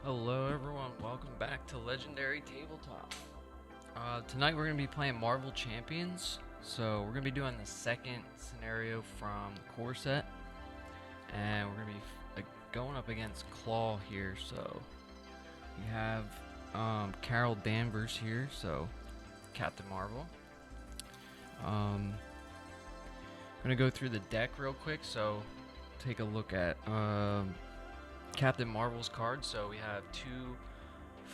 Hello everyone, welcome back to Legendary Tabletop. Tonight we're going to be playing Marvel Champions. So we're going to be doing the second scenario from the core set. And we're going to be going up against Klaw here. So we have Carol Danvers here, so Captain Marvel. I'm going to go through the deck real quick, so take a look at Captain Marvel's cards. So we have 2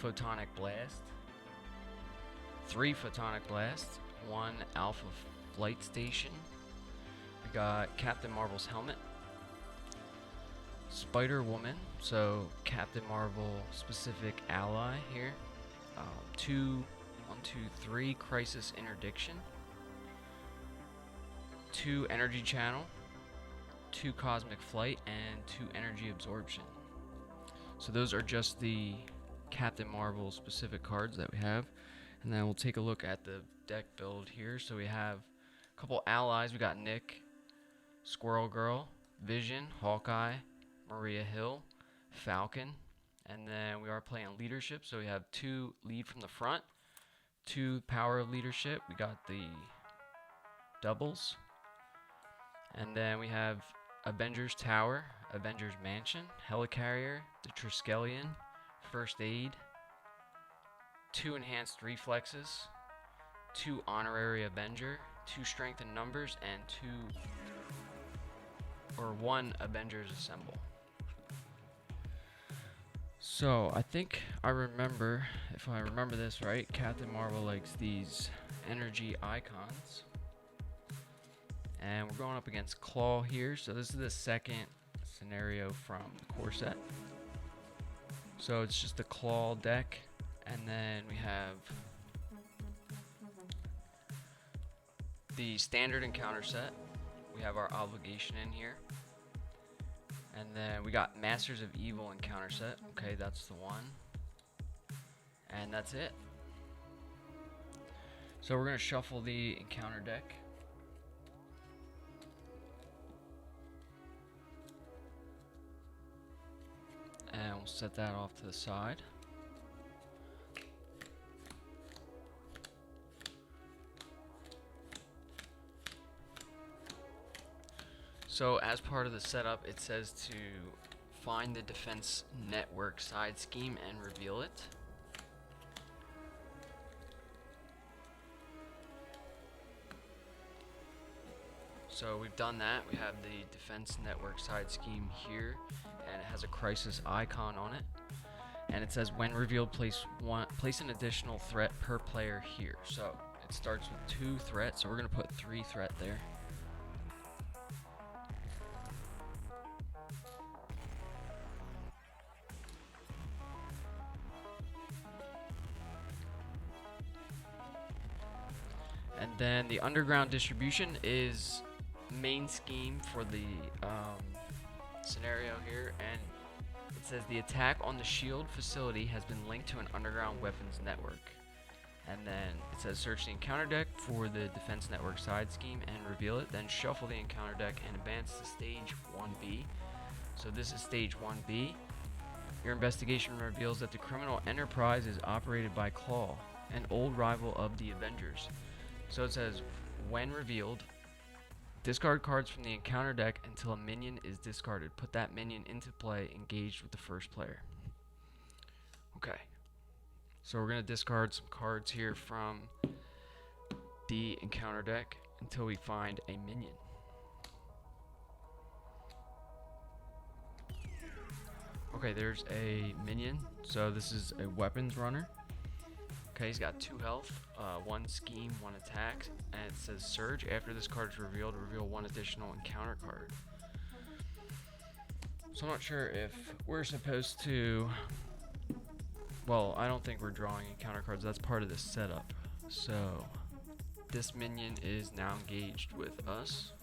Photonic Blast, 3 Photonic Blast, 1 Alpha Flight Station. We got Captain Marvel's helmet, Spider Woman, so Captain Marvel specific ally here. 2 3 Crisis Interdiction, 2 Energy Channel, 2 Cosmic Flight, and 2 Energy Absorption. So those are just the Captain Marvel specific cards that we have. And then we'll take a look at the deck build here. So we have a couple allies. We got Nick, Squirrel Girl, Vision, Hawkeye, Maria Hill, Falcon. And then we are playing leadership. So we have 2 lead from the front, 2 power of leadership. We got the doubles. And then we have Avengers Tower, Avengers Mansion, Helicarrier, the Triskelion, First Aid, 2 Enhanced Reflexes, 2 Honorary Avenger, 2 Strength in Numbers, and 1 Avengers Assemble. So I think I remember, if I remember this right, Captain Marvel likes these energy icons. And we're going up against Klaw here. So this is the second scenario from the core set. So it's just the Klaw deck. And then we have the standard encounter set. We have our obligation in here. And then we got Masters of Evil encounter set. Okay, that's the one. And that's it. So we're going to shuffle the encounter deck. And we'll set that off to the side. So as part of the setup, it says to find the defense network side scheme and reveal it. So we've done that. We have the defense network side scheme here, and it has a crisis icon on it. And it says when revealed, place an additional threat per player here. So it starts with 2 threats, so we're gonna put 3 threat there. And then the underground distribution is main scheme for the scenario here, and it says the attack on the shield facility has been linked to an underground weapons network. And then it says search the encounter deck for the defense network side scheme and reveal it. Then shuffle the encounter deck and advance to stage 1B. So this is stage 1B. Your investigation reveals that the criminal enterprise is operated by Klaw, an old rival of the Avengers. So it says when revealed, discard cards from the encounter deck until a minion is discarded. Put that minion into play engaged with the first player. Okay. So we're going to discard some cards here from the encounter deck until we find a minion. Okay, there's a minion. So this is a weapons runner. Okay, he's got 2 health, 1 scheme, 1 attack, and it says Surge. After this card is revealed, reveal 1 additional encounter card. So I'm not sure if we're supposed to... Well, I don't think we're drawing encounter cards. That's part of the setup. So this minion is now engaged with us.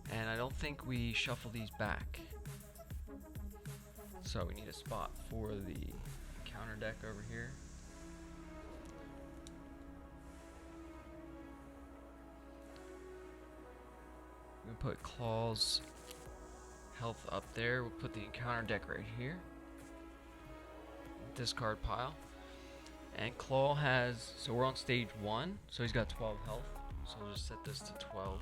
And I don't think we shuffle these back. So we need a spot for the counter deck over here. I'm gonna put Klaw's health up there. We'll put the encounter deck right here. Discard pile. And Klaw has, so we're on stage 1, so he's got 12 health. So we'll just set this to 12.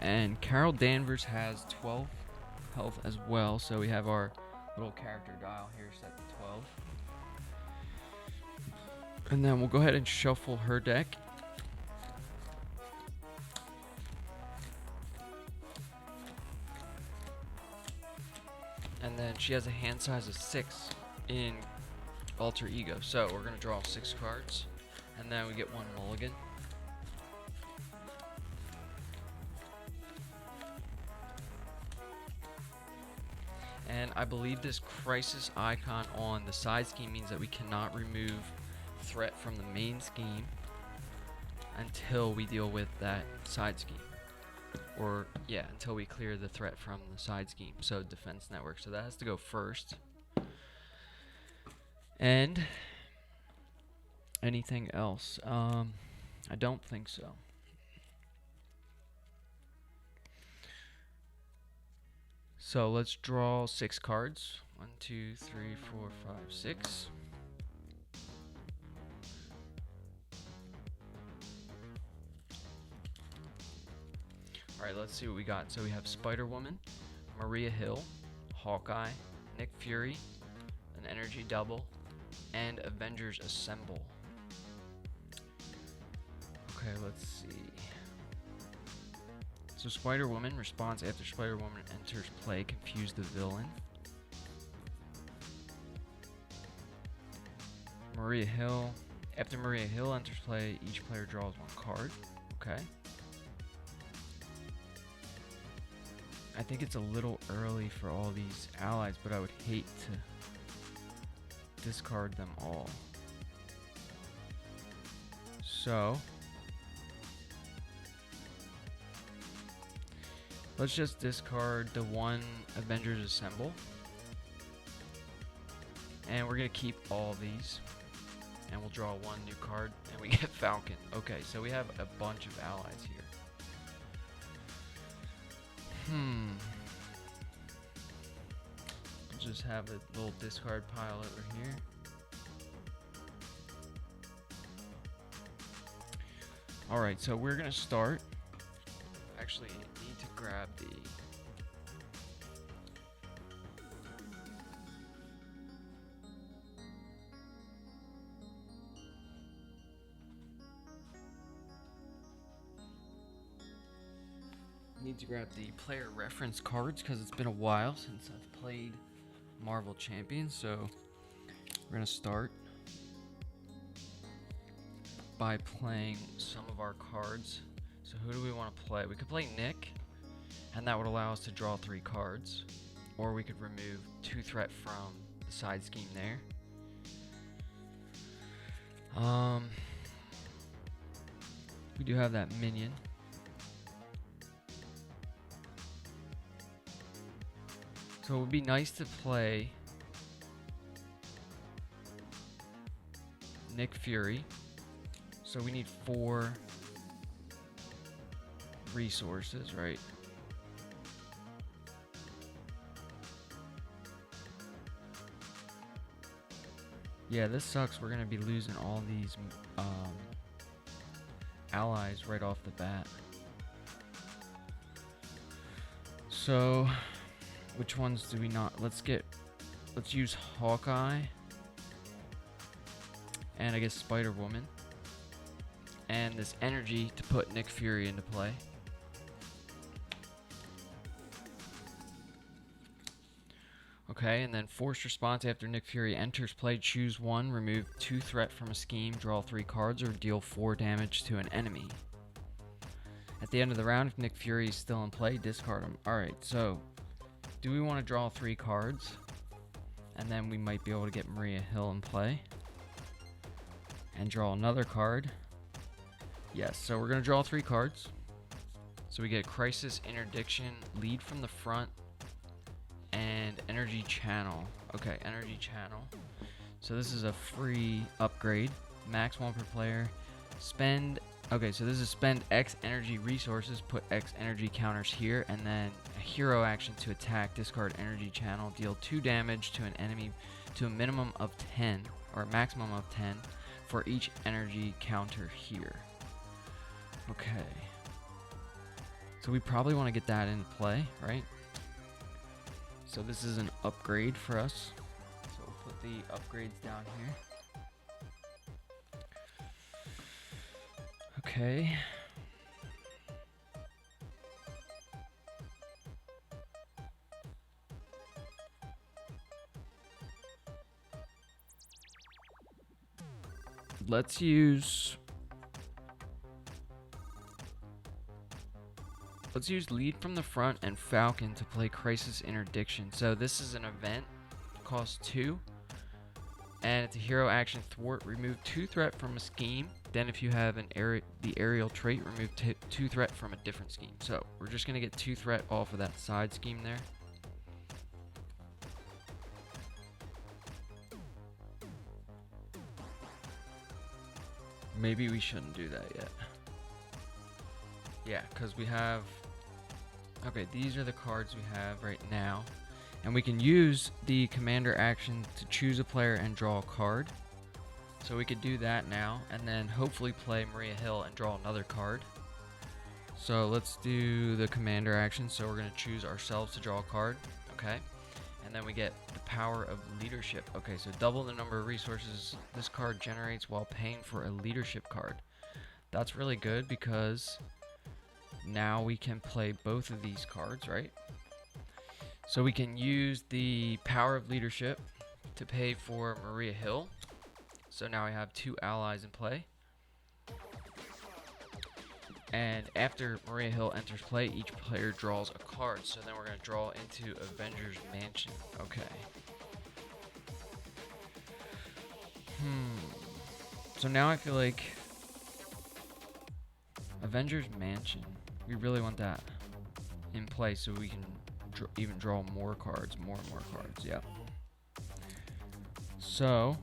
And Carol Danvers has 12 health as well, so we have our little character dial here set to 12. And then we'll go ahead and shuffle her deck. And then she has a hand size of 6 in Alter Ego. So we're going to draw 6 cards. And then we get 1 mulligan. And I believe this crisis icon on the side scheme means that we cannot remove threat from the main scheme until we deal with that side scheme. Or, yeah, until we clear the threat from the side scheme. So, defense network. So, that has to go first. And anything else? I don't think so. So, let's draw 6 cards. 1, 2, 3, 4, 5, 6. Alright, let's see what we got. So we have Spider-Woman, Maria Hill, Hawkeye, Nick Fury, an Energy Double, and Avengers Assemble. Okay, let's see. So Spider-Woman, response after Spider-Woman enters play, confuse the villain. Maria Hill, after Maria Hill enters play, each player draws 1 card. Okay. I think it's a little early for all these allies, but I would hate to discard them all. So, let's just discard the 1 Avengers Assemble. And we're going to keep all these. And we'll draw 1 new card, and we get Falcon. Okay, so we have a bunch of allies here. We'll just have a little discard pile over here. Alright, so we're gonna start. Actually, need to grab the player reference cards because it's been a while since I've played Marvel Champions. So we're gonna start by playing some of our cards. So who do we want to play? We could play Nick, and that would allow us to draw 3 cards, or we could remove 2 threat from the side scheme there. We do have that minion. So it would be nice to play Nick Fury. So we need 4 resources, right? Yeah, this sucks. We're gonna be losing all these allies right off the bat. So which ones do we not? Let's use Hawkeye and I guess Spider-Woman and this energy to put Nick Fury into play. Okay, and then forced response after Nick Fury enters play, choose 1, remove 2 threat from a scheme, draw 3 cards, or deal 4 damage to an enemy. At the end of the round, if Nick Fury is still in play, discard him. Alright, so do we want to draw 3 cards? And then we might be able to get Maria Hill in play. And draw another card. Yes, so we're going to draw 3 cards. So we get Crisis, Interdiction, Lead from the Front, and Energy Channel. Okay, Energy Channel. So this is a free upgrade. Max 1 per player. Spend... Okay, so this is spend X energy resources, put X energy counters here, and then a hero action to attack, discard energy channel, deal 2 damage to an enemy to a minimum of 10, or a maximum of 10, for each energy counter here. Okay. So we probably want to get that into play, right? So this is an upgrade for us. So we'll put the upgrades down here. Okay. Let's use lead from the front and Falcon to play Crisis Interdiction. So this is an event, costs 2, and it's a hero action thwart. Remove 2 threat from a scheme. Then if you have the aerial trait, remove 2 threat from a different scheme. So we're just gonna get 2 threat off of that side scheme there. Maybe we shouldn't do that yet. Yeah, because we have... Okay, these are the cards we have right now. And we can use the commander action to choose a player and draw a card. So we could do that now, and then hopefully play Maria Hill and draw another card. So let's do the commander action. So we're going to choose ourselves to draw a card. Okay. And then we get the power of leadership. Okay, so double the number of resources this card generates while paying for a leadership card. That's really good because now we can play both of these cards, right? So we can use the power of leadership to pay for Maria Hill. So now I have 2 allies in play. And after Maria Hill enters play, each player draws a card. So then we're going to draw into Avengers Mansion. Okay. So now I feel like Avengers Mansion. We really want that in play so we can even draw more cards, more and more cards. Yep. So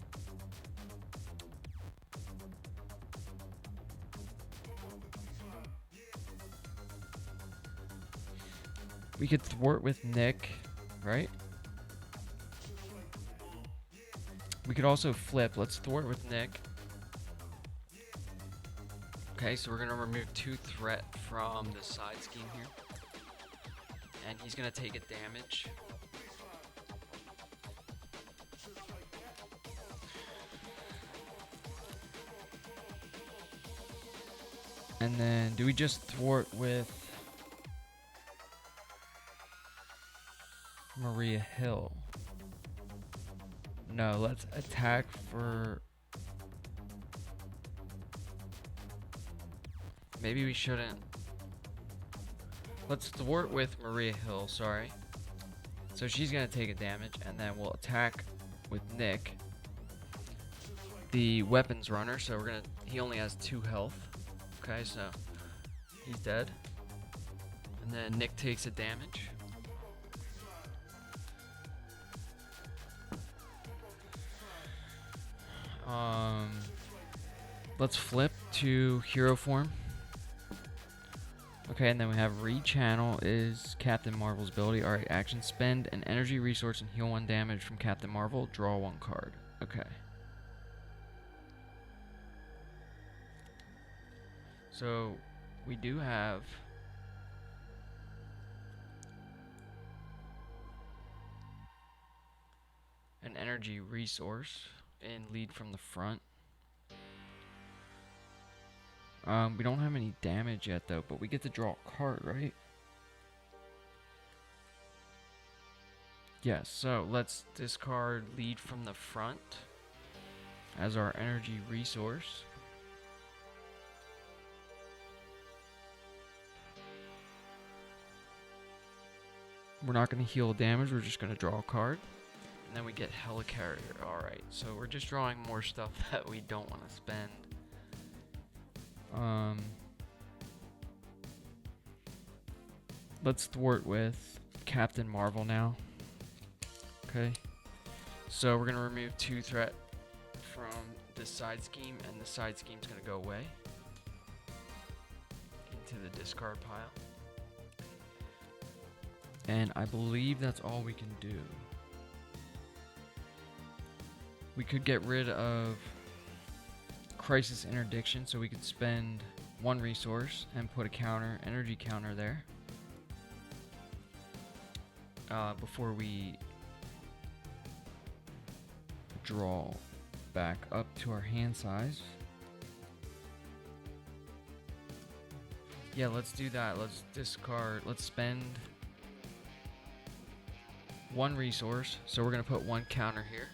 we could thwart with Nick, right? We could also flip. Let's thwart with Nick. Okay, so we're going to remove 2 threat from the side scheme here. And he's going to take a damage. And then do we just thwart with Maria Hill? No, let's attack for... Maybe we shouldn't. Let's thwart with Maria Hill, sorry. So she's going to take a damage, and then we'll attack with Nick, the weapons runner. So we're going to... He only has 2 health. Okay, so he's dead. And then Nick takes a damage. Let's flip to hero form. Okay, and then we have rechannel is Captain Marvel's ability. Alright, action, spend an energy resource and heal 1 damage from Captain Marvel. Draw 1 card. Okay. So we do have an energy resource in lead from the front. We don't have any damage yet though, but we get to draw a card, right? Yes, so let's discard lead from the front as our energy resource. We're not going to heal damage, we're just going to draw a card. And then we get Helicarrier. Alright, so we're just drawing more stuff that we don't want to spend. Let's thwart with Captain Marvel now. Okay. So we're going to remove 2 threat from this side scheme, and the side scheme's going to go away into the discard pile. And I believe that's all we can do. We could get rid of Crisis Interdiction, so we could spend one resource and put a energy counter there before we draw back up to our hand size. Yeah, let's do that. Let's discard, let's spend one resource, so we're gonna put one counter here.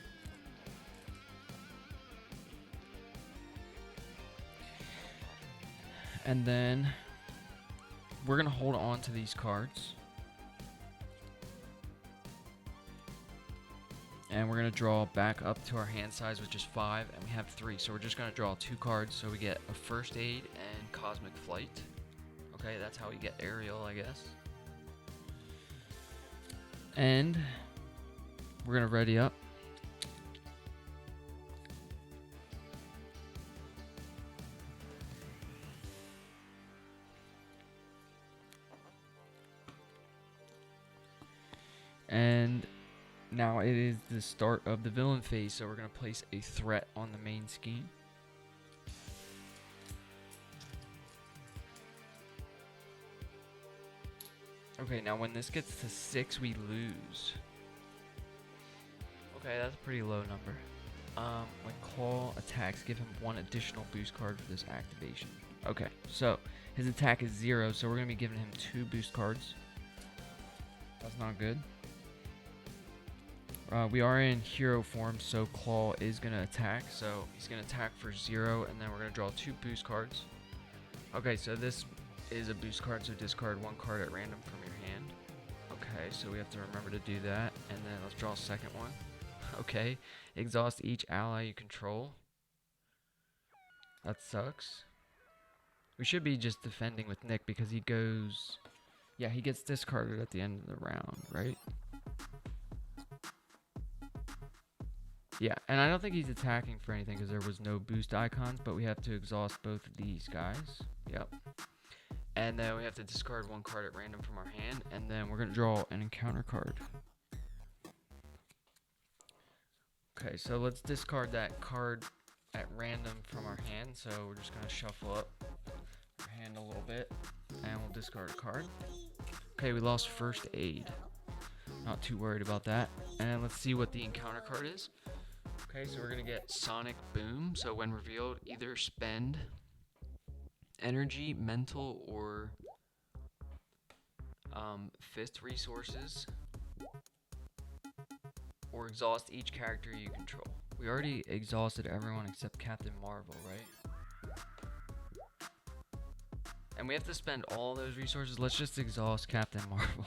And then we're gonna hold on to these cards. And we're gonna draw back up to our hand size, which is 5, and we have 3. So we're just gonna draw 2 cards, so we get a First Aid and Cosmic Flight. Okay, that's how we get Aerial, I guess. And we're gonna ready up. And now it is the start of the villain phase, so we're going to place a threat on the main scheme. Okay, now when this gets to 6, we lose. Okay, that's a pretty low number. When Klaw attacks, give him 1 additional boost card for this activation. Okay, so his attack is 0, so we're going to be giving him 2 boost cards. That's not good. We are in hero form, so Klaw is going to attack. So he's going to attack for 0, and then we're going to draw 2 boost cards. Okay, so this is a boost card, so discard 1 card at random from your hand. Okay, so we have to remember to do that, and then let's draw a second one. Okay, exhaust each ally you control. That sucks. We should be just defending with Nick because he goes... Yeah, he gets discarded at the end of the round, right? Yeah, and I don't think he's attacking for anything because there was no boost icons, but we have to exhaust both of these guys. Yep. And then we have to discard 1 card at random from our hand, and then we're going to draw an encounter card. Okay, so let's discard that card at random from our hand. So we're just going to shuffle up our hand a little bit, and we'll discard a card. Okay, we lost First Aid. Not too worried about that. And let's see what the encounter card is. Okay, so we're going to get Sonic Boom. So when revealed, either spend energy, mental, or fist resources, or exhaust each character you control. We already exhausted everyone except Captain Marvel, right? And we have to spend all those resources. Let's just exhaust Captain Marvel.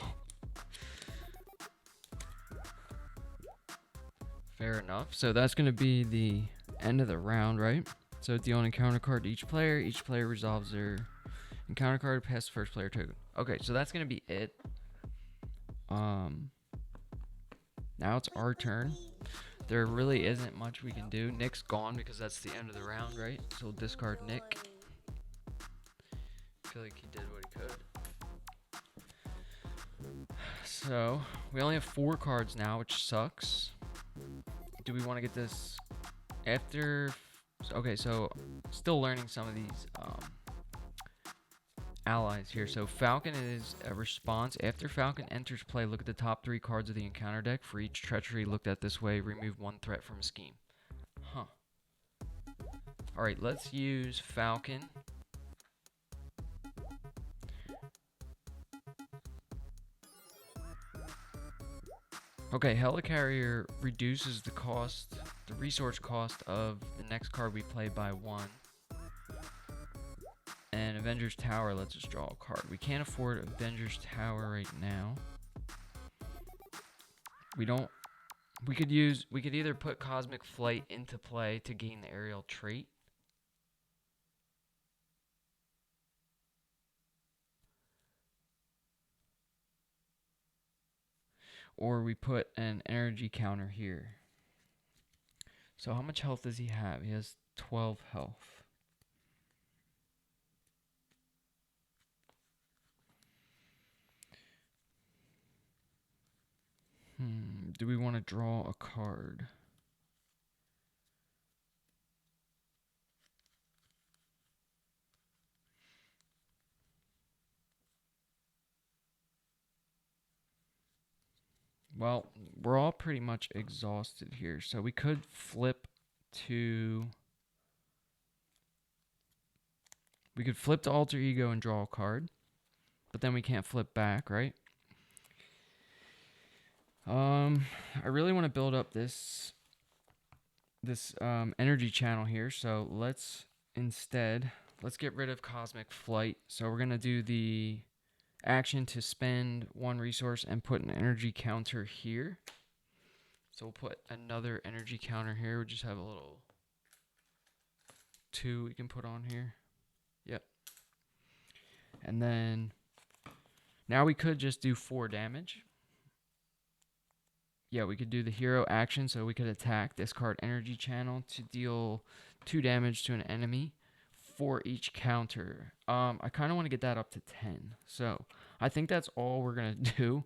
Fair enough. So that's going to be the end of the round, right? So deal an encounter card to each player. Each player resolves their encounter card past the first player token. Okay, so that's going to be it. Now it's our turn. There really isn't much we can do. Nick's gone because that's the end of the round, right? So we'll discard Nick. I feel like he did what he could. So we only have 4 cards now, which sucks. Do we want to get this after? Okay, so still learning some of these allies here. So Falcon is a response. After Falcon enters play, look at the top 3 cards of the encounter deck. For each treachery looked at this way, remove 1 threat from a scheme. Huh. Alright, let's use Falcon. Okay, Helicarrier reduces the resource cost of the next card we play by 1. And Avengers Tower lets us draw a card. We can't afford Avengers Tower right now. We could either put Cosmic Flight into play to gain the aerial trait. Or we put an energy counter here. So how much health does he have? He has 12 health. Do we want to draw a card? Well, we're all pretty much exhausted here, so we could flip to... We could flip to Alter Ego and draw a card, but then we can't flip back, right? I really want to build up this energy channel here, so let's get rid of Cosmic Flight. So we're gonna do the action to spend one resource and put an energy counter here. So we'll put another energy counter here. We just have a little 2 we can put on here. Yep. And then now we could just do 4 damage. Yeah, we could do the hero action, so we could attack, discard energy channel to deal 2 damage to an enemy for each counter. I kind of want to get that up to 10. So I think that's all we're going to do,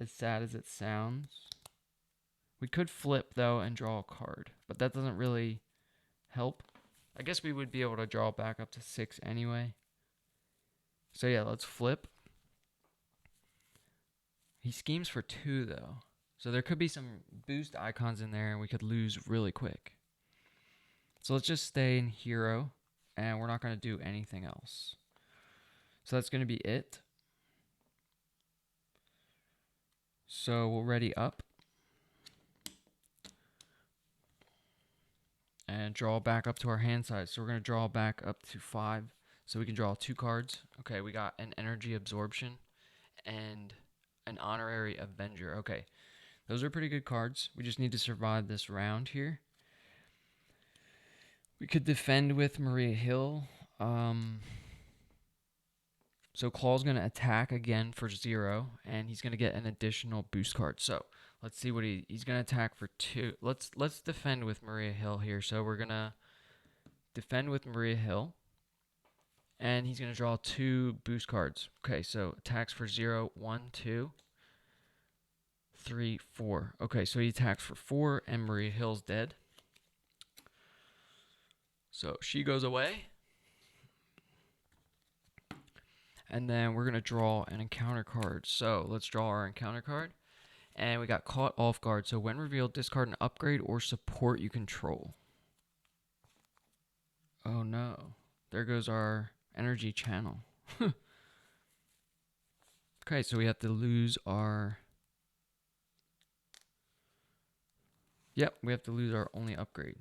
as sad as it sounds. We could flip, though, and draw a card, but that doesn't really help. I guess we would be able to draw back up to 6 anyway. So yeah, let's flip. He schemes for 2, though. So there could be some boost icons in there and we could lose really quick. So let's just stay in hero and we're not going to do anything else. So that's going to be it. So we'll ready up. And draw back up to our hand size. So we're going to draw back up to 5. So we can draw 2 cards. Okay, we got an energy absorption and an honorary avenger. Okay. Those are pretty good cards. We just need to survive this round here. We could defend with Maria Hill. So Klaw's going to attack again for 0, and he's going to get an additional boost card. So let's see what he's going to attack for 2. Let's defend with Maria Hill here. So we're going to defend with Maria Hill, and he's going to draw 2 boost cards. Okay, so attacks for 0, 1, 2. 3, 4. Okay, so he attacks for 4, and Maria Hill's dead. So she goes away. And then we're going to draw an encounter card. So let's draw our encounter card. And we got Caught Off Guard. So when revealed, discard an upgrade or support you control. Oh no. There goes our energy channel. Okay, so we have to lose our... Yep, we have to lose our only upgrade.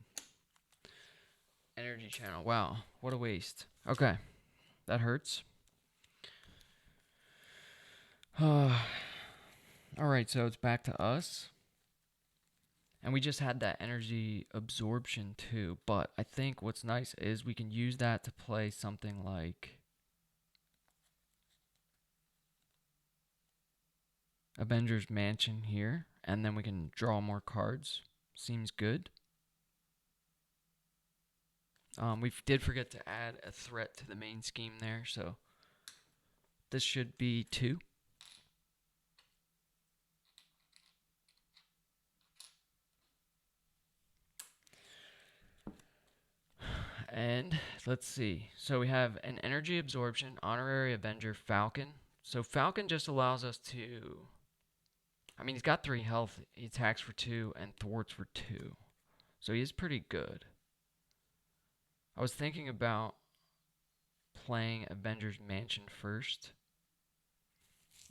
Energy channel. Wow, what a waste. Okay, that hurts. Alright, so it's back to us. And we just had that energy absorption too. But I think what's nice is we can use that to play something like Avengers Mansion here. And then we can draw more cards. Seems good. We did forget to add a threat to the main scheme there. So this should be 2. And let's see. So we have an energy absorption, honorary avenger, Falcon. So Falcon just allows us to... I mean, he's got 3 health. He attacks for 2 and thwarts for 2. So he is pretty good. I was thinking about playing Avengers Mansion first.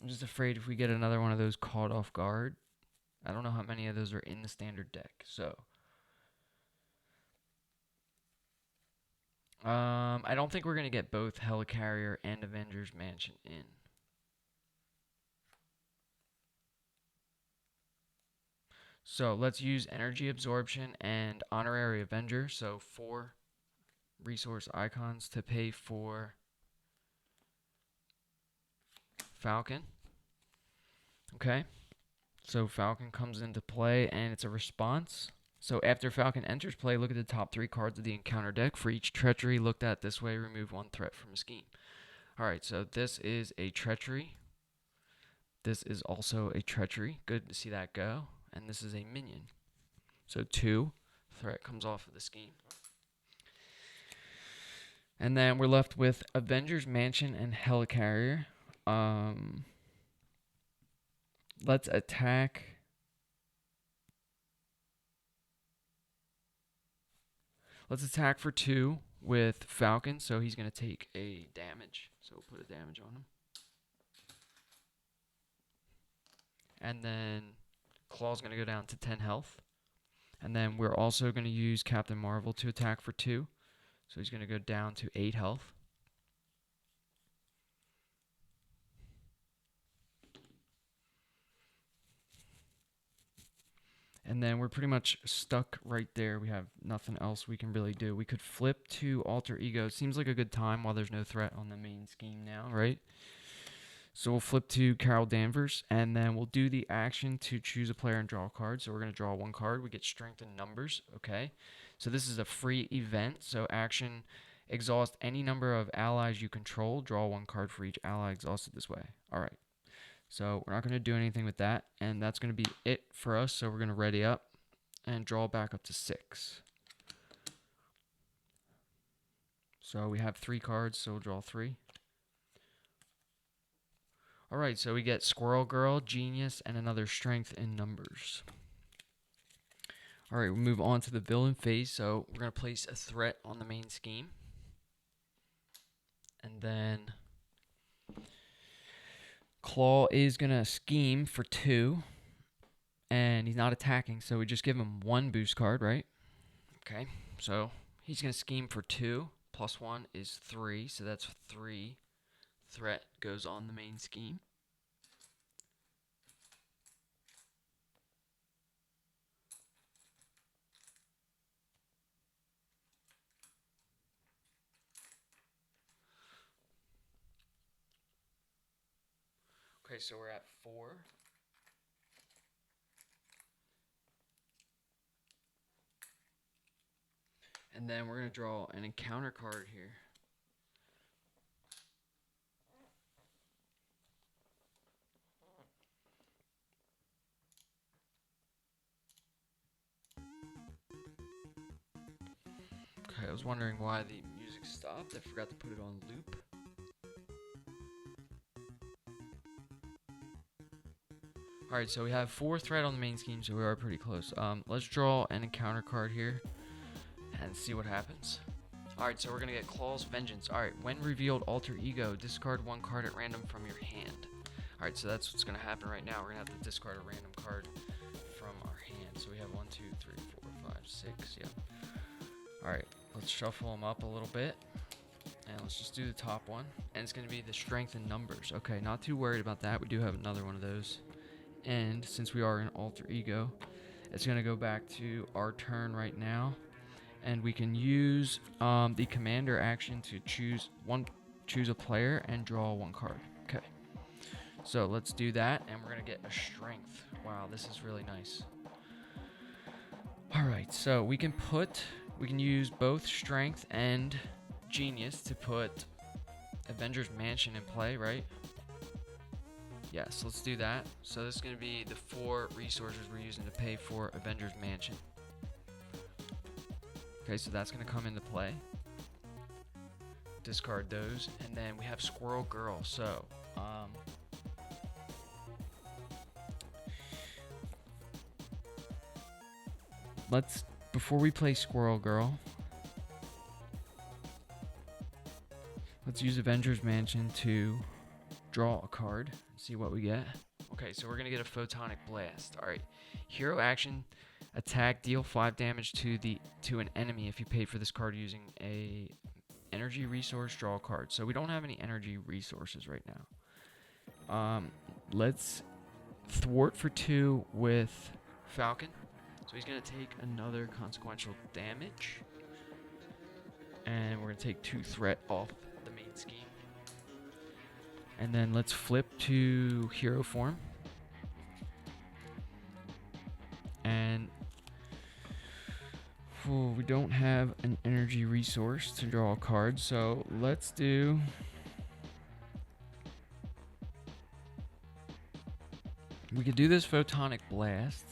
I'm just afraid if we get another one of those caught off guard. I don't know how many of those are in the standard deck. So... I don't think we're going to get both Helicarrier and Avengers Mansion in. So let's use Energy Absorption and Honorary Avenger. So 4 resource icons to pay for Falcon. Okay. So Falcon comes into play and it's a response. So after Falcon enters play, look at the top 3 cards of the encounter deck. For each treachery looked at this way, remove 1 threat from a scheme. Alright, so this is a treachery. This is also a treachery. Good to see that go. And this is a minion. So 2 threat comes off of the scheme. And then we're left with Avengers Mansion and Helicarrier. Let's attack. Let's attack for 2 with Falcon, so he's going to take a damage. So we'll put a damage on him. And then Klaw's going to go down to 10 health. And then we're also going to use Captain Marvel to attack for 2. So he's going to go down to 8 health. And then we're pretty much stuck right there. We have nothing else we can really do. We could flip to Alter Ego. Seems like a good time while there's no threat on the main scheme now, right? So we'll flip to Carol Danvers, and then we'll do the action to choose a player and draw a card. So we're going to draw 1 card. We get Strength in Numbers, okay? So this is a free event. So action, exhaust any number of allies you control. Draw 1 card for each ally exhausted this way. All right. So we're not going to do anything with that, and that's going to be it for us. So we're going to ready up and draw back up to 6. So we have 3 cards, so we'll draw 3. All right, so we get Squirrel Girl, Genius, and another Strength in Numbers. All right, we'll move on to the villain phase. So we're going to place a threat on the main scheme. And then Klaw is going to scheme for 2, and he's not attacking, so we just give him 1 boost card, right? Okay, so he's going to scheme for 2, plus 1 is 3, so that's 3 threat goes on the main scheme. Okay, so we're at 4. And then we're going to draw an encounter card here. Okay, I was wondering why the music stopped. I forgot to put it on loop. Alright, so we have 4 threat on the main scheme, so we are pretty close. Let's draw an encounter card here and see what happens. Alright, so we're going to get Klaw's Vengeance. Alright, when revealed Alter Ego, discard 1 card at random from your hand. Alright, so that's what's going to happen right now. We're going to have to discard a random card from our hand. So we have 1, 2, 3, 4, 5, 6. Yep. Alright, let's shuffle them up a little bit. And let's just do the top one. And it's going to be the Strength in Numbers. Okay, not too worried about that. We do have another one of those. And since we are in Alter Ego, it's going to go back to our turn right now. And we can use the commander action to choose a player and draw 1 card. Okay. So let's do that, and we're going to get a Strength. Wow, this is really nice. Alright, so we can use both Strength and Genius to put Avengers Mansion in play, right? Yes, let's do that. So this is going to be the 4 resources we're using to pay for Avengers Mansion. Okay, so that's going to come into play. Discard those. And then we have Squirrel Girl. So, before we play Squirrel Girl, let's use Avengers Mansion to draw a card. See what we get. Okay, so we're going to get a Photonic Blast. Alright, hero action. Attack, deal 5 damage to an enemy if you pay for this card using a energy resource, draw a card. So we don't have any energy resources right now. Let's thwart for 2 with Falcon. So he's going to take another consequential damage. And we're going to take 2 threat off the main scheme. And then let's flip to hero form. And Ooh, we don't have an energy resource to draw a card, so let's do... We could do this Photonic Blast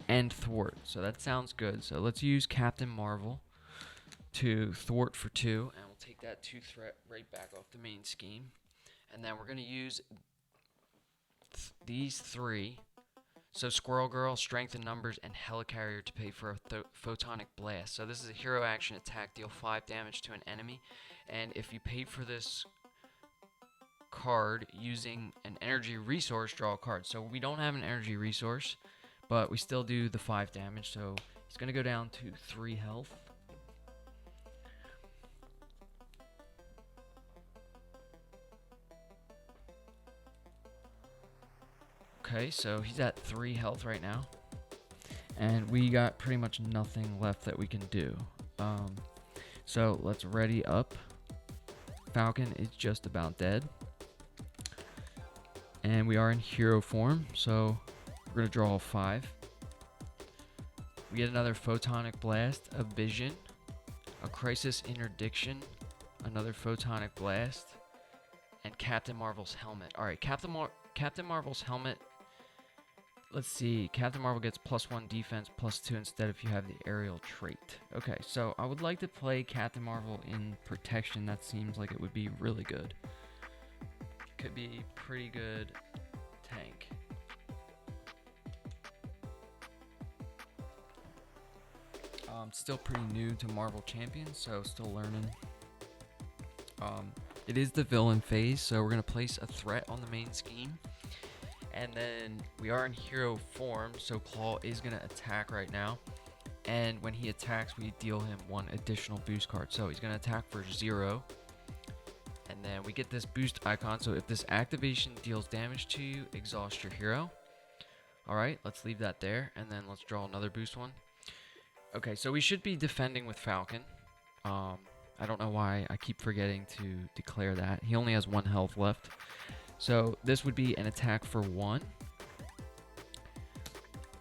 and Thwart, so that sounds good. So let's use Captain Marvel to thwart for 2, and we'll take that 2 threat right back off the main scheme. And then we're going to use these 3. So Squirrel Girl, Strength in Numbers, and Helicarrier to pay for a Photonic Blast. So this is a hero action attack, deal 5 damage to an enemy. And if you pay for this card using an energy resource, draw a card. So we don't have an energy resource, but we still do the 5 damage. So he's going to go down to 3 health. Okay, so he's at 3 health right now. And we got pretty much nothing left that we can do. So let's ready up. Falcon is just about dead. And we are in hero form, so we're going to draw a 5. We get another Photonic Blast, a Vision, a Crisis Interdiction, another Photonic Blast, and Captain Marvel's Helmet. Alright, Captain Marvel's Helmet. Let's see, Captain Marvel gets +1 defense, +2 instead if you have the aerial trait. Okay, so I would like to play Captain Marvel in protection. That seems like it would be really good. Could be pretty good tank. Still pretty new to Marvel Champions, so still learning. It is the villain phase, so we're going to place a threat on the main scheme. And then we are in hero form, so Klaw is going to attack right now. And when he attacks, we deal him 1 additional boost card. So he's going to attack for 0. And then we get this boost icon. So if this activation deals damage to you, exhaust your hero. Alright, let's leave that there. And then let's draw another boost one. Okay, so we should be defending with Falcon. I don't know why I keep forgetting to declare that. He only has 1 health left. So this would be an attack for 1.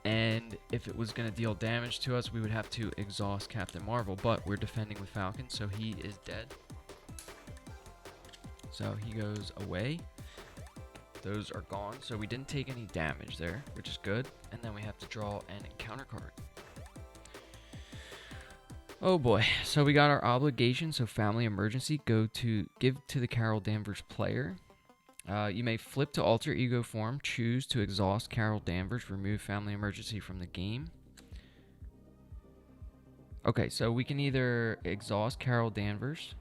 And if it was going to deal damage to us, we would have to exhaust Captain Marvel. But we're defending with Falcon, so he is dead. So he goes away. Those are gone. So we didn't take any damage there, which is good. And then we have to draw an encounter card. Oh boy. So we got our obligation. So family emergency. Give to the Carol Danvers player. You may flip to alter ego form. Choose to exhaust Carol Danvers. Remove family emergency from the game. Okay, so we can either exhaust Carol Danvers.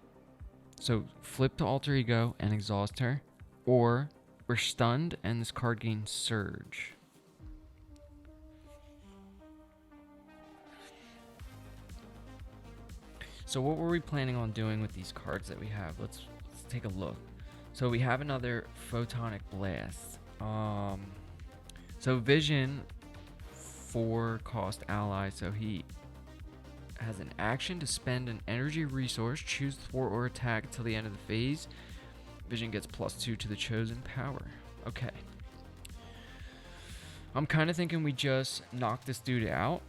So flip to alter ego and exhaust her. Or we're stunned and this card gains surge. So what were we planning on doing with these cards that we have? Let's take a look. So we have another Photonic Blast. So Vision, 4 cost ally. So he has an action to spend an energy resource, choose thwart or attack until the end of the phase. Vision gets +2 to the chosen power. Okay. I'm kind of thinking we just knock this dude out.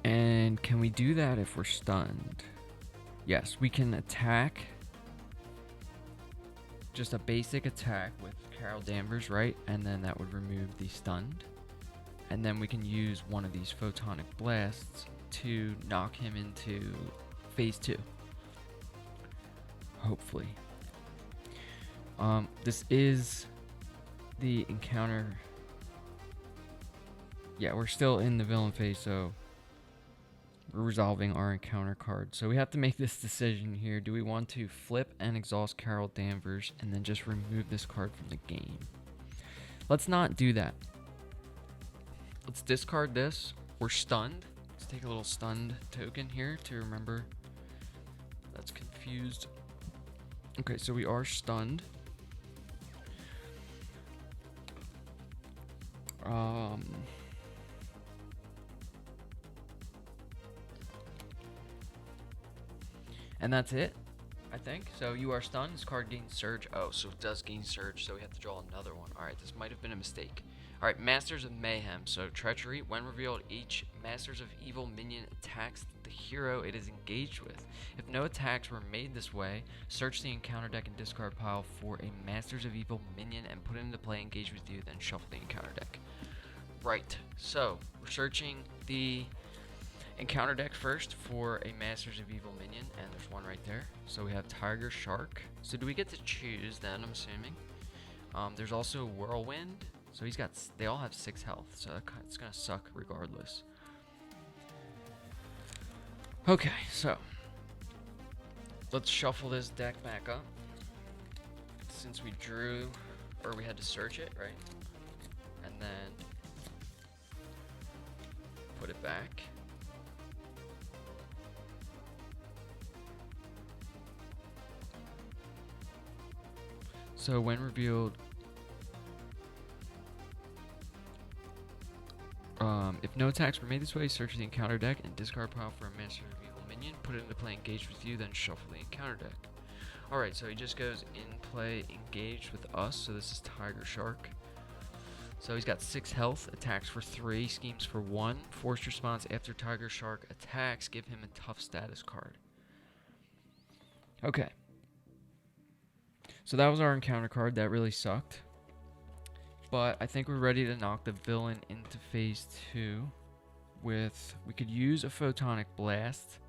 And can we do that if we're stunned? Yes, we can attack. Just a basic attack with Carol Danvers, right? And then that would remove the stunned. And then we can use one of these Photonic Blasts to knock him into phase 2. Hopefully. This is the encounter. Yeah, we're still in the villain phase, so we're resolving our encounter card. So we have to make this decision here. Do we want to flip and exhaust Carol Danvers and then just remove this card from the game? Let's not do that. Let's discard this. We're stunned. Let's take a little stunned token here to remember. That's confused. Okay, so we are stunned. And that's it, I think. So you are stunned. This card gains surge. Oh, so it does gain surge, so we have to draw another one. Alright, this might have been a mistake. Alright, Masters of Mayhem. So, Treachery. When revealed, each Masters of Evil minion attacks the hero it is engaged with. If no attacks were made this way, search the encounter deck and discard pile for a Masters of Evil minion and put it into play engaged with you, then shuffle the encounter deck. Right, so we're searching the encounter deck first for a Masters of Evil minion, and there's one right there. So we have Tiger Shark. So do we get to choose then, I'm assuming? There's also Whirlwind. So they all have 6 health, so it's gonna suck regardless. Okay, so let's shuffle this deck back up. Since we drew, or we had to search it, right? And then put it back. So when revealed, if no attacks were made this way, search the encounter deck and discard pile for a Master of Evil minion, put it into play engaged with you, then shuffle the encounter deck. Alright, so he just goes in play engaged with us, so this is Tiger Shark. So he's got 6 health, attacks for 3, schemes for 1, forced response after Tiger Shark attacks, give him a tough status card. Okay. So that was our encounter card, that really sucked. But I think we're ready to knock the villain into phase 2 with, we could use a Photonic Blast.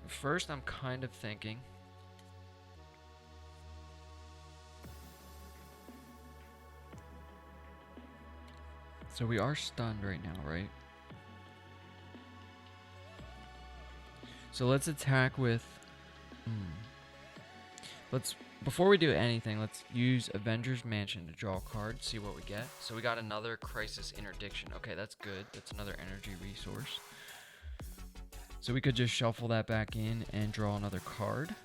First, I'm kind of thinking so we are stunned right now, right? So let's attack with before we do anything, let's use Avengers Mansion to draw a card, see what we get. So we got another Crisis Interdiction. Okay, that's good. That's another energy resource. So we could just shuffle that back in and draw another card.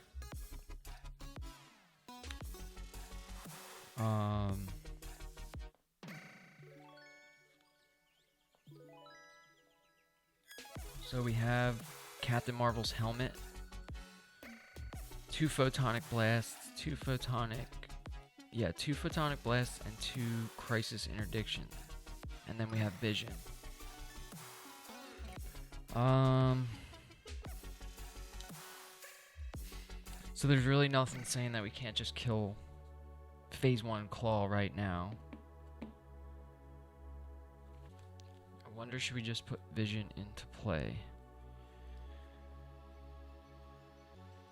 So we have Captain Marvel's helmet, 2 Photonic Blasts, 2 Photonic Blasts, and 2 Crisis Interdiction. And then we have Vision. So there's really nothing saying that we can't just kill phase 1 Klaw right now. I wonder, should we just put Vision into play?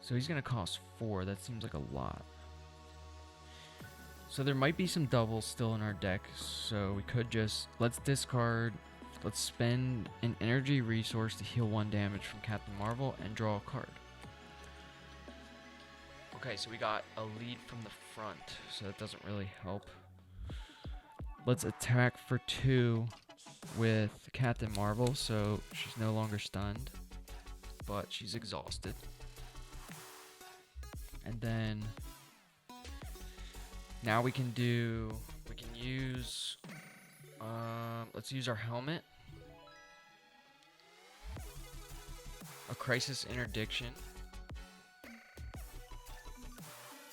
So he's gonna cost 4. That seems like a lot. So there might be some doubles still in our deck. So we could just, let's spend an energy resource to heal 1 damage from Captain Marvel and draw a card. Okay, so we got a lead from the front, so that doesn't really help. Let's attack for 2 with Captain Marvel, so she's no longer stunned, but she's exhausted. And then now we can use, let's use our helmet, a Crisis Interdiction,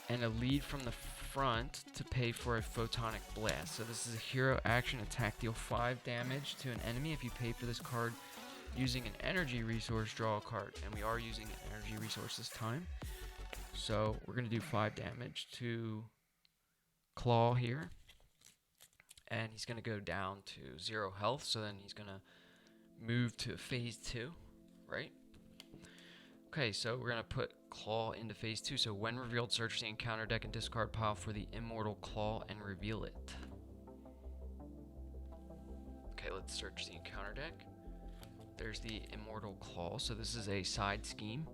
and a lead from the front to pay for a Photonic Blast. So this is a hero action attack, deal 5 damage to an enemy. If you pay for this card using an energy resource, draw a card. And we are using an energy resource this time. So we're going to do 5 damage to Klaw here. And he's going to go down to 0 health. So then he's going to move to phase 2, right? Okay, so we're going to put Klaw into phase 2. So when revealed, search the encounter deck and discard pile for the Immortal Klaw and reveal it. Okay, let's search the encounter deck. There's the Immortal Klaw. So this is a side scheme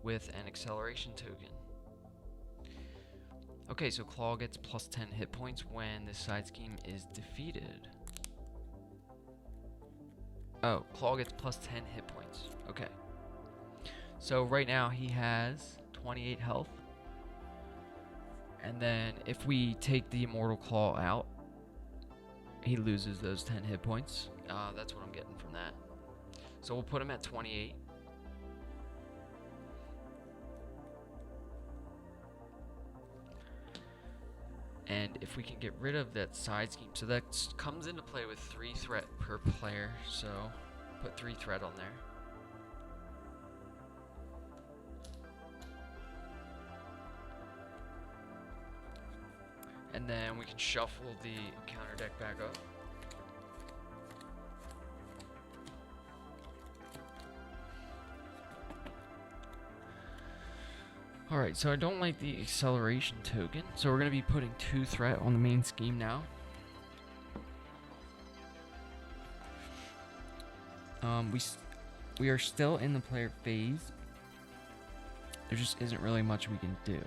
with an acceleration token. Okay, so Klaw gets plus 10 hit points when this side scheme is defeated. Oh, Klaw gets plus 10 hit points. Okay. So right now he has 28 health. And then if we take the Immortal Klaw out, he loses those 10 hit points. That's what I'm getting from that. So we'll put him at 28. And if we can get rid of that side scheme, so that comes into play with 3 threat per player, so put 3 threat on there. And then we can shuffle the counter deck back up. Alright, so I don't like the acceleration token, so we're going to be putting 2 threat on the main scheme now. We are still in the player phase. There just isn't really much we can do.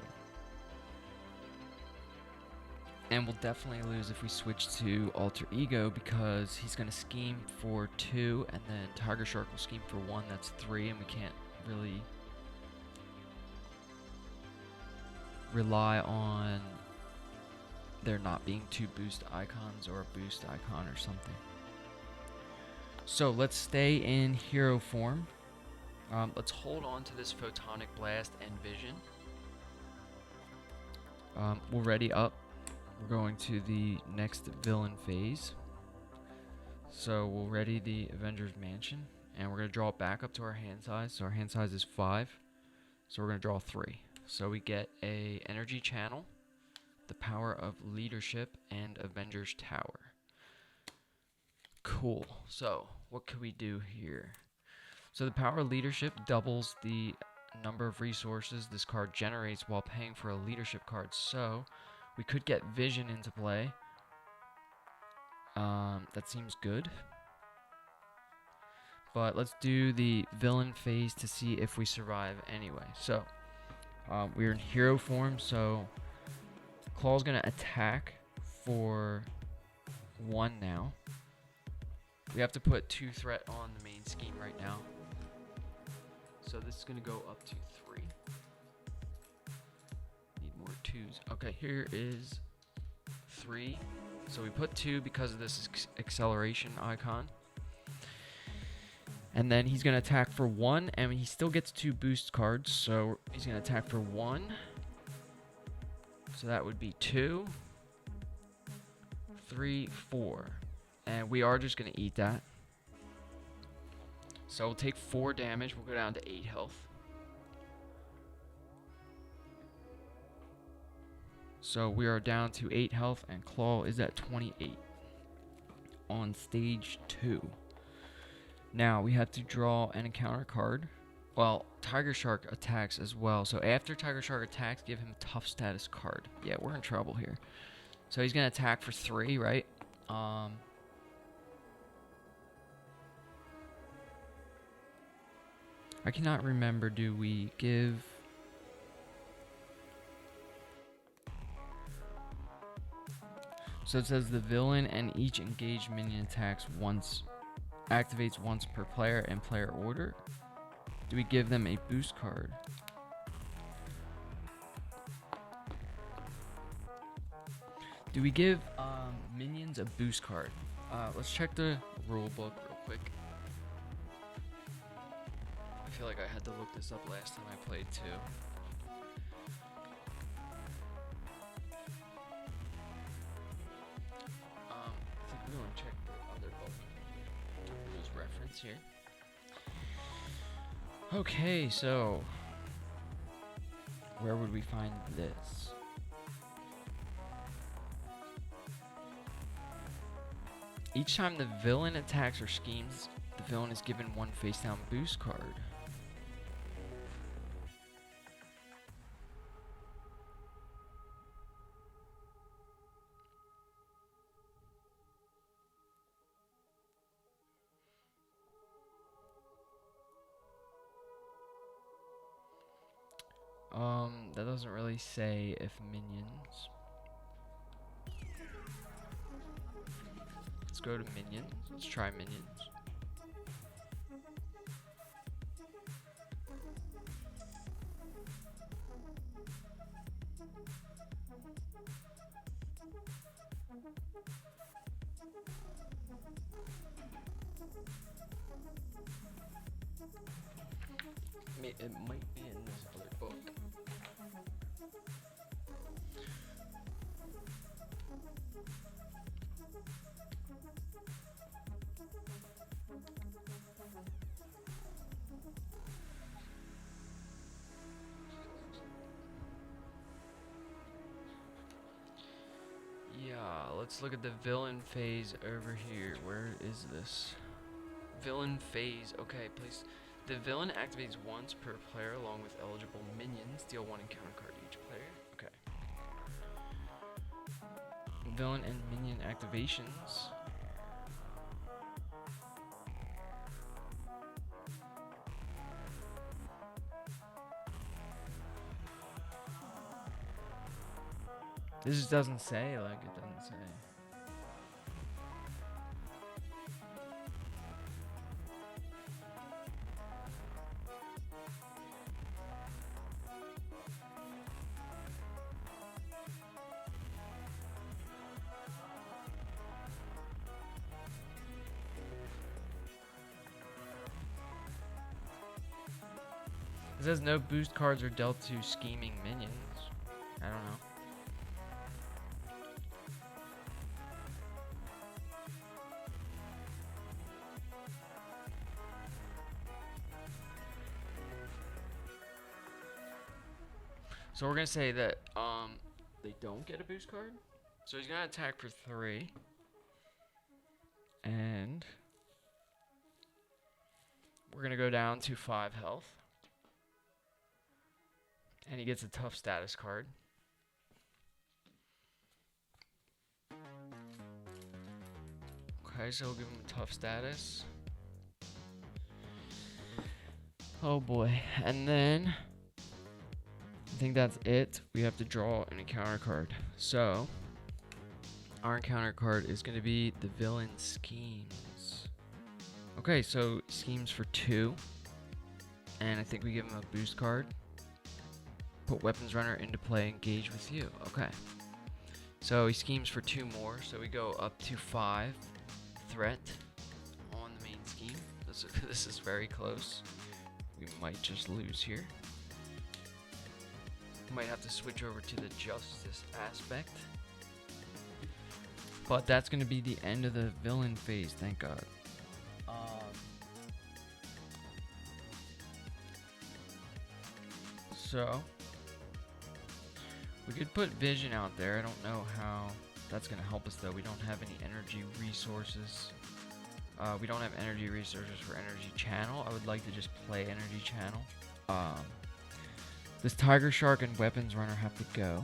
And we'll definitely lose if we switch to Alter Ego, because he's going to scheme for 2, and then Tiger Shark will scheme for 1, that's 3, and we can't really rely on there not being 2 boost icons or a boost icon or something. So let's stay in hero form. Let's hold on to this Photonic Blast and Vision. We'll ready up. We're going to the next villain phase. So we'll ready the Avengers Mansion, and we're going to draw it back up to our hand size. So our hand size is 5. So we're going to draw 3. So we get a energy channel, the power of leadership, and Avengers Tower. Cool. So what can we do here? So the power of leadership doubles the number of resources this card generates while paying for a leadership card. So we could get Vision into play. That seems good. But let's do the villain phase to see if we survive anyway. So we're in hero form, so Klaw's gonna attack for 1 now. We have to put 2 threat on the main scheme right now. So this is gonna go up to 3. Need more 2s. Okay, here is 3. So we put 2 because of this acceleration icon. And then he's going to attack for 1, and he still gets 2 boost cards, so he's going to attack for 1. So that would be 2, 3, 4. And we are just going to eat that. So we'll take 4 damage. We'll go down to 8 health. So we are down to 8 health, and Klaw is at 28 on stage 2. Now we have to draw an encounter card. Well, Tiger Shark attacks as well. So after Tiger Shark attacks, give him a tough status card. Yeah, we're in trouble here. So he's going to attack for 3, right? I cannot remember. Do we give... So it says the villain and each engaged minion activates once per player and player order. Do we give them a boost card? Do we give minions a boost card? Let's check the rule book real quick. I feel like I had to look this up last time I played too. I think we're going to check the other book. Rules reference here. Okay, so where would we find this? Each time the villain attacks or schemes, the villain is given 1 face-down boost card. That doesn't really say if minions. Let's go to minions. Let's try minions. It might be in this other book. Yeah, let's look at the villain phase over here. Where is this? Villain phase. Okay, please. The villain activates once per player along with eligible minions. Deal one encounter card to each player. Okay. Villain and minion activations. This just doesn't say, like, it doesn't say. It says no boost cards are dealt to scheming minions. I don't know. So we're gonna say that they don't get a boost card. So he's gonna attack for 3. And we're gonna go down to 5 health. And he gets a tough status card. Okay, so we'll give him a tough status. Oh boy. And then I think that's it. We have to draw an encounter card. So our encounter card is going to be the villain schemes. Okay, so schemes for 2. And I think we give him a boost card. Put weapons runner into play, engage with you. Okay. So he schemes for 2 more. So we go up to 5 threat on the main scheme. This is very close. We might just lose here. Might have to switch over to the justice aspect. But that's going to be the end of the villain phase, thank God. So we could put vision out there. I don't know how that's going to help us though. We don't have any energy resources. We don't have energy resources for energy channel. I would like to just play energy channel. This tiger shark and weapons runner have to go.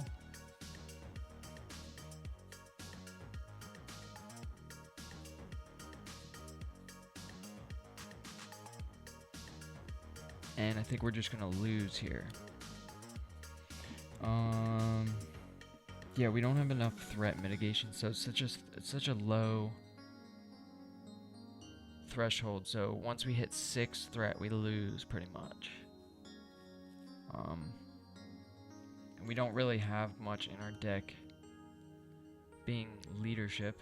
And I think we're just gonna lose here. Yeah, we don't have enough threat mitigation, so it's such a low threshold. So once we hit 6 threat, we lose pretty much. And we don't really have much in our deck being leadership.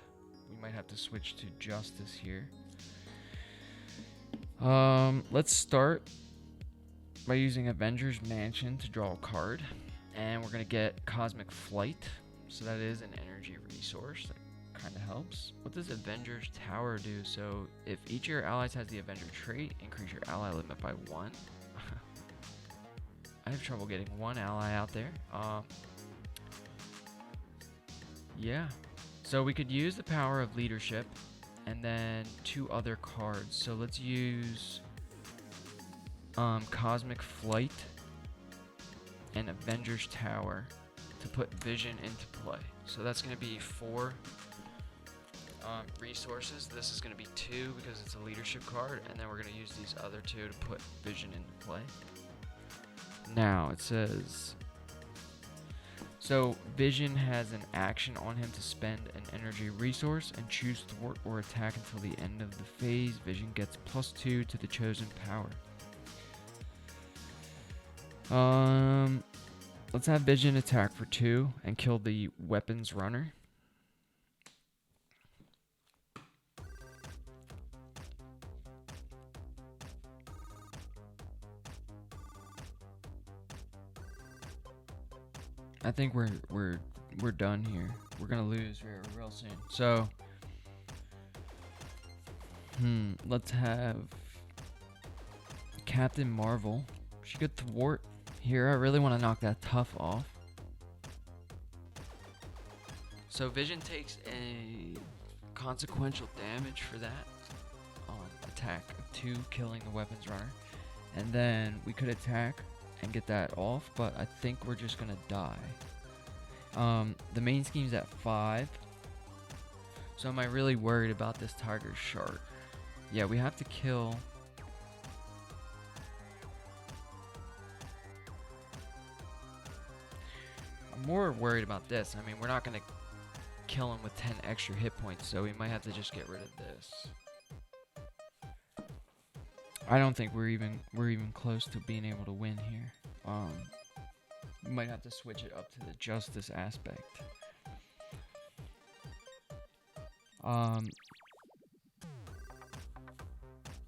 We might have to switch to justice here. Let's start by using Avengers Mansion to draw a card. And we're going to get Cosmic Flight. So that is an energy resource. That kind of helps. What does Avengers Tower do? So if each of your allies has the Avenger trait, increase your ally limit by 1. I have trouble getting 1 ally out there. Yeah. So we could use the power of leadership and then 2 other cards. So let's use Cosmic Flight and Avengers Tower to put vision into play. So that's going to be 4 resources. This is going to be 2 because it's a leadership card, and then we're going to use these other 2 to put vision into play. Now it says, so vision has an action on him to spend an energy resource and choose thwart or attack until the end of the phase. Vision gets +2 to the chosen power. Let's have vision attack for 2 and kill the weapons runner. I think we're done here. we're gonna lose real soon. So, let's have Captain Marvel. She could thwart here. I really want to knock that tough off. So Vision takes a consequential damage for that attack of 2, killing the weapons runner. And then we could attack and get that off, but I think we're just gonna die. The main scheme's at 5. So am I really worried about this tiger shark? Yeah, we have to kill. I'm more worried about this. I mean, we're not gonna kill him with 10 extra hit points, so we might have to just get rid of this. I don't think we're even close to being able to win here. We might have to switch it up to the justice aspect.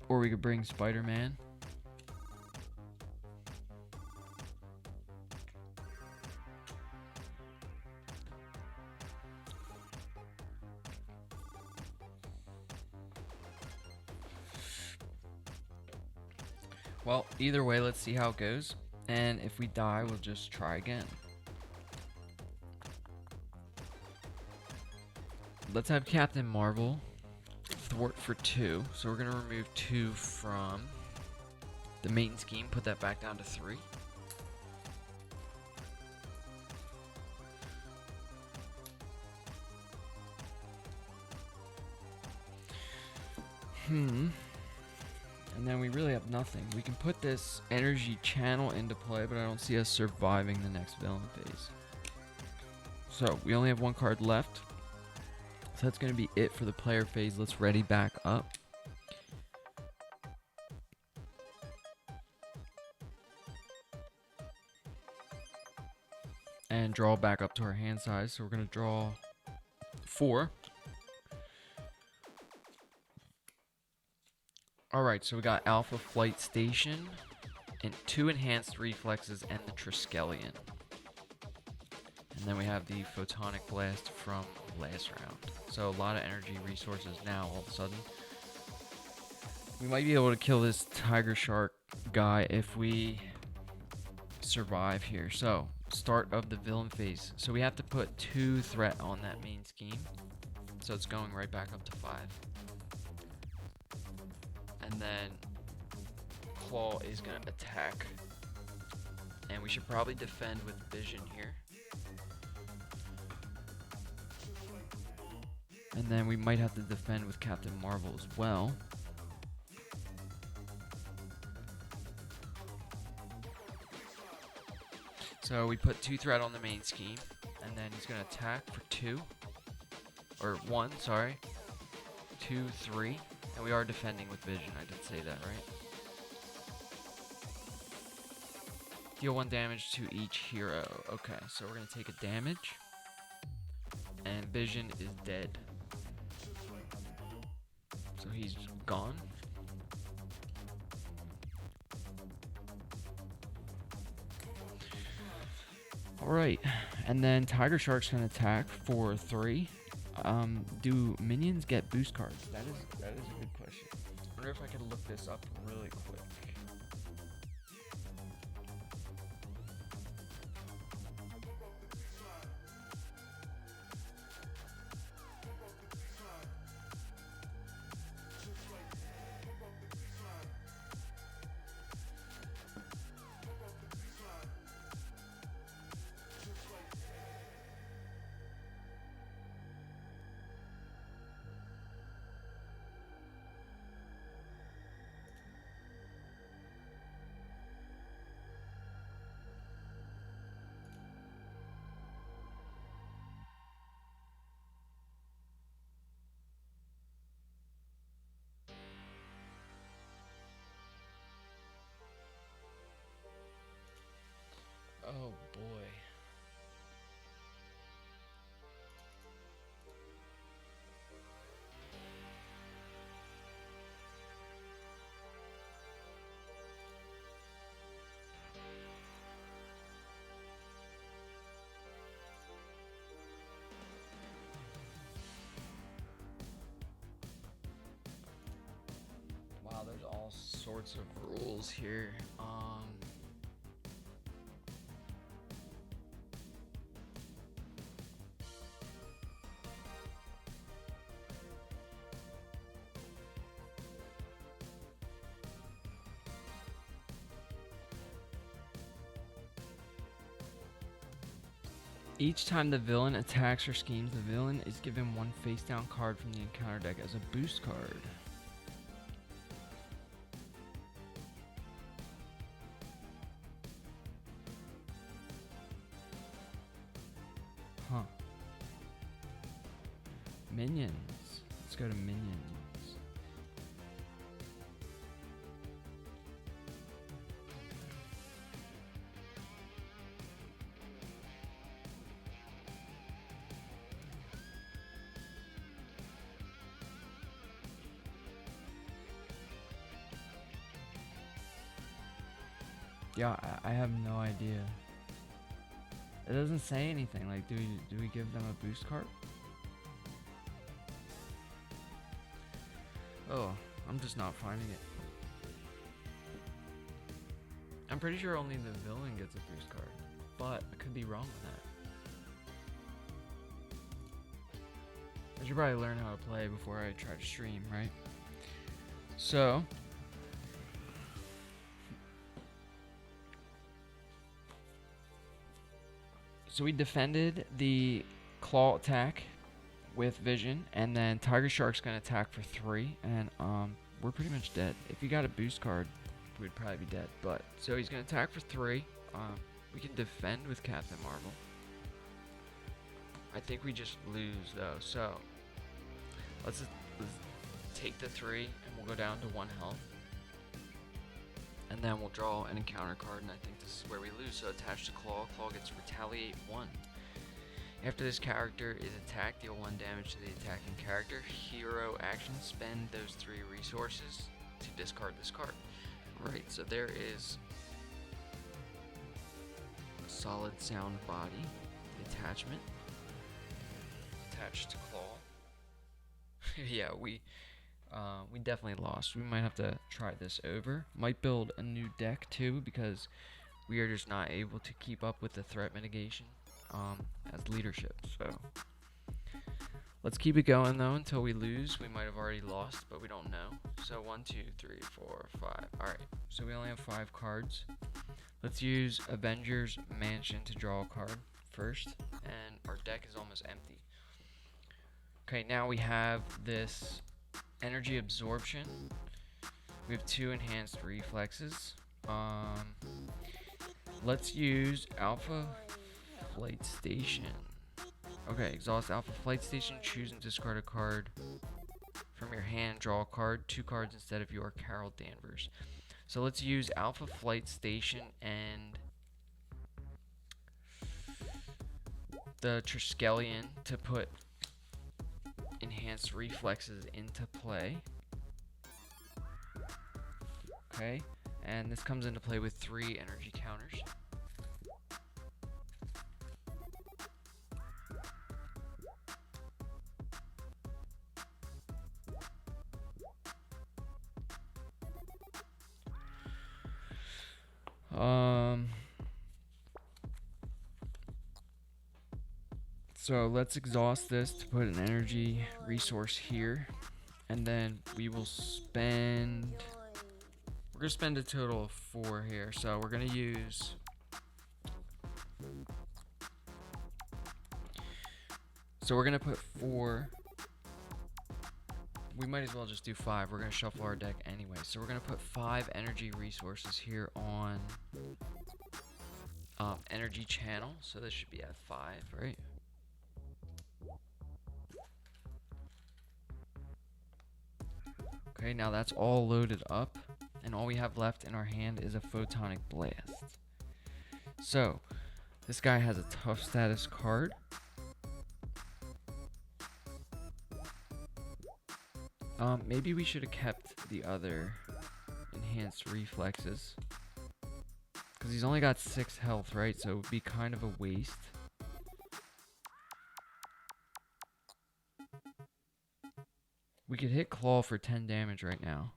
Or we could bring Spider-Man. Well, either way, let's see how it goes. And if we die, we'll just try again. Let's have Captain Marvel thwart for 2. So we're going to remove 2 from the main scheme. Put that back down to 3. And then we really have nothing. We can put this energy channel into play, but I don't see us surviving the next villain phase. So we only have 1 card left. So that's going to be it for the player phase. Let's ready back up. And draw back up to our hand size. So we're going to draw 4. Alright, so we got Alpha Flight Station, and 2 enhanced reflexes, and the Triskelion. And then we have the Photonic Blast from last round. So a lot of energy resources now all of a sudden. We might be able to kill this Tiger Shark guy if we survive here. So, start of the villain phase. So we have to put 2 threat on that main scheme. So it's going right back up to 5. And then Klaw is going to attack. And we should probably defend with Vision here. And then we might have to defend with Captain Marvel as well. So we put 2 threat on the main scheme. And then he's going to attack for 2. Or 1, sorry. 2, 3. And we are defending with Vision, I did say that, right? Deal 1 damage to each hero. Okay, so we're going to take a damage. And Vision is dead. So he's gone. Alright, and then Tiger Shark's going to attack for 3. Do minions get boost cards? That is a good question. I wonder if I could look this up really quick. all sorts of rules here. Each time the villain attacks or schemes, the villain is given one face-down card from the encounter deck as a boost card. Huh. Minions. Let's go to minions. Yeah, I have no idea. It doesn't say anything. Like, do we give them a boost card? Oh, I'm just not finding it. I'm pretty sure only the villain gets a boost card, but I could be wrong with that. I should probably learn how to play before I try to stream, right? So we defended the Klaw attack with vision, and then Tiger Shark's gonna attack for 3, and we're pretty much dead. If you got a boost card, we'd probably be dead. But so he's gonna attack for 3. We can defend with Captain Marvel. I think we just lose though. So let's take the 3, and we'll go down to 1 health. And then we'll draw an encounter card, and I think this is where we lose. So attached to Klaw, Klaw gets Retaliate 1. After this character is attacked, deal 1 damage to the attacking character. Hero action, spend those 3 resources to discard this card. Right, so there is a solid sound body, the attachment, attached to Klaw. Yeah, we definitely lost. We might have to try this over. Might build a new deck too, because we are just not able to keep up with the threat mitigation as leadership. So let's keep it going though until we lose. We might have already lost, but we don't know. So 1, 2, 3, 4, 5. All right. So we only have 5 cards. Let's use Avengers Mansion to draw a card first, and our deck is almost empty. Okay, now we have this energy absorption. We have 2 enhanced reflexes. Let's use Alpha Flight Station. Okay, exhaust Alpha Flight Station, choose and discard a card from your hand, draw a card, 2 cards instead of your Carol Danvers. So let's use Alpha Flight Station and the Triskelion to put enhanced reflexes into play. Okay, and this comes into play with 3 energy counters. So let's exhaust this to put an energy resource here, and then we will spend. We're gonna spend a total of 4 here. So we're gonna use. So we're gonna put 4. We might as well just do 5. We're gonna shuffle our deck anyway. So we're gonna put 5 energy resources here on energy channel. So this should be at 5, right? Okay, now that's all loaded up, and all we have left in our hand is a Photonic Blast. So this guy has a tough status card. Maybe we should have kept the other enhanced reflexes, because he's only got 6 health, right? So it would be kind of a waste. We could hit Klaw for 10 damage right now.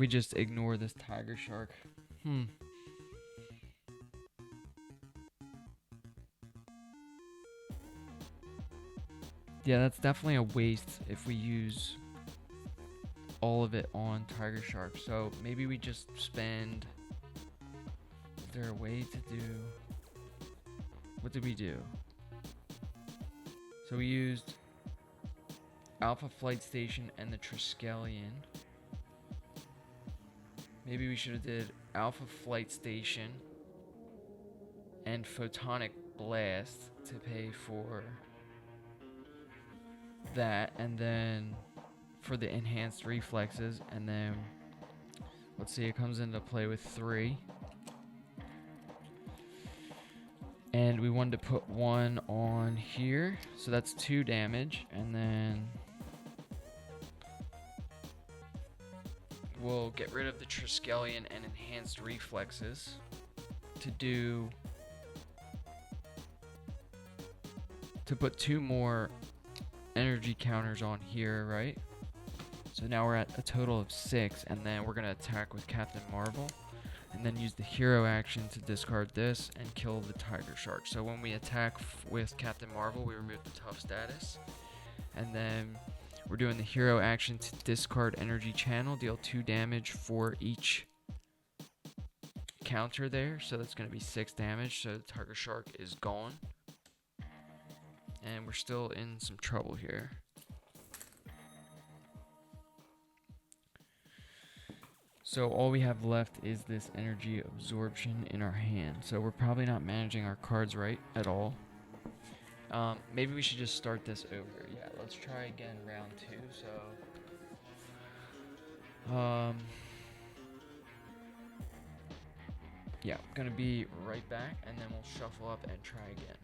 we just ignore this tiger shark? Yeah, that's definitely a waste if we use all of it on tiger shark. So maybe we just spend... Is there a way to do... What did we do? So we used Alpha Flight Station and the Triskelion. Maybe we should have did Alpha Flight Station and Photonic Blast to pay for that, and then for the enhanced reflexes, and then let's see, it comes into play with 3. And we wanted to put 1 on here, so that's 2 damage, and then we'll get rid of the Triskelion and enhanced reflexes to put 2 more energy counters on here, right? So now we're at a total of 6, and then we're gonna attack with Captain Marvel, and then use the hero action to discard this and kill the tiger shark. So when we attack with Captain Marvel, we remove the tough status, and then we're doing the hero action to discard energy channel, deal 2 damage for each counter there. So that's gonna be 6 damage. So the tiger shark is gone, and we're still in some trouble here. So all we have left is this energy absorption in our hand. So we're probably not managing our cards right at all. Maybe we should just start this over. Yeah, let's try again round 2. So, yeah, I'm gonna be right back, and then we'll shuffle up and try again.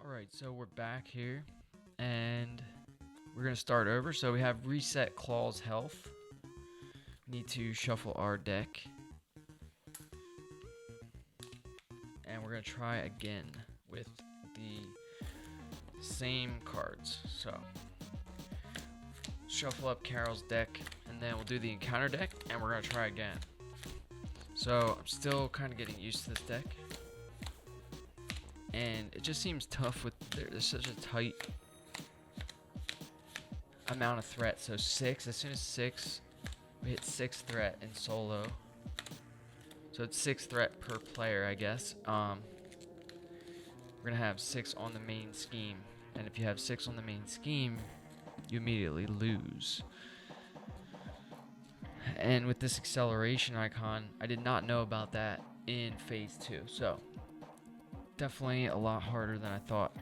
Alright, so we're back here, and we're going to start over. So we have reset Klaw's health. We need to shuffle our deck. And we're going to try again with the same cards. So, shuffle up Carol's deck, and then we'll do the encounter deck, and we're going to try again. So, I'm still kind of getting used to this deck. And it just seems tough with there's such a tight amount of threat. So 6, as soon as 6, we hit 6 threat in solo. So it's 6 threat per player, I guess. We're gonna have 6 on the main scheme, and if you have 6 on the main scheme, you immediately lose. And with this acceleration icon, I did not know about that in phase 2. So definitely a lot harder than I thought.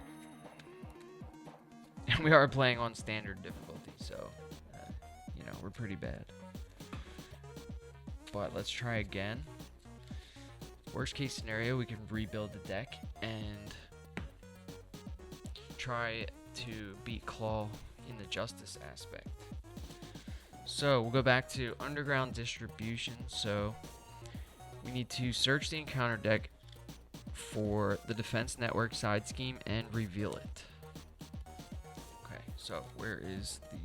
And we are playing on standard difficulty, so we're pretty bad. But let's try again. Worst case scenario, we can rebuild the deck and try to beat Klaw in the justice aspect. So we'll go back to underground distribution. So we need to search the encounter deck for the defense network side scheme and reveal it. Okay, so where is the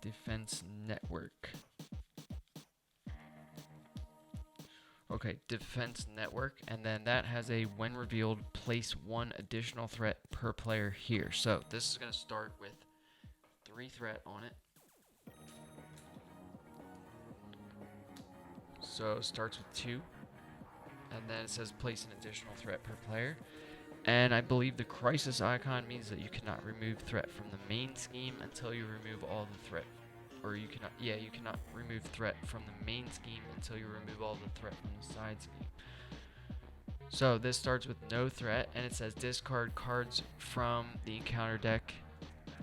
defense network? Okay, defense network, and then that has a when revealed, place 1 additional threat per player here. So this is going to start with 3 threat on it. So it starts with 2, and then it says place an additional threat per player. And I believe the crisis icon means that you cannot remove threat from the main scheme until you remove all the threat. Or you cannot, yeah, you cannot remove threat from the main scheme until you remove all the threat from the side scheme. So this starts with no threat, and it says discard cards from the encounter deck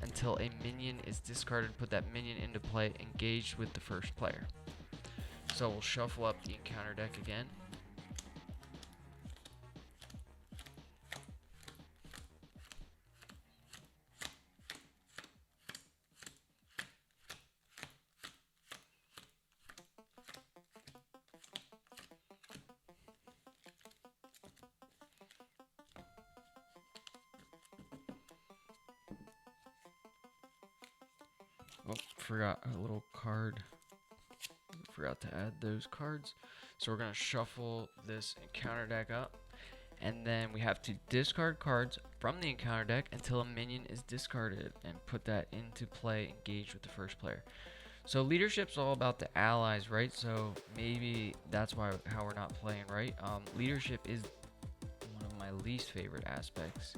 until a minion is discarded. Put that minion into play, engaged with the first player. So we'll shuffle up the encounter deck again. Oh, forgot a little card. Forgot to add those cards. So we're going to shuffle this encounter deck up. And then we have to discard cards from the encounter deck until a minion is discarded. And put that into play, engaged with the first player. So leadership's all about the allies, right? So maybe that's how we're not playing right. Leadership is one of my least favorite aspects.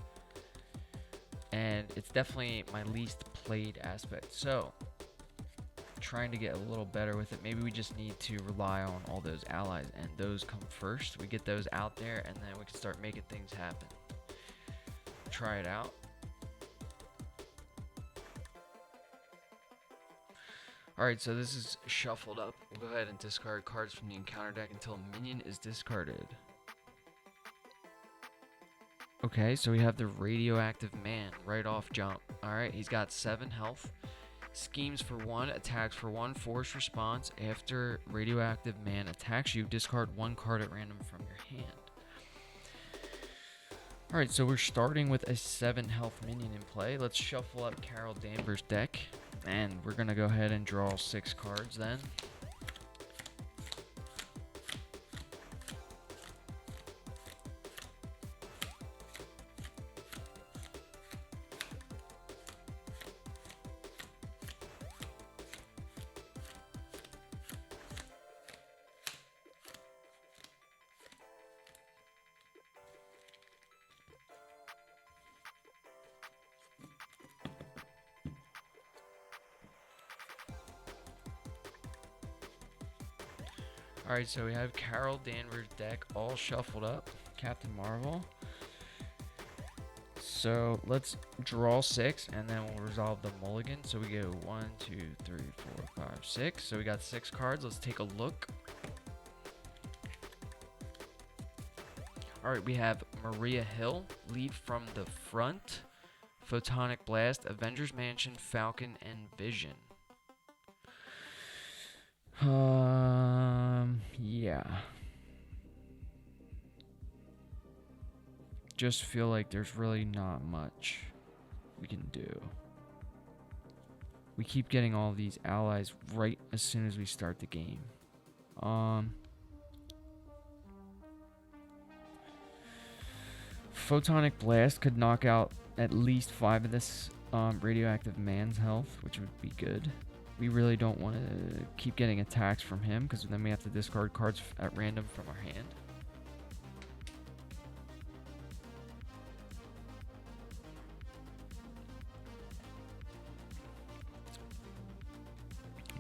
And it's definitely my least played aspect. So trying to get a little better with it. Maybe we just need to rely on all those allies, and those come first. We get those out there, and then we can start making things happen. Try it out. Alright, so this is shuffled up. We'll go ahead and discard cards from the encounter deck until a minion is discarded. Okay, so we have the radioactive man right off jump. Alright, he's got 7 health. Schemes for 1, attacks for 1, force response. After radioactive man attacks you, discard 1 card at random from your hand. Alright, so we're starting with a 7 health minion in play. Let's shuffle up Carol Danvers' deck. And we're going to go ahead and draw 6 cards then. Alright, so we have Carol Danvers' deck all shuffled up. Captain Marvel. So let's draw 6, and then we'll resolve the mulligan. So we go 1, 2, 3, 4, 5, 6. So we got 6 cards. Let's take a look. Alright, we have Maria Hill, lead from the front, Photonic Blast, Avengers Mansion, Falcon, and Vision. Yeah. Just feel like there's really not much we can do. We keep getting all these allies right as soon as we start the game. Photonic Blast could knock out at least 5 of this radioactive man's health, which would be good. We really don't want to keep getting attacks from him, because then we have to discard cards at random from our hand.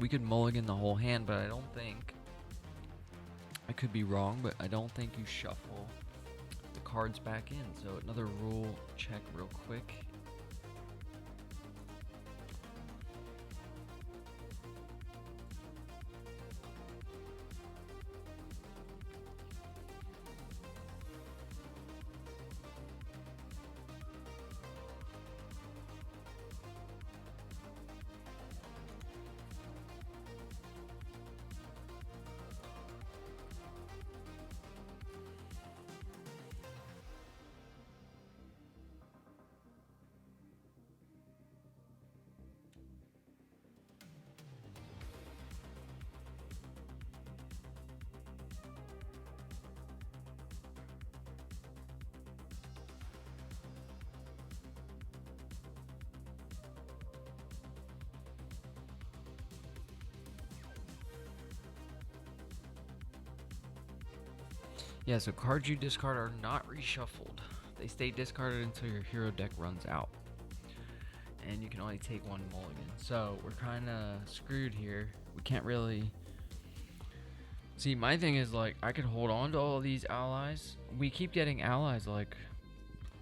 We could mulligan the whole hand, but I don't think... I could be wrong, but I don't think you shuffle the cards back in. So another rule check real quick. Yeah, so cards you discard are not reshuffled. They stay discarded until your hero deck runs out. And you can only take one mulligan. So we're kind of screwed here. We can't really... See, my thing is, like, I could hold on to all of these allies. We keep getting allies, like...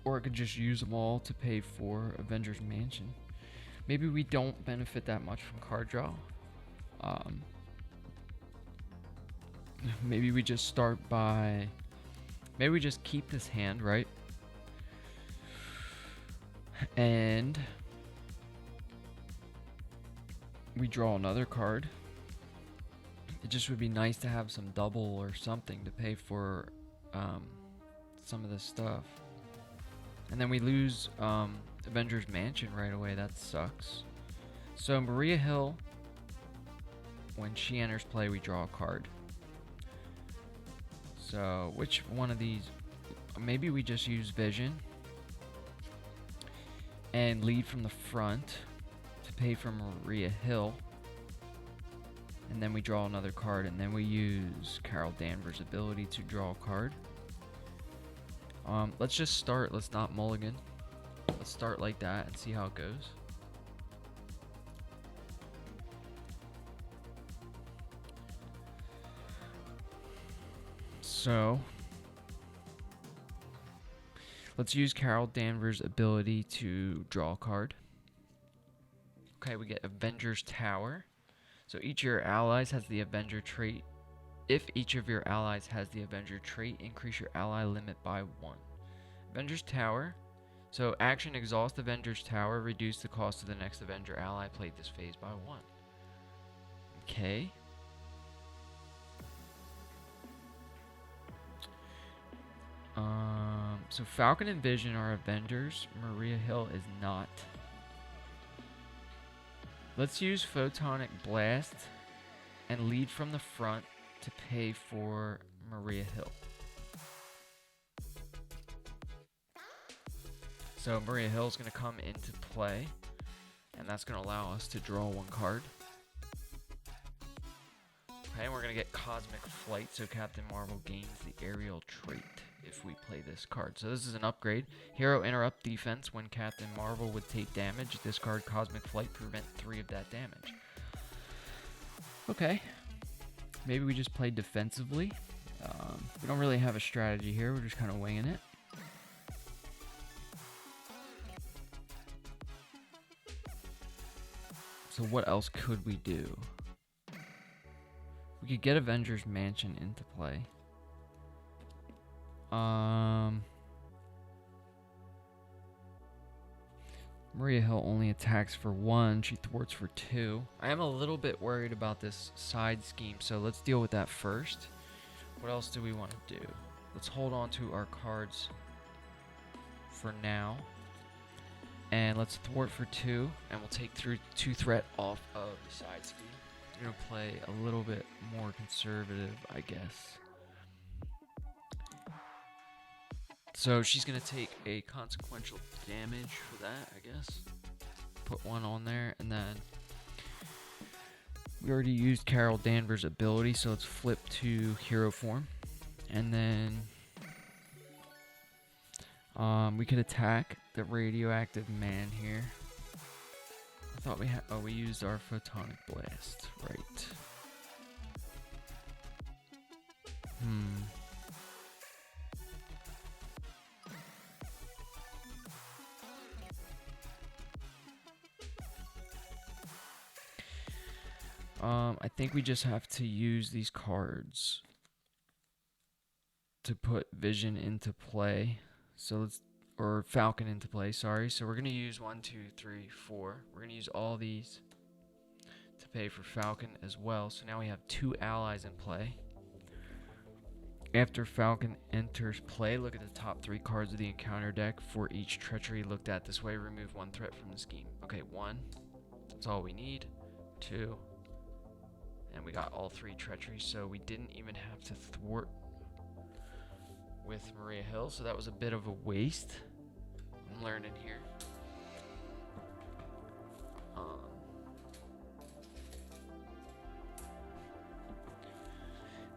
Or I could just use them all to pay for Avengers Mansion. Maybe we don't benefit that much from card draw. Maybe we just start by... Maybe we just keep this hand, right? And... we draw another card. It just would be nice to have some double or something to pay for some of this stuff. And then we lose Avengers Mansion right away. That sucks. So Maria Hill, when she enters play, we draw a card. So which one of these? Maybe we just use Vision and lead from the front to pay for Maria Hill. And then we draw another card, and then we use Carol Danvers' ability to draw a card. Let's just start. Let's not mulligan. Let's start like that and see how it goes. So, let's use Carol Danvers' ability to draw a card. Okay, we get Avengers Tower. So each of your allies has the Avenger trait. If each of your allies has the Avenger trait, increase your ally limit by 1. Avengers Tower. So action exhaust Avengers Tower, reduce the cost of the next Avenger ally played this phase by 1. Okay. So Falcon and Vision are Avengers. Maria Hill is not. Let's use Photonic Blast and lead from the front to pay for Maria Hill. So Maria Hill is going to come into play, and that's going to allow us to draw one card. Okay, and we're going to get Cosmic Flight, so Captain Marvel gains the aerial trait if we play this card. So this is an upgrade. Hero interrupt defense. When Captain Marvel would take damage, discard Cosmic Flight, prevent 3 of that damage. Okay. Maybe we just play defensively. We don't really have a strategy here. We're just kind of winging it. So what else could we do? We could get Avengers Mansion into play. Maria Hill only attacks for 1. She thwarts for 2. I am a little bit worried about this side scheme, so let's deal with that first. What else do we want to do? Let's hold on to our cards for now. And let's thwart for 2, and we'll take through 2 threat off of the side scheme. We're going to play a little bit more conservative, I guess. So she's going to take a consequential damage for that, I guess. Put 1 on there, and then we already used Carol Danvers' ability, so let's flip to hero form. And then we could attack the radioactive man here. I thought we had, oh, we used our photonic blast, right. I think we just have to use these cards to put Vision into play. So let's, or Falcon into play, sorry. So we're going to use 1, 2, 3, 4. We're going to use all these to pay for Falcon as well. So now we have 2 allies in play. After Falcon enters play, look at the top 3 cards of the encounter deck. For each treachery looked at this way, remove 1 threat from the scheme. Okay, 1. That's all we need. 2. And we got all 3 treacheries, so we didn't even have to thwart with Maria Hill, so that was a bit of a waste. I'm learning here.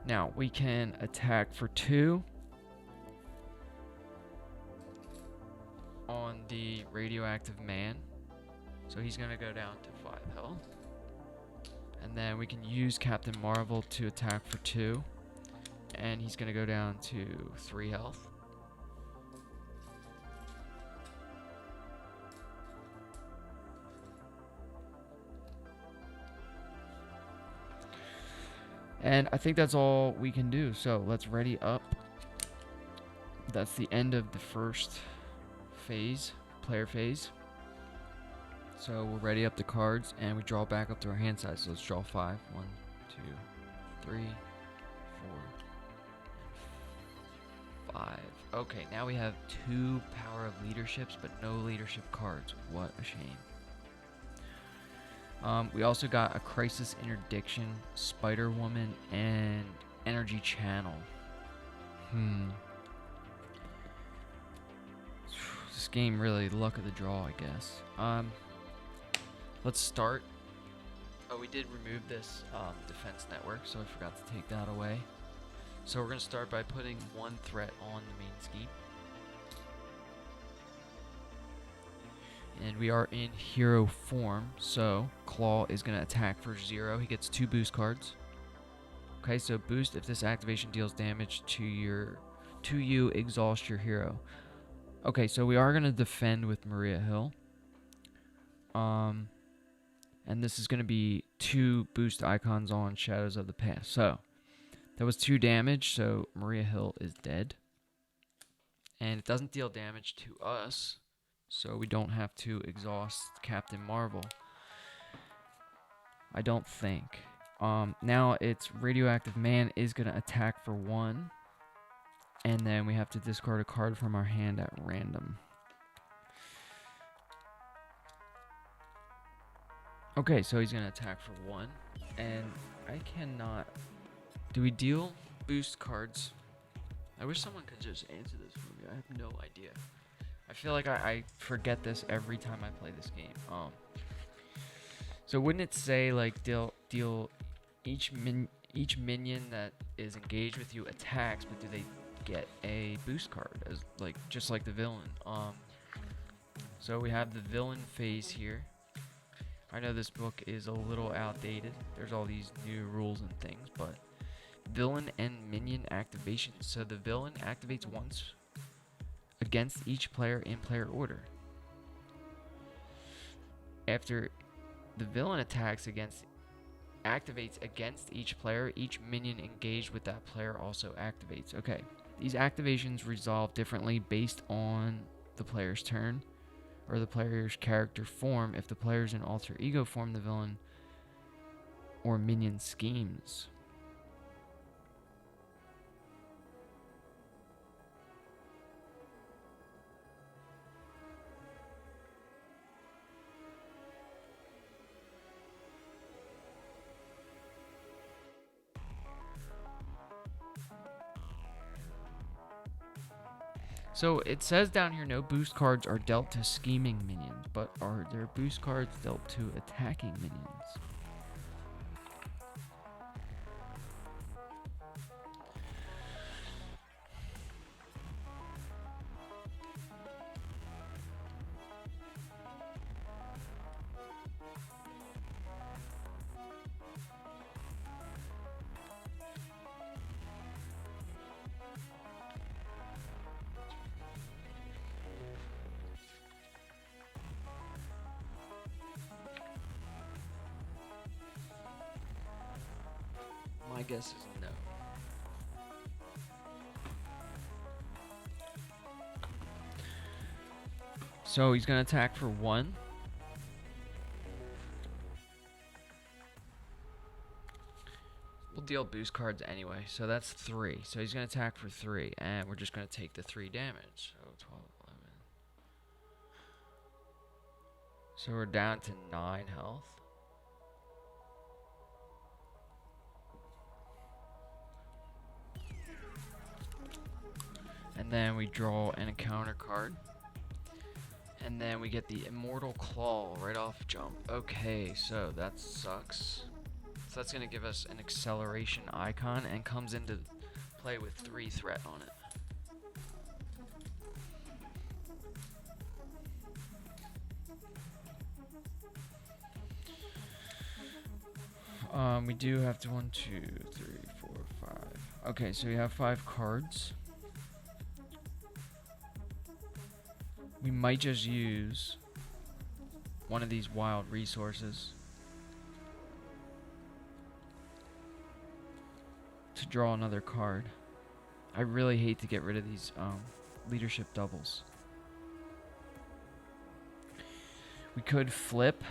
Now we can attack for 2 on the radioactive man. So he's gonna go down to 5 health. And then we can use Captain Marvel to attack for 2. And he's gonna go down to 3 health. And I think that's all we can do. So let's ready up. That's the end of the first phase, player phase. So we'll ready up the cards and we draw back up to our hand size. So let's draw 5. 1, 2, 3, 4, 5. Okay, now we have 2 power of leaderships, but no leadership cards. What a shame. We also got a Crisis Interdiction, Spider Woman, and Energy Channel. This game really luck of the draw, I guess. Let's start. Oh, we did remove this defense network, so I forgot to take that away. So we're gonna start by putting 1 threat on the main scheme. And we are in hero form, so Klaw is going to attack for 0. He gets 2 boost cards. Okay, so boost if this activation deals damage to you, exhaust your hero. Okay, so we are going to defend with Maria Hill. And this is going to be 2 boost icons on Shadows of the Past. So that was 2 damage, so Maria Hill is dead. And it doesn't deal damage to us, so we don't have to exhaust Captain Marvel, I don't think. Now it's Radioactive Man is going to attack for 1. And then we have to discard a card from our hand at random. Okay, so he's going to attack for 1. And I cannot... Do we deal boost cards? I wish someone could just answer this for me. I have no idea. I feel like I forget this every time I play this game. So wouldn't it say like deal each minion that is engaged with you attacks, but do they get a boost card as like just like the villain? So we have the villain phase here. I know this book is a little outdated. There's all these new rules and things, but villain and minion activation. So the villain activates once against each player in player order. After the villain activates against each player, each minion engaged with that player also activates. Okay, these activations resolve differently based on the player's turn or the player's character form. If the player's in alter ego form, the villain or minion schemes. So it says down here no boost cards are dealt to scheming minions, but are there boost cards dealt to attacking minions? My guess is no. So he's going to attack for 1. We'll deal boost cards anyway, so that's 3. So he's going to attack for 3, and we're just going to take the 3 damage. So 12, 11. So we're down to 9 health. And then we draw an encounter card. And then we get the Immortal Klaw right off jump. Okay, so that sucks. So that's going to give us an acceleration icon and comes into play with 3 threat on it. We do have to 1, 2, 3, 4, 5. Okay, so we have 5 cards. We might just use one of these wild resources to draw another card. I really hate to get rid of these leadership doubles. We could flip.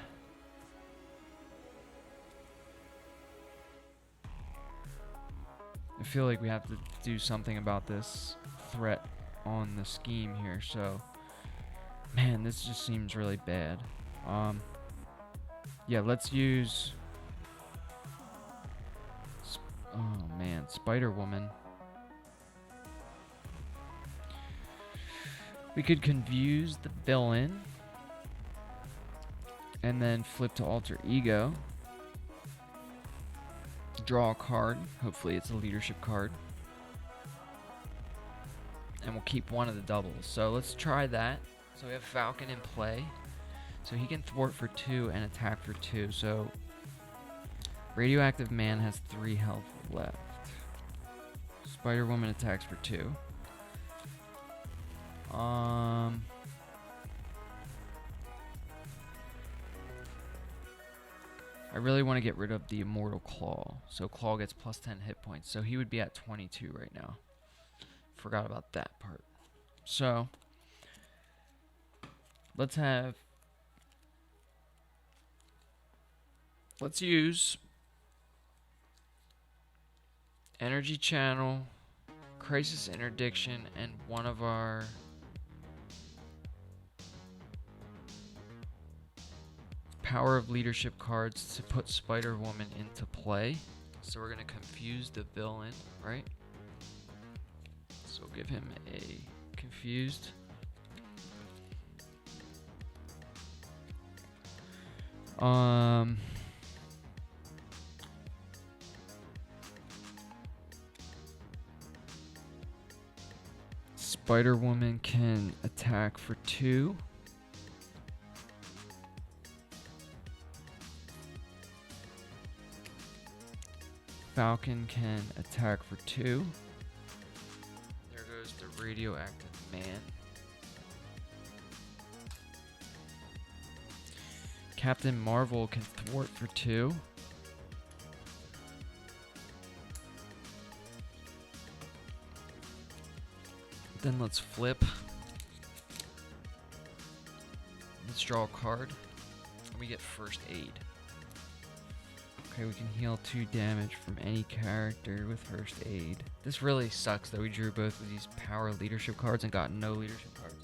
I feel like we have to do something about this threat on the scheme here, so man, this just seems really bad. Yeah, let's use oh man, Spider-Woman. We could confuse the villain and then flip to alter ego. Draw a card. Hopefully it's a leadership card. And we'll keep one of the doubles. So let's try that. So we have Falcon in play. So he can thwart for 2 and attack for 2. So Radioactive Man has 3 health left. Spider-Woman attacks for 2. I really want to get rid of the Immortal Klaw. So Klaw gets plus 10 hit points. So he would be at 22 right now. Forgot about that part. So let's use Energy Channel, Crisis Interdiction, and one of our Power of Leadership cards to put Spider-Woman into play. So we're going to confuse the villain, right? So we'll give him a confused. Spider-Woman can attack for 2. Falcon can attack for 2. There goes the Radioactive Man. Captain Marvel can thwart for 2. Then let's flip. Let's draw a card. And we get first aid. Okay, we can heal 2 damage from any character with first aid. This really sucks that we drew both of these power leadership cards and got no leadership cards.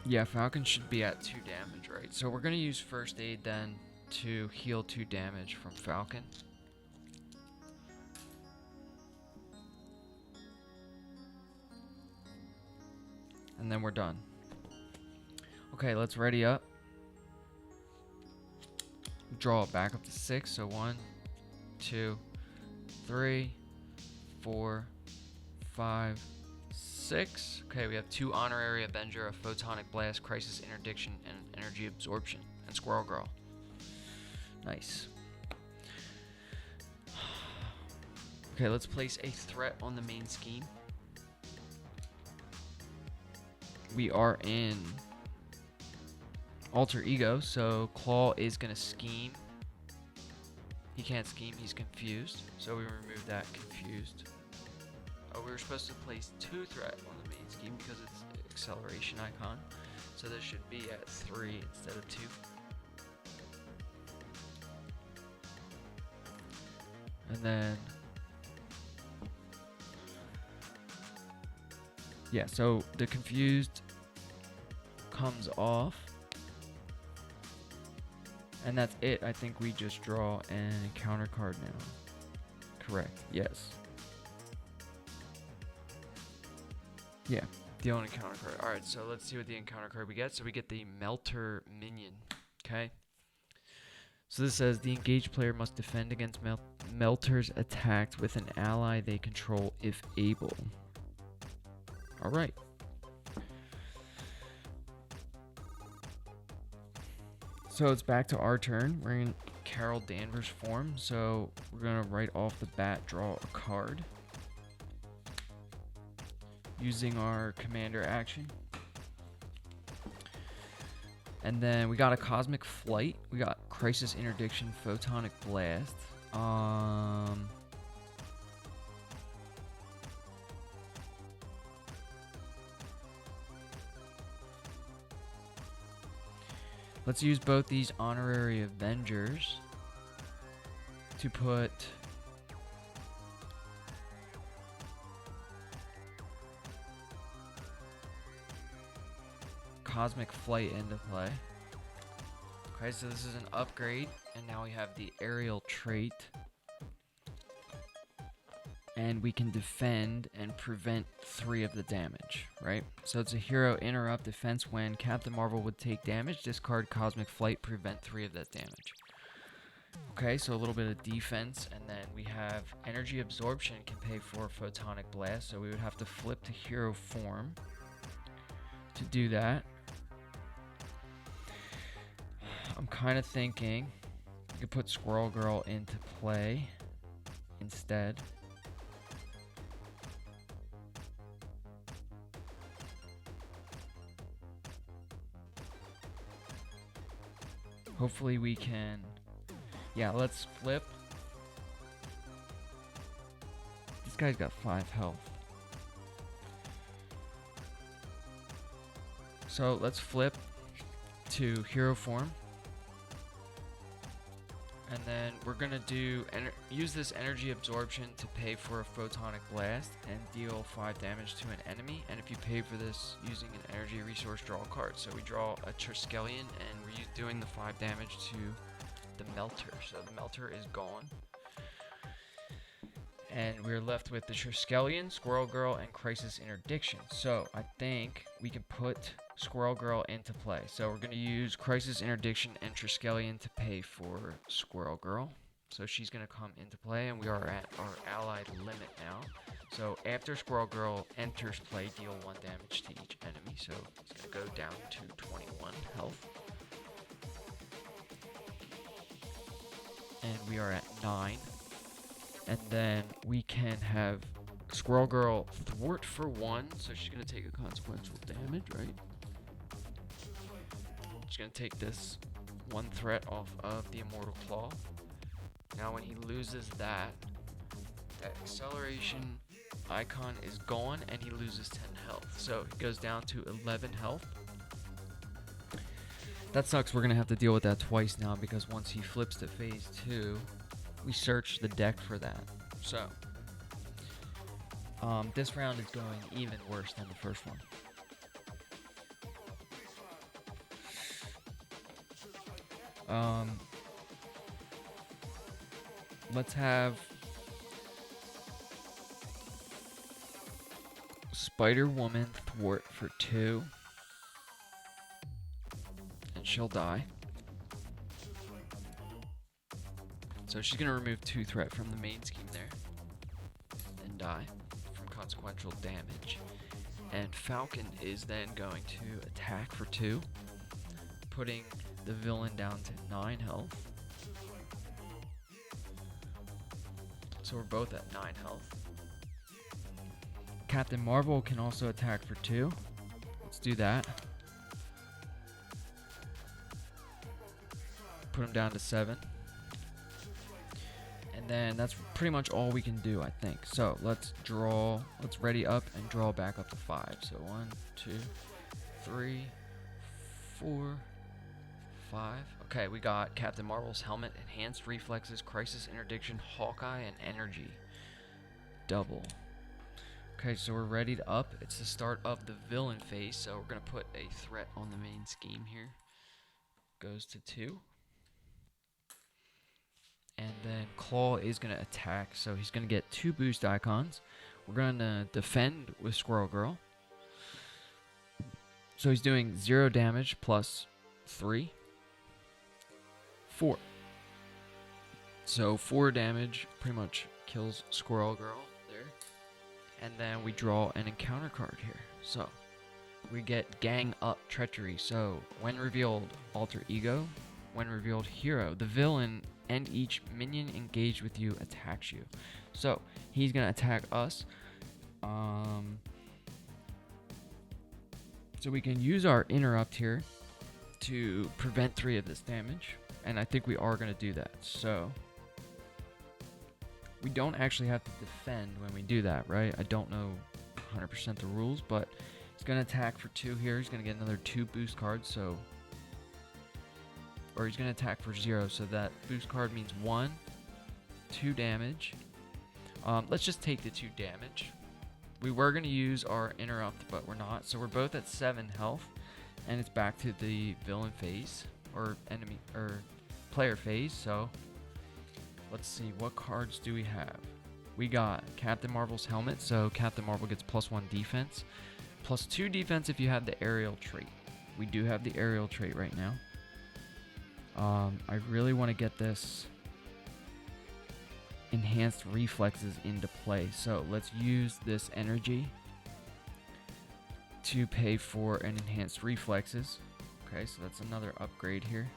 Yeah, Falcon should be at 2 damage, right? So we're gonna use first aid then to heal 2 damage from Falcon. And then we're done. Okay, let's ready up. Draw it back up to 6. So 1, 2, 3, 4, 5, 6. Okay, we have 2 Honorary Avenger, a Photonic Blast, Crisis Interdiction, and Energy Absorption, and Squirrel Girl. Nice. Okay, let's place a threat on the main scheme. We are in alter ego, so Klaw is going to scheme. He can't scheme, he's confused. So we remove that confused. Oh, we were supposed to place 2 threat on the main scheme because it's an acceleration icon. So this should be at 3 instead of 2. And then yeah, so the confused comes off. And that's it. I think we just draw an encounter card now. Correct. Yes. Yeah, deal an encounter card. Alright, so let's see what the encounter card we get. So we get the Melter Minion. Okay. So this says the engaged player must defend against Melters attacked with an ally they control if able. Alright. So it's back to our turn. We're in Carol Danvers form, so we're gonna right off the bat draw a card using our commander action. And then we got a Cosmic Flight. We got Crisis Interdiction, Photonic Blast. Let's use both these Honorary Avengers to put Cosmic Flight into play. Okay, so this is an upgrade, and now we have the aerial trait. And we can defend and prevent 3 of the damage, right? So it's a hero interrupt defense. When Captain Marvel would take damage, discard Cosmic Flight, prevent 3 of that damage. Okay, so a little bit of defense, and then we have Energy Absorption can pay for Photonic Blast, so we would have to flip to hero form to do that. I'm kind of thinking you could put Squirrel Girl into play instead. Hopefully we can... Yeah, let's flip. This guy's got 5 health. So let's flip to hero form. And then we're going to use this Energy Absorption to pay for a Photonic Blast and deal 5 damage to an enemy. And if you pay for this using an energy resource, draw a card. So we draw a Triskelion, and we're doing the 5 damage to the Melter. So the Melter is gone. And we're left with the Triskelion, Squirrel Girl, and Crisis Interdiction. So I think we can put Squirrel Girl into play. So we're going to use Crisis Interdiction and Triskelion to pay for Squirrel Girl. So she's going to come into play, and we are at our allied limit now. So after Squirrel Girl enters play, deal 1 damage to each enemy. So it's going to go down to 21 health. And we are at 9. And then we can have Squirrel Girl thwart for 1, so she's going to take a consequential damage, right? She's going to take this 1 threat off of the Immortal Klaw. Now when he loses that acceleration icon is gone, and he loses 10 health. So he goes down to 11 health. That sucks. We're going to have to deal with that twice now, because once he flips to phase 2, we search the deck for that. So this round is going even worse than the first one. Let's have Spider-Woman thwart for 2, and she'll die. So she's going to remove 2 threat from the main scheme there and die from consequential damage. And Falcon is then going to attack for 2, putting the villain down to 9 health. So we're both at 9 health. Captain Marvel can also attack for 2. Let's do that. Put him down to 7. And then that's pretty much all we can do, I think. So let's ready up and draw back up to 5. So 1, 2, 3, 4, 5. Okay, we got Captain Marvel's helmet, enhanced reflexes, crisis interdiction, Hawkeye, and energy. Double. Okay, so we're ready to up. It's the start of the villain phase, so we're going to put a threat on the main scheme here. Goes to 2. And then Klaw is going to attack, so he's going to get 2 boost icons. We're going to defend with Squirrel Girl. So he's doing 0 damage plus 3. 4. So 4 damage pretty much kills Squirrel Girl there. And then we draw an encounter card here. So we get Gang Up Treachery. So when revealed, alter ego. when revealed hero, the villain and each minion engaged with you attacks you. So he's gonna attack us. So we can use our interrupt here to prevent 3 of this damage, and I think we are gonna do that. So we don't actually have to defend when we do that, right? I don't know 100% the rules, but he's gonna attack for 2 here. He's gonna get another 2 boost cards, so, or he's gonna attack for 0, so that boost card means 1, 2 damage. Let's just take the 2 damage. We were gonna use our interrupt, but we're not, so we're both at 7 health, and it's back to the villain phase, or enemy, or player phase. So let's see, what cards do we have? We got Captain Marvel's helmet, so Captain Marvel gets +1 defense, +2 defense if you have the aerial trait. We do have the aerial trait right now. I really want to get this enhanced reflexes into play, so let's use this energy to pay for an enhanced reflexes. Okay, so that's another upgrade here.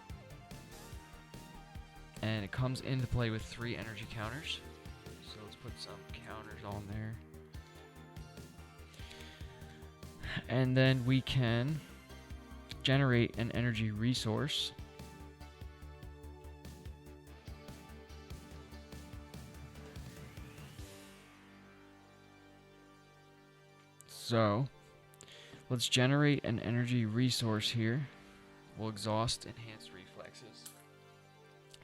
And it comes into play with 3 energy counters. So let's put some counters on there. And then we can generate an energy resource. So let's generate an energy resource here. We'll exhaust enhanced reflexes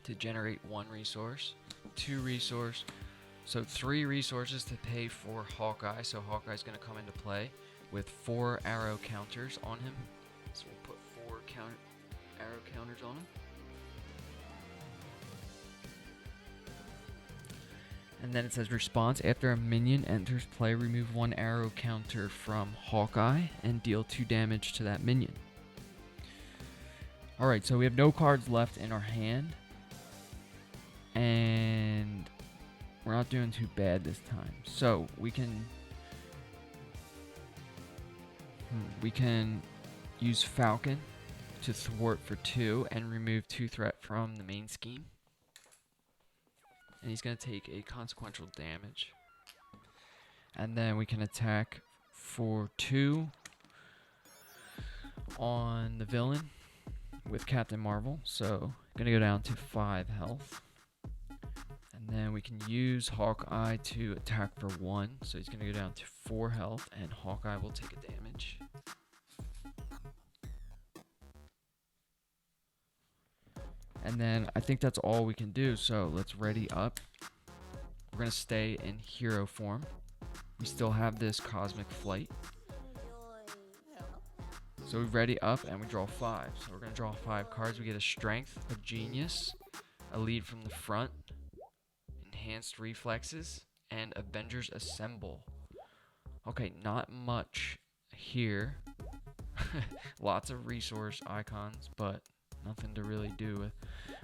to generate 1 resource, 2 resource, so 3 resources to pay for Hawkeye. So Hawkeye's going to come into play with 4 arrow counters on him. So we'll put 4 arrow counters on him. And then it says response: after a minion enters play, remove 1 arrow counter from Hawkeye and deal 2 damage to that minion. Alright, so we have no cards left in our hand, and we're not doing too bad this time. So we can use Falcon to thwart for 2 and remove 2 threat from the main scheme. And he's going to take a consequential damage. And then we can attack for 2 on the villain with Captain Marvel. So going to go down to 5 health. And then we can use Hawkeye to attack for 1. So he's going to go down to 4 health, and Hawkeye will take a damage. And then I think that's all we can do, so let's ready up. We're going to stay in hero form. We still have this cosmic flight. So we ready up and we draw 5. So we're going to draw 5 cards. We get a strength, a genius, a lead from the front, enhanced reflexes, and Avengers Assemble. Okay, not much here. Lots of resource icons, but nothing to really do with.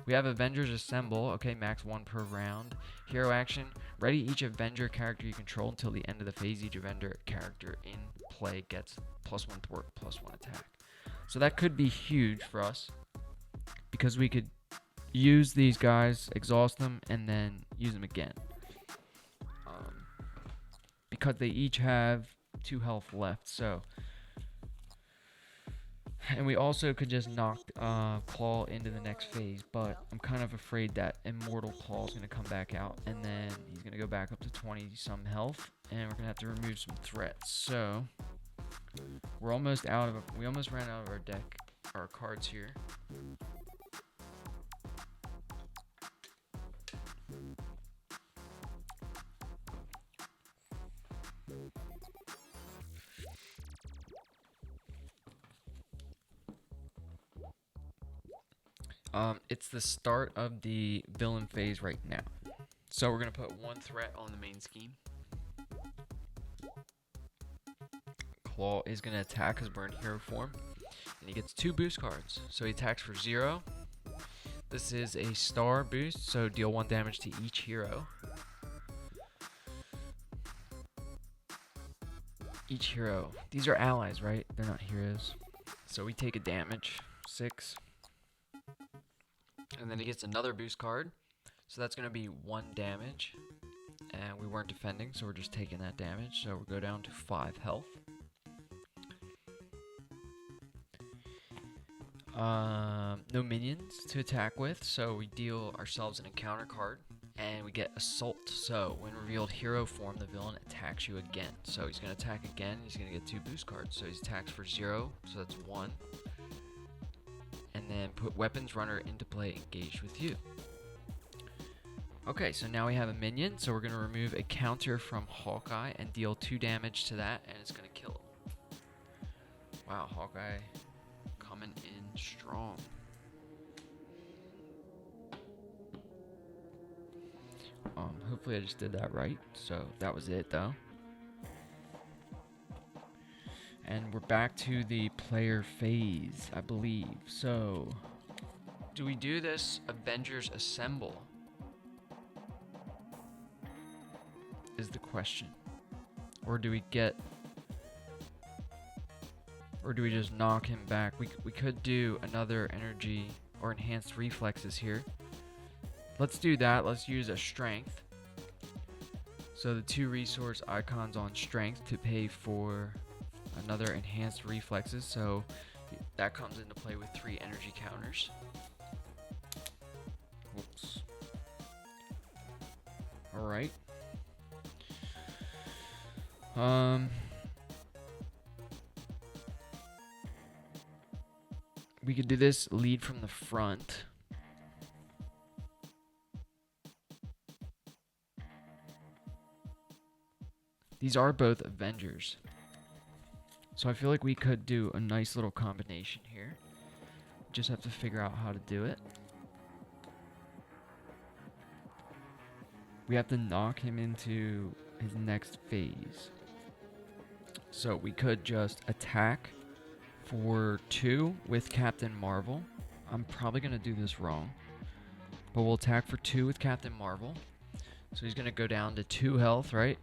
We have Avengers Assemble. Okay, max 1 per round. Hero action: ready each Avenger character you control until the end of the phase. Each Avenger character in play gets +1 thwart, +1 attack. So that could be huge for us, because we could use these guys, exhaust them, and then use them again. Because they each have 2 health left, so. And we also could just knock Klaw into the next phase, but I'm kind of afraid that Immortal Claw is going to come back out, and then he's going to go back up to 20-some health, and we're going to have to remove some threats. So we're almost out of. We almost ran out of our deck, our cards here. It's the start of the villain phase right now. So we're going to put 1 threat on the main scheme. Klaw is going to attack because we're in hero form. And he gets 2 boost cards. So he attacks for 0. This is a star boost, so deal 1 damage to each hero. Each hero. These are allies, right? They're not heroes. So we take a damage. 6. And then he gets another boost card. So that's going to be 1 damage. And we weren't defending, so we're just taking that damage. So we'll go down to 5 health. No minions to attack with, so we deal ourselves an encounter card. And we get Assault. So when revealed hero form, the villain attacks you again. So he's going to attack again. He's going to get 2 boost cards. So he attacks for 0, so that's 1. And then put weapons runner into play engaged with you. Okay, so now we have a minion. So we're going to remove a counter from Hawkeye and deal 2 damage to that, and it's going to kill him. Wow, Hawkeye coming in strong. Hopefully I just did that right. So that was it though. And we're back to the player phase, I believe. So, do we do this Avengers Assemble? Is the question. Or do we just knock him back? We could do another energy or enhanced reflexes here. Let's do that. Let's use a strength. So the 2 resource icons on strength to pay for another enhanced reflexes. So that comes into play with 3 energy counters. Whoops. Alright. We could do this lead from the front. These are both Avengers. So I feel like we could do a nice little combination here. Just have to figure out how to do it. We have to knock him into his next phase. So we could just attack for 2 with Captain Marvel. I'm probably going to do this wrong. But we'll attack for 2 with Captain Marvel. So he's going to go down to 2 health, right?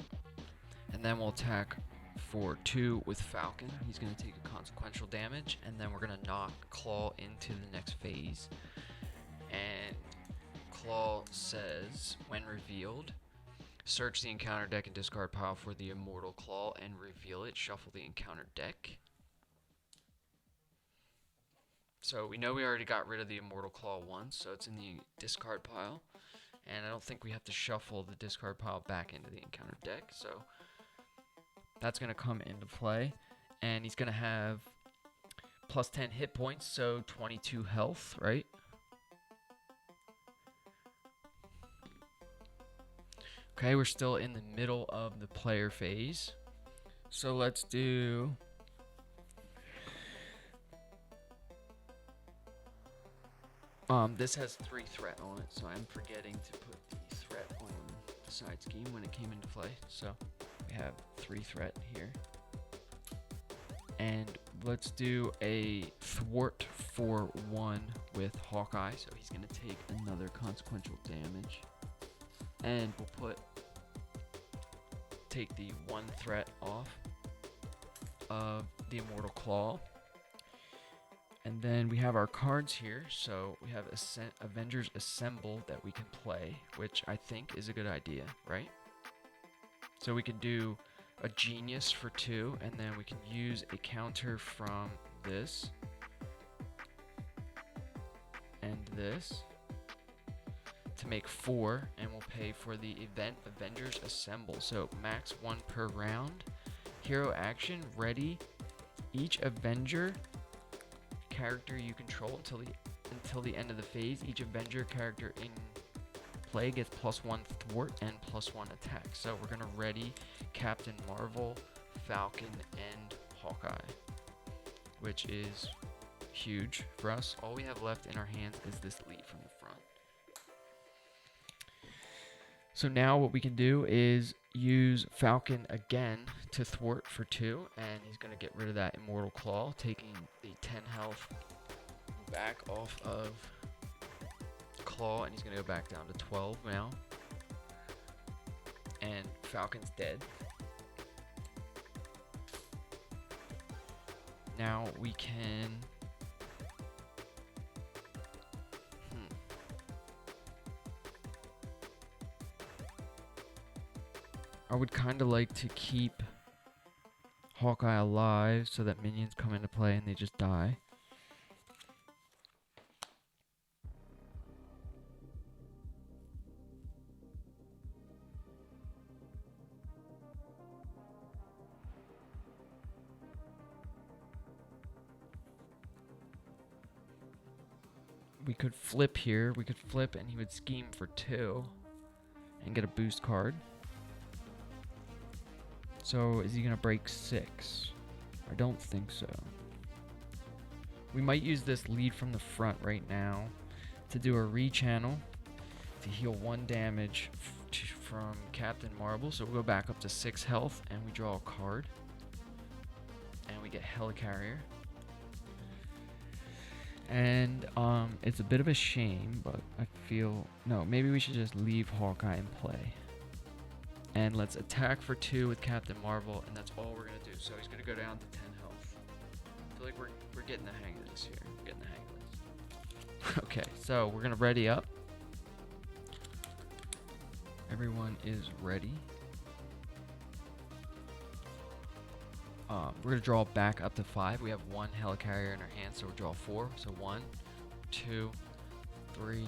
And then we'll attack for 2 with Falcon. He's going to take a consequential damage. And then we're going to knock Klaw into the next phase. And Klaw says, when revealed, search the encounter deck and discard pile for the Immortal Klaw and reveal it. Shuffle the encounter deck. So we know we already got rid of the Immortal Klaw once, so it's in the discard pile. And I don't think we have to shuffle the discard pile back into the encounter deck. So that's going to come into play. And he's going to have plus 10 hit points, so 22 health, right? Okay, we're still in the middle of the player phase. So let's do... this has 3 threat on it, so I'm forgetting to put the threat on the side scheme when it came into play. So we have 3 threat here. And let's do a thwart for 1 with Hawkeye, so he's going to take another consequential damage. And we'll take the 1 threat off of the Immortal Klaw. And then we have our cards here, so we have Avengers Assemble that we can play, which I think is a good idea, right? So we can do a Genius for 2, and then we can use a counter from this and this to make 4, and we'll pay for the event Avengers Assemble. So max 1 per round. Hero action, ready. Each Avenger character you control until the end of the phase. Each Avenger character in play gets +1 thwart and +1 attack. So we're gonna ready Captain Marvel, Falcon, and Hawkeye, which is huge for us. All we have left in our hands is this lead from the front. So now what we can do is use Falcon again to thwart for 2, and he's going to get rid of that Immortal Klaw, taking the 10 health back off of Klaw, and he's going to go back down to 12 now. And Falcon's dead. Now we can... I would kind of like to keep Hawkeye alive so that minions come into play and they just die. We could flip here. We could flip and he would scheme for 2 and get a boost card. So is he going to break 6? I don't think so. We might use this lead from the front right now to do a rechannel to heal 1 damage from Captain Marvel. So we'll go back up to 6 health and we draw a card. And we get Helicarrier. And it's a bit of a shame, but I feel... No, maybe we should just leave Hawkeye in play. And let's attack for 2 with Captain Marvel, and that's all we're going to do. So he's going to go down to 10 health. I feel like we're getting the hang of this here. We're getting the hang of this. Okay, so we're going to ready up. Everyone is ready. We're going to draw back up to 5. We have 1 Helicarrier in our hand, so we'll draw 4. So 1, 2, 3,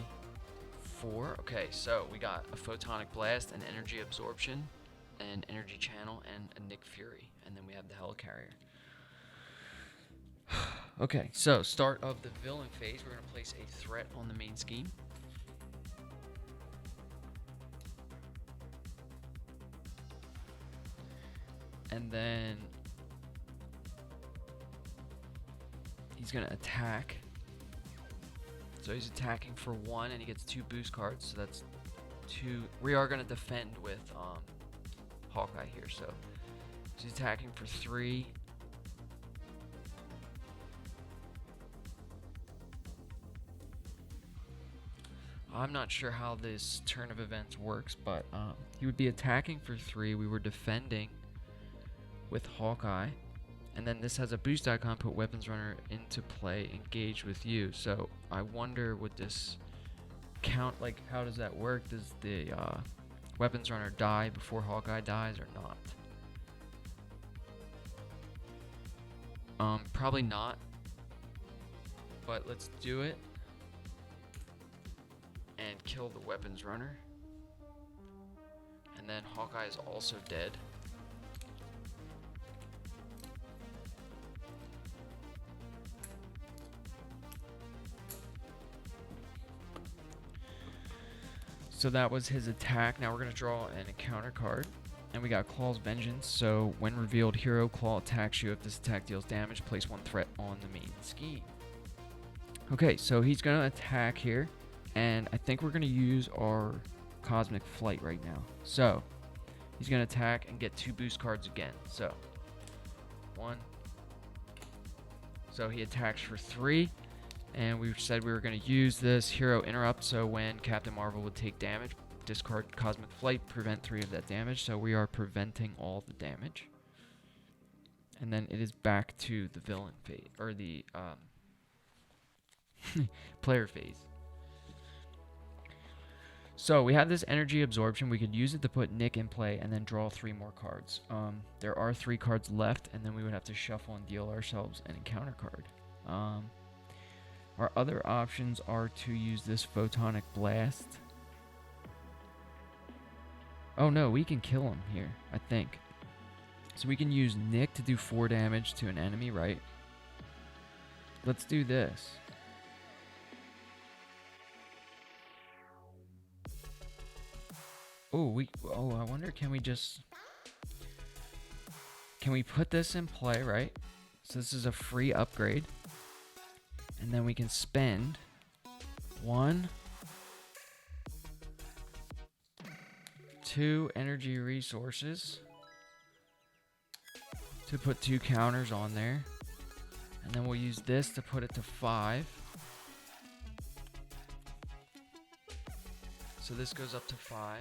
4. Okay, so we got a Photonic Blast, an Energy Absorption, an Energy Channel, and a Nick Fury. And then we have the Helicarrier. Okay, so start of the villain phase. We're going to place a threat on the main scheme. And then he's going to attack. So he's attacking for 1 and he gets 2 boost cards. So that's 2. We are going to defend with Hawkeye here. So he's attacking for 3. I'm not sure how this turn of events works, but he would be attacking for 3. We were defending with Hawkeye. And then this has a boost icon, put Weapons Runner into play, engage with you. So I wonder, would this count, like, how does that work? Does the Weapons Runner die before Hawkeye dies or not? Probably not. But let's do it. And kill the Weapons Runner. And then Hawkeye is also dead. So that was his attack. Now we're going to draw an encounter card. And we got Klaw's Vengeance. So when revealed, hero Klaw attacks you. If this attack deals damage, place 1 threat on the main scheme. Okay, so he's going to attack here. And I think we're going to use our Cosmic Flight right now. So he's going to attack and get 2 boost cards again. So 1. So he attacks for 3. And we said we were going to use this Hero Interrupt, so when Captain Marvel would take damage, discard Cosmic Flight, prevent 3 of that damage. So we are preventing all the damage. And then it is back to the villain phase, or the player phase. So we have this Energy Absorption. We could use it to put Nick in play and then draw 3 more cards. There are 3 cards left, and then we would have to shuffle and deal ourselves an encounter card. Our other options are to use this Photonic Blast. Oh no, we can kill him here, I think. So we can use Nick to do 4 damage to an enemy, right? Let's do this. Oh, I wonder, can we put this in play, right? So this is a free upgrade. And then we can spend 1, 2 energy resources to put 2 counters on there. And then we'll use this to put it to 5. So this goes up to 5.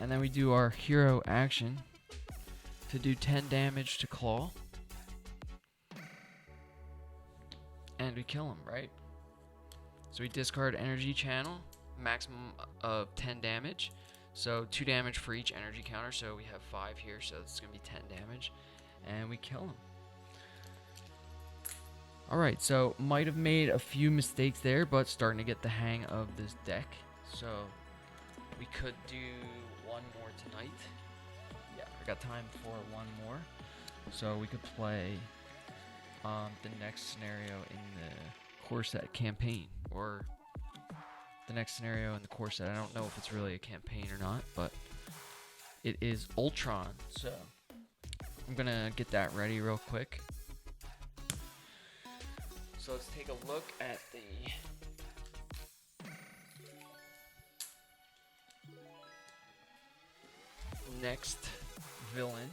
And then we do our hero action to do 10 damage to Klaw. And we kill him, right? So we discard Energy Channel, maximum of 10 damage. So 2 damage for each energy counter. So we have 5 here, so it's going to be 10 damage. And we kill him. Alright, so might have made a few mistakes there, but starting to get the hang of this deck. So we could do one more tonight. Yeah, I got time for one more. So we could play the next scenario in the core set campaign, or the next scenario in the core set. I don't know if it's really a campaign or not, but it is Ultron. So I'm gonna get that ready real quick. So let's take a look at the next villain.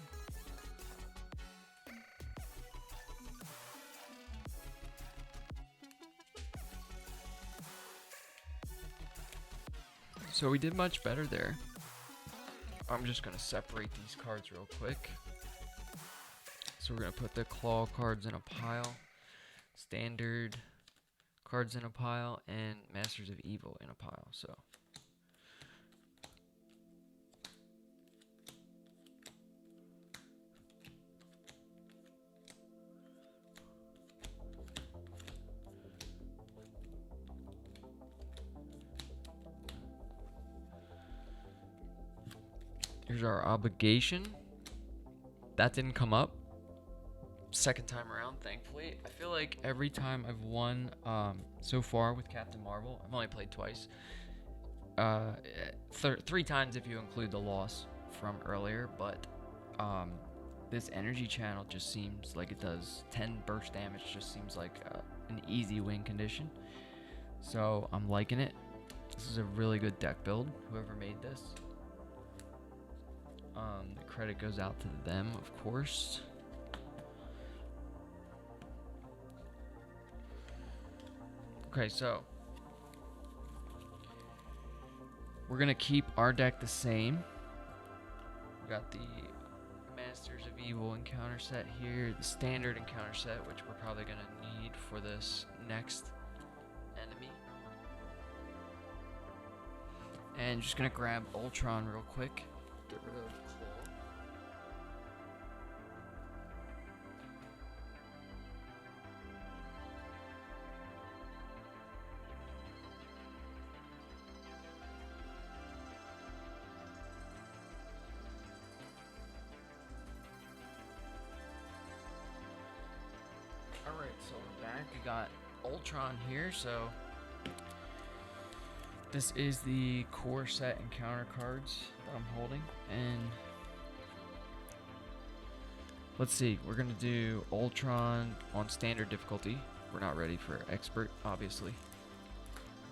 So we did much better there. I'm just going to separate these cards real quick. So we're going to put the Klaw cards in a pile, Standard cards in a pile, and Masters of Evil in a pile. So here's our obligation. That didn't come up. Second time around, thankfully. I feel like every time I've won so far with Captain Marvel, I've only played twice. 3 times if you include the loss from earlier, but this energy channel just seems like it does 10 burst damage. Just seems like an easy win condition. So I'm liking it. This is a really good deck build. Whoever made this. The credit goes out to them, of course. Okay, so we're gonna keep our deck the same. We got the Masters of Evil encounter set here, the standard encounter set, which we're probably gonna need for this next enemy. And just gonna grab Ultron real quick. Get rid of Klaw. Alright, so we're back. We got Ultron here, so this is the core set encounter cards that I'm holding, and let's see, we're gonna do Ultron on standard difficulty. We're not ready for expert, obviously.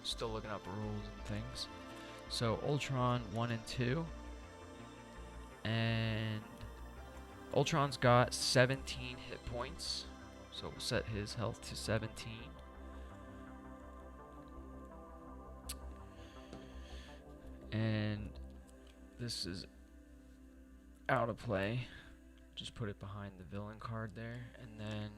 Still looking up rules and things. So Ultron 1 and 2, and Ultron's got 17 hit points, so we'll set his health to 17. And this is out of play. Just put it behind the villain card there. And then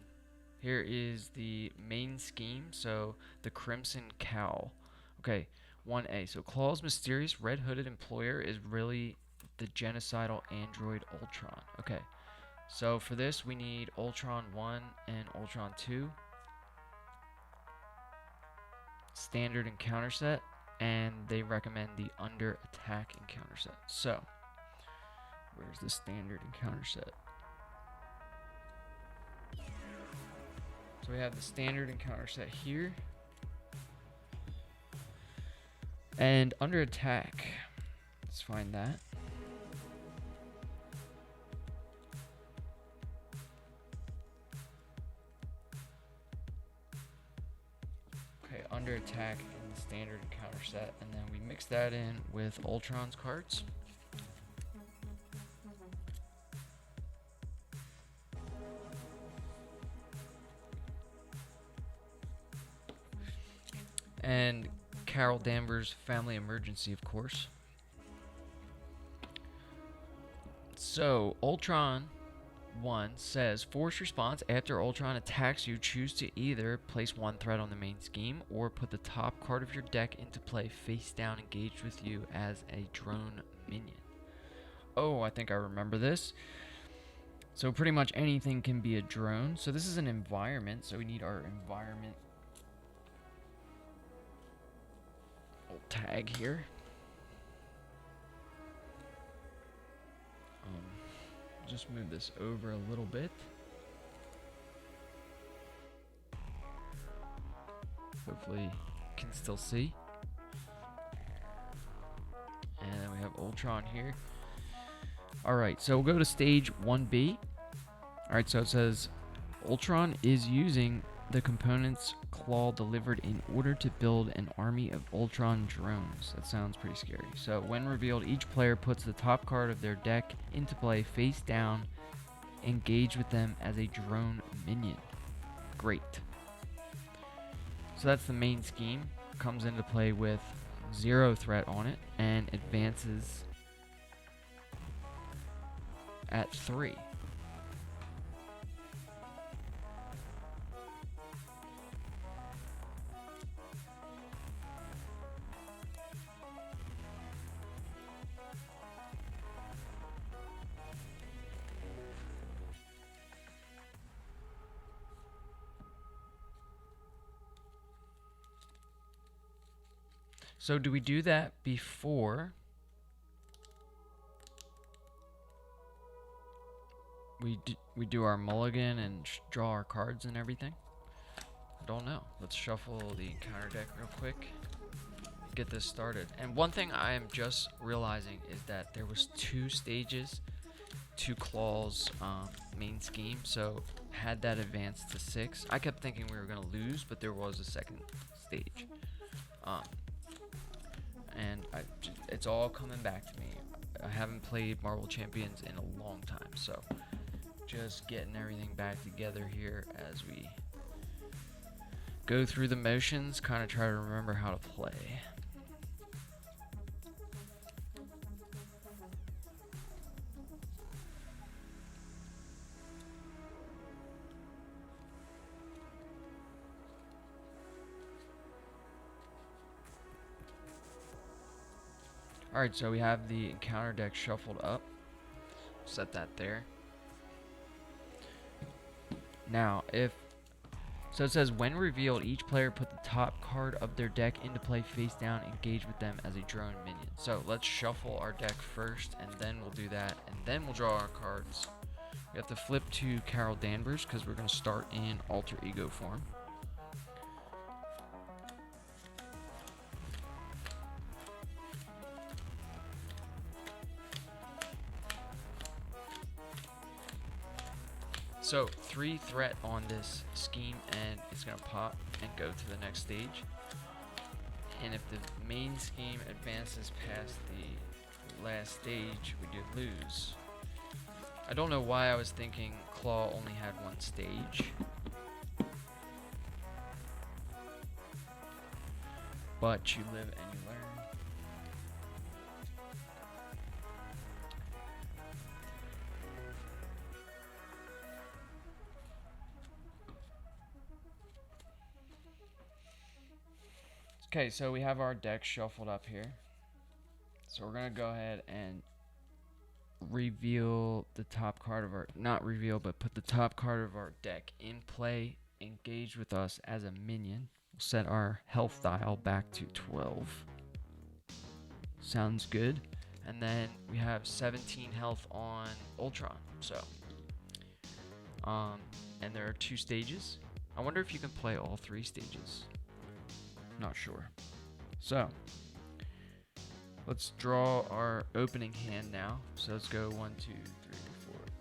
here is the main scheme. So the Crimson Cow. Okay, 1A. So Klaw's mysterious red hooded employer is really the genocidal android Ultron. Okay, so for this we need Ultron 1 and Ultron 2. Standard encounter set. And they recommend the under attack encounter set. So, where's the standard encounter set? So we have the standard encounter set here. And under attack, let's find that. Okay, under attack in the standard encounter set, and then we mix that in with Ultron's cards. And Carol Danvers' family emergency, of course. So Ultron 1 says, force response after Ultron attacks you, choose to either place 1 threat on the main scheme or put the top card of your deck into play face down engaged with you as a drone minion. Oh, I think I remember this. So pretty much anything can be a drone. So this is an environment, so we need our environment tag here. Just move this over a little bit. Hopefully you can still see. And then we have Ultron here. Alright, so we'll go to stage 1B. Alright, so it says Ultron is using the components Klaw delivered in order to build an army of Ultron drones. That sounds pretty scary. So when revealed, each player puts the top card of their deck into play face down. Engage with them as a drone minion. Great. So that's the main scheme. Comes into play with 0 threat on it and advances at 3. So do we do that before we do our mulligan and draw our cards and everything? I don't know. Let's shuffle the encounter deck real quick. Get this started. And one thing I am just realizing is that there was 2 stages to Klaw's main scheme. So had that advanced to 6, I kept thinking we were gonna lose, but there was a second stage. And it's all coming back to me. I haven't played Marvel Champions in a long time, so just getting everything back together here as we go through the motions, kind of try to remember how to play. Alright, so we have the encounter deck shuffled up. Set that there. Now, so it says, when revealed, each player put the top card of their deck into play face down, engage with them as a drone minion. So let's shuffle our deck first, and then we'll do that, and then we'll draw our cards. We have to flip to Carol Danvers, because we're going to start in alter ego form. So 3 threat on this scheme, and it's gonna pop and go to the next stage. And if the main scheme advances past the last stage, we do lose. I don't know why I was thinking Klaw only had 1 stage. But you live and you learn. Okay, so we have our deck shuffled up here. So we're gonna go ahead and reveal the top card of our, not reveal, but put the top card of our deck in play, engage with us as a minion. We'll set our health dial back to 12. Sounds good. And then we have 17 health on Ultron. So, and there are 2 stages. I wonder if you can play all 3 stages. Not sure. So let's draw our opening hand now. So let's go 1, 2, 3,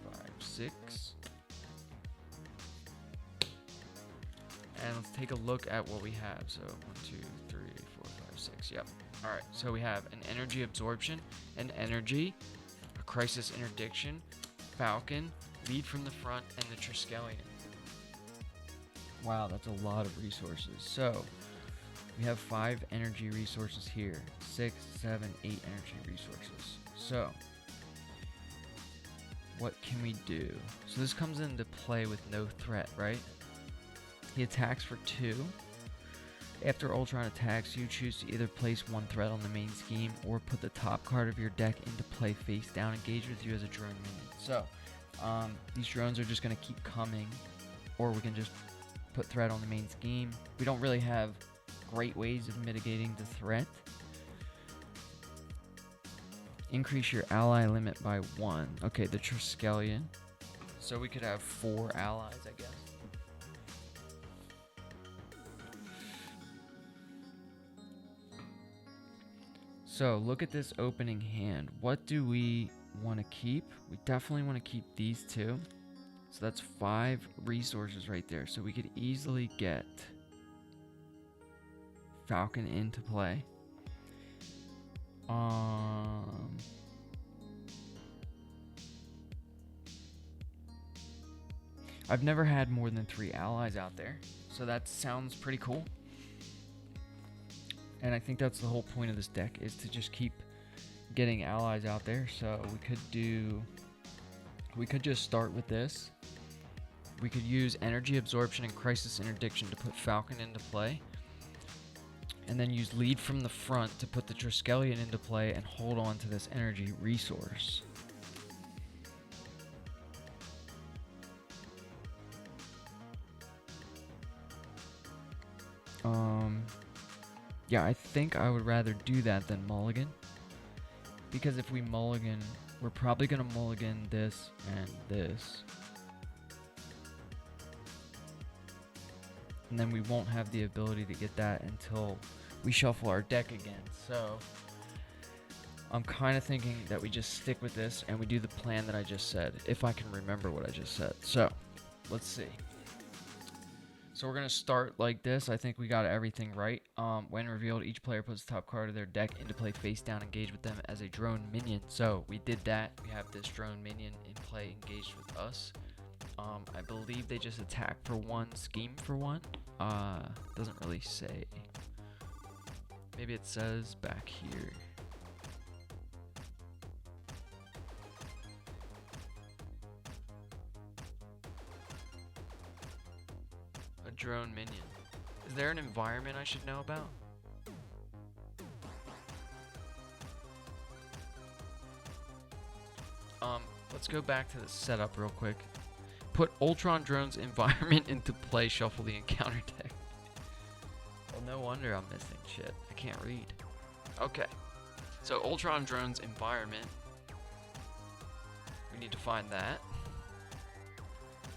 4, 5, 6. And let's take a look at what we have. So 1, 2, 3, 4, 5, 6. Yep. Alright, so we have an energy absorption, an energy, a crisis interdiction, Falcon, lead from the front, and the Triskelion. Wow, that's a lot of resources. So we have 5 energy resources here. 6, 7, 8 energy resources. So what can we do? So this comes into play with no threat, right? He attacks for 2. After Ultron attacks, you choose to either place 1 threat on the main scheme or put the top card of your deck into play face down, engage with you as a drone minion. So, these drones are just going to keep coming, or we can just put threat on the main scheme. We don't really have great ways of mitigating the threat. Increase your ally limit by 1. Okay, the Triskelion. So we could have 4 allies, I guess. So look at this opening hand. What do we want to keep? We definitely want to keep these 2. So that's 5 resources right there. So we could easily get Falcon into play. I've never had more than 3 allies out there, so that sounds pretty cool. And I think that's the whole point of this deck, is to just keep getting allies out there. So we could just start with this. We could use Energy Absorption and Crisis Interdiction to put Falcon into play. And then use Lead from the front to put the Triskelion into play and hold on to this energy resource. Yeah, I think I would rather do that than mulligan. Because if we mulligan, we're probably going to mulligan this and this. And then we won't have the ability to get that until we shuffle our deck again. So I'm kind of thinking that we just stick with this and we do the plan that I just said, if I can remember what I just said. So let's see. So we're going to start like this. I think we got everything right. When revealed, each player puts the top card of their deck into play face down, engage with them as a drone minion. So we did that. We have this drone minion in play, engaged with us. I believe they just attack for 1, scheme for 1. Doesn't really say. Maybe it says back here. A drone minion. Is there an environment I should know about? Let's go back to the setup real quick. Put Ultron Drone's environment into play, shuffle the encounter deck. Well, no wonder I'm missing shit. I can't read. Okay. So Ultron Drone's environment. We need to find that.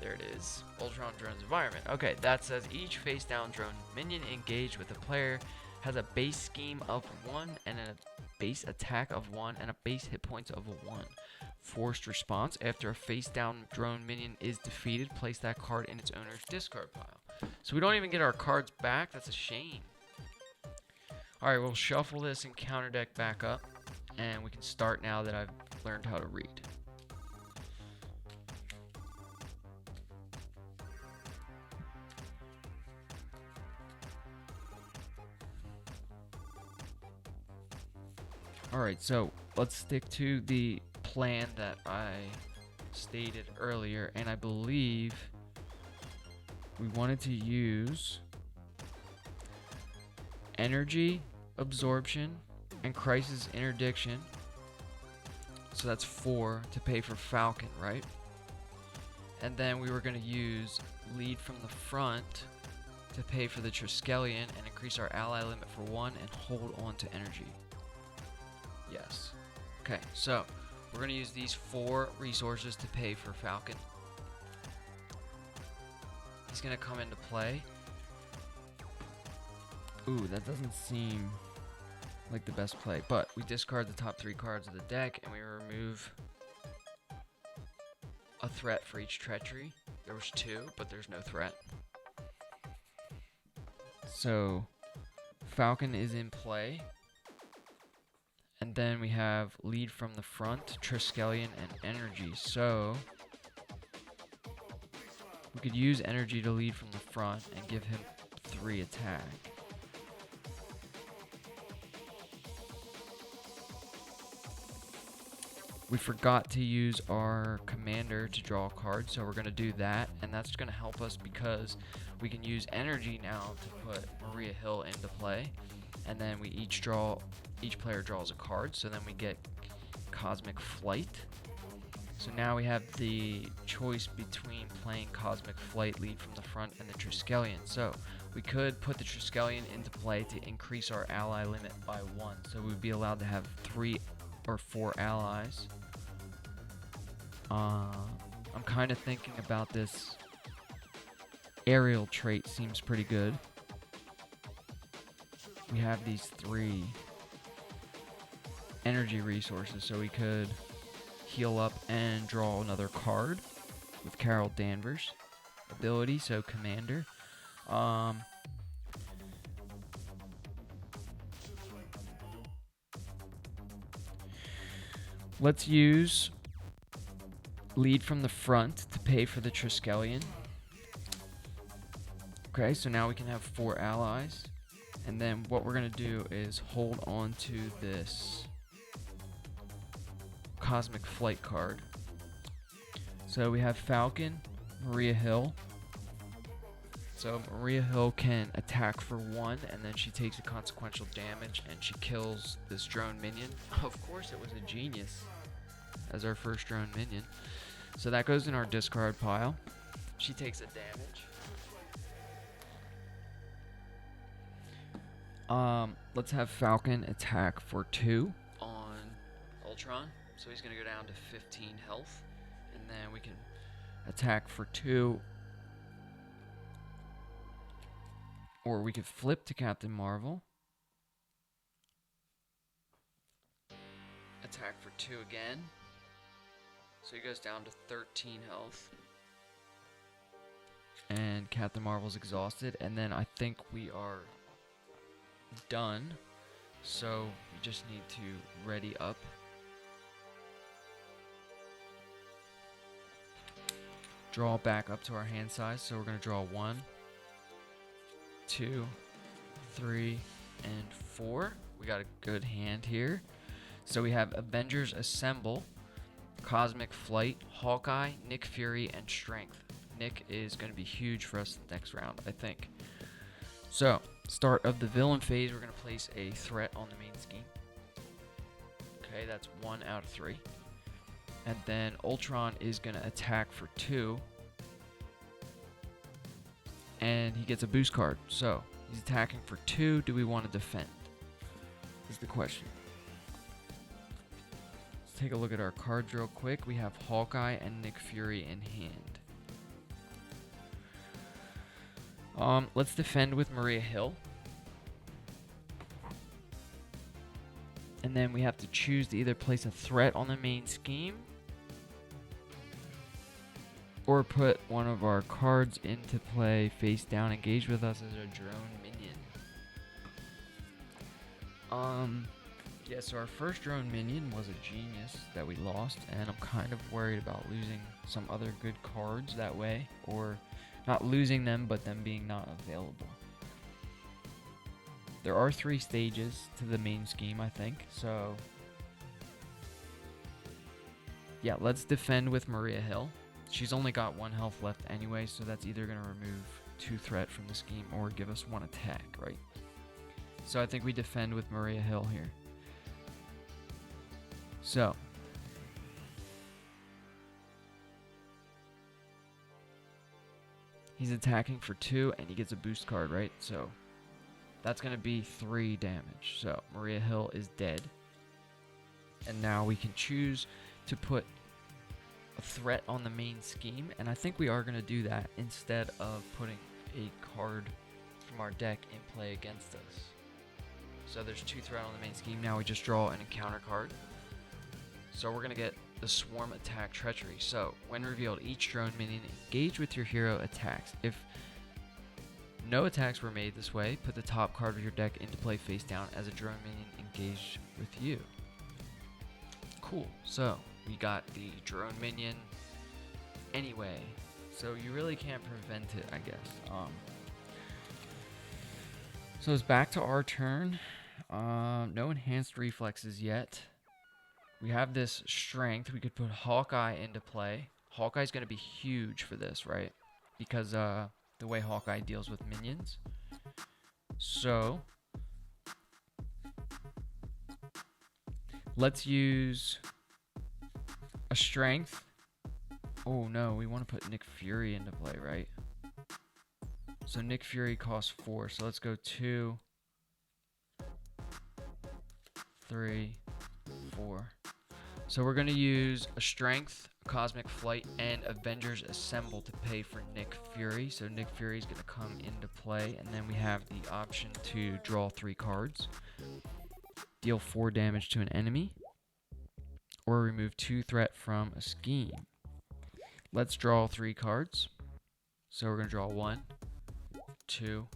There it is. Ultron Drone's environment. Okay, that says each face down drone minion engaged with a player has a base scheme of 1 and a base attack of 1 and a base hit points of 1. Forced response: after a face down drone minion is defeated, place that card in its owner's discard pile. So we don't even get our cards back. That's a shame. Alright, we'll shuffle this encounter deck back up, and we can start now that I've learned how to read. Alright, so let's stick to the plan that I stated earlier, and I believe we wanted to use Energy Absorption and Crisis Interdiction. So that's 4 to pay for Falcon, right? And then we were going to use Lead from the front to pay for the Triskelion and increase our ally limit for 1 and hold on to energy. Yes. Okay, so we're going to use these 4 resources to pay for Falcon. He's going to come into play. Ooh, that doesn't seem like the best play, but we discard the top 3 cards of the deck and we remove a threat for each treachery. There was 2, but there's no threat. So Falcon is in play. And then we have Lead from the front, Triskelion, and Energy. So we could use Energy to lead from the front and give him 3 attack. We forgot to use our commander to draw a card, so we're going to do that, and that's going to help us because we can use energy now to put Maria Hill into play, and then we each player draws a card, so then we get Cosmic Flight. So now we have the choice between playing Cosmic Flight, lead from the front, and the Triskelion. So we could put the Triskelion into play to increase our ally limit by 1, so we'd be allowed to have 3 or 4 allies. I'm kind of thinking about this aerial trait, seems pretty good. We have these 3 energy resources, so we could heal up and draw another card with Carol Danvers ability, so commander. Let's use lead from the front to pay for the Triskelion. Okay, so now we can have 4 allies. And then what we're going to do is hold on to this Cosmic Flight card. So we have Falcon, Maria Hill. So Maria Hill can attack for 1, and then she takes a consequential damage, and she kills this drone minion. Of course it was a genius as our first drone minion. So that goes in our discard pile. She takes a damage. Let's have Falcon attack for 2 on Ultron. So he's going to go down to 15 health. And then we can attack for 2. Or we could flip to Captain Marvel. Attack for 2 again. So he goes down to 13 health. And Captain Marvel's exhausted. And then I think we are done. So we just need to ready up. Draw back up to our hand size. So we're going to draw 1, 2, 3, and 4. We got a good hand here. So we have Avengers Assemble, Cosmic Flight, Hawkeye, Nick Fury, and Strength. Nick is going to be huge for us next round, I think. So, start of the villain phase, we're going to place a threat on the main scheme. Okay, that's 1 out of 3. And then Ultron is going to attack for 2. And he gets a boost card. So, he's attacking for 2. Do we want to defend? Is the question. Let's take a look at our cards real quick. We have Hawkeye and Nick Fury in hand. Let's defend with Maria Hill. And then we have to choose to either place a threat on the main scheme or put one of our cards into play face down, engage with us as a drone minion. Yeah, so our first drone minion was a genius that we lost, and I'm kind of worried about losing some other good cards that way, or not losing them, but them being not available. There are 3 stages to the main scheme, I think, so yeah, let's defend with Maria Hill. She's only got 1 health left anyway, so that's either going to remove 2 threat from the scheme or give us 1 attack, right? So I think we defend with Maria Hill here. So he's attacking for 2 and he gets a boost card, right? So that's going to be 3 damage. So Maria Hill is dead. And now we can choose to put a threat on the main scheme, and I think we are going to do that instead of putting a card from our deck in play against us. So there's 2 threat on the main scheme. Now we just draw an encounter card. So we're going to get the Swarm Attack Treachery. So when revealed, each drone minion engage with your hero attacks. If no attacks were made this way, put the top card of your deck into play face down as a drone minion engaged with you. Cool. So we got the drone minion anyway, so you really can't prevent it, I guess. So it's back to our turn. No enhanced reflexes yet. we have this strength. We could put Hawkeye into play. Hawkeye's going to be huge for this, right? Because the way Hawkeye deals with minions. So let's use a strength. Oh no, we want to put Nick Fury into play, right? So Nick Fury costs 4. So let's go 2, 3, 4. So we're going to use a strength, Cosmic Flight, and Avengers Assemble to pay for Nick Fury. So Nick Fury is going to come into play, and then we have the option to draw 3 cards, deal 4 damage to an enemy, or remove 2 threat from a scheme. Let's draw 3 cards. So we're going to draw 1, 2,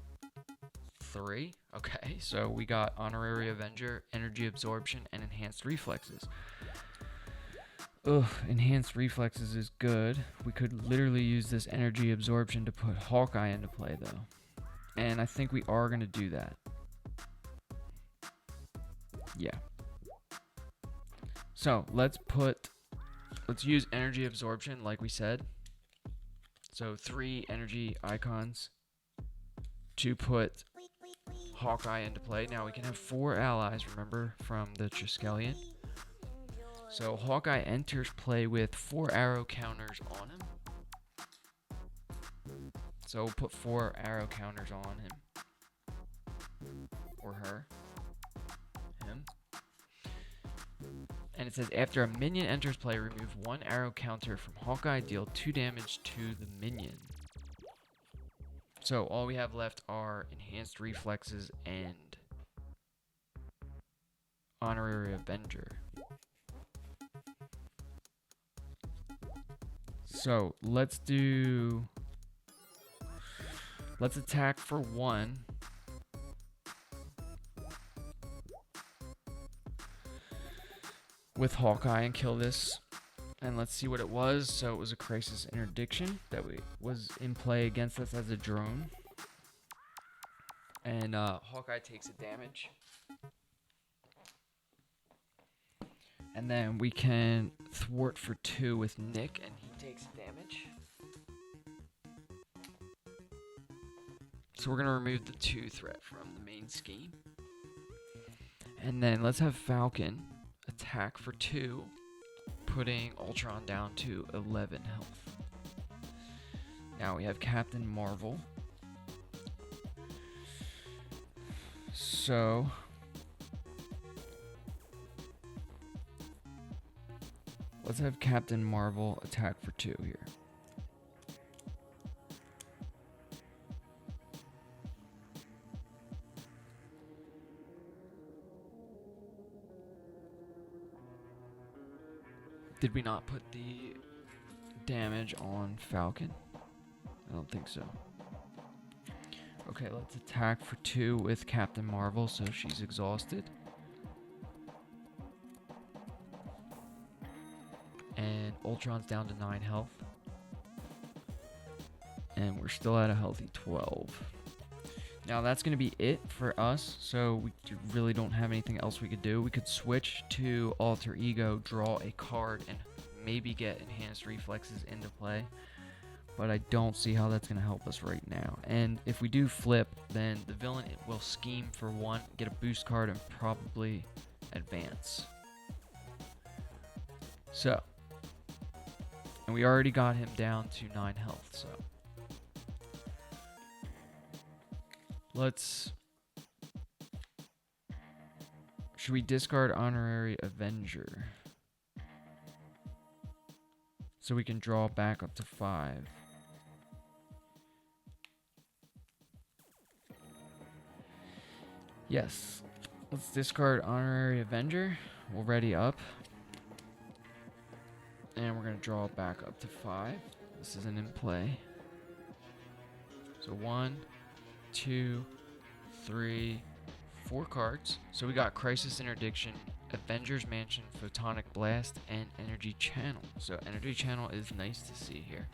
3. Okay, so we got Honorary Avenger, Energy Absorption, and Enhanced Reflexes. Ugh, Enhanced Reflexes is good. We could literally use this Energy Absorption to put Hawkeye into play, though. And I think we are going to do that. Yeah. So, let's use Energy Absorption like we said. So, 3 energy icons to put Hawkeye into play. Now, we can have 4 allies, remember, from the Triskelion. So Hawkeye enters play with 4 arrow counters on him. So we'll put 4 arrow counters on him. Or her. Him. And it says, after a minion enters play, remove 1 arrow counter from Hawkeye, deal 2 damage to the minion. So all we have left are Enhanced Reflexes and Honorary Avenger. So let's attack for 1. With Hawkeye and kill this. And let's see what it was. So it was a Crisis Interdiction that was in play against us as a drone. And Hawkeye takes a damage. And then we can thwart for 2 with Nick, and he takes damage. So we're going to remove the 2 threat from the main scheme. And then let's have Falcon attack for 2, putting Ultron down to 11 health. Now we have Captain Marvel. So let's have Captain Marvel attack for 2 here. Did we not put the damage on Falcon? I don't think so. Okay, let's attack for 2 with Captain Marvel, so she's exhausted. And Ultron's down to 9 health. And we're still at a healthy 12. Now that's going to be it for us, so we really don't have anything else we could do. We could switch to Alter Ego, draw a card, and maybe get Enhanced Reflexes into play. But I don't see how that's going to help us right now. And if we do flip, then the villain will scheme for 1, get a boost card, and probably advance. So, and we already got him down to 9 health, so. Should we discard Honorary Avenger? So we can draw back up to 5. Yes. Let's discard Honorary Avenger. We'll ready up. And we're going to draw back up to 5. This isn't in play. So 1, 2, 3, 4 cards. So we got Crisis Interdiction, Avengers Mansion, Photonic Blast, and Energy Channel. So Energy Channel is nice to see here.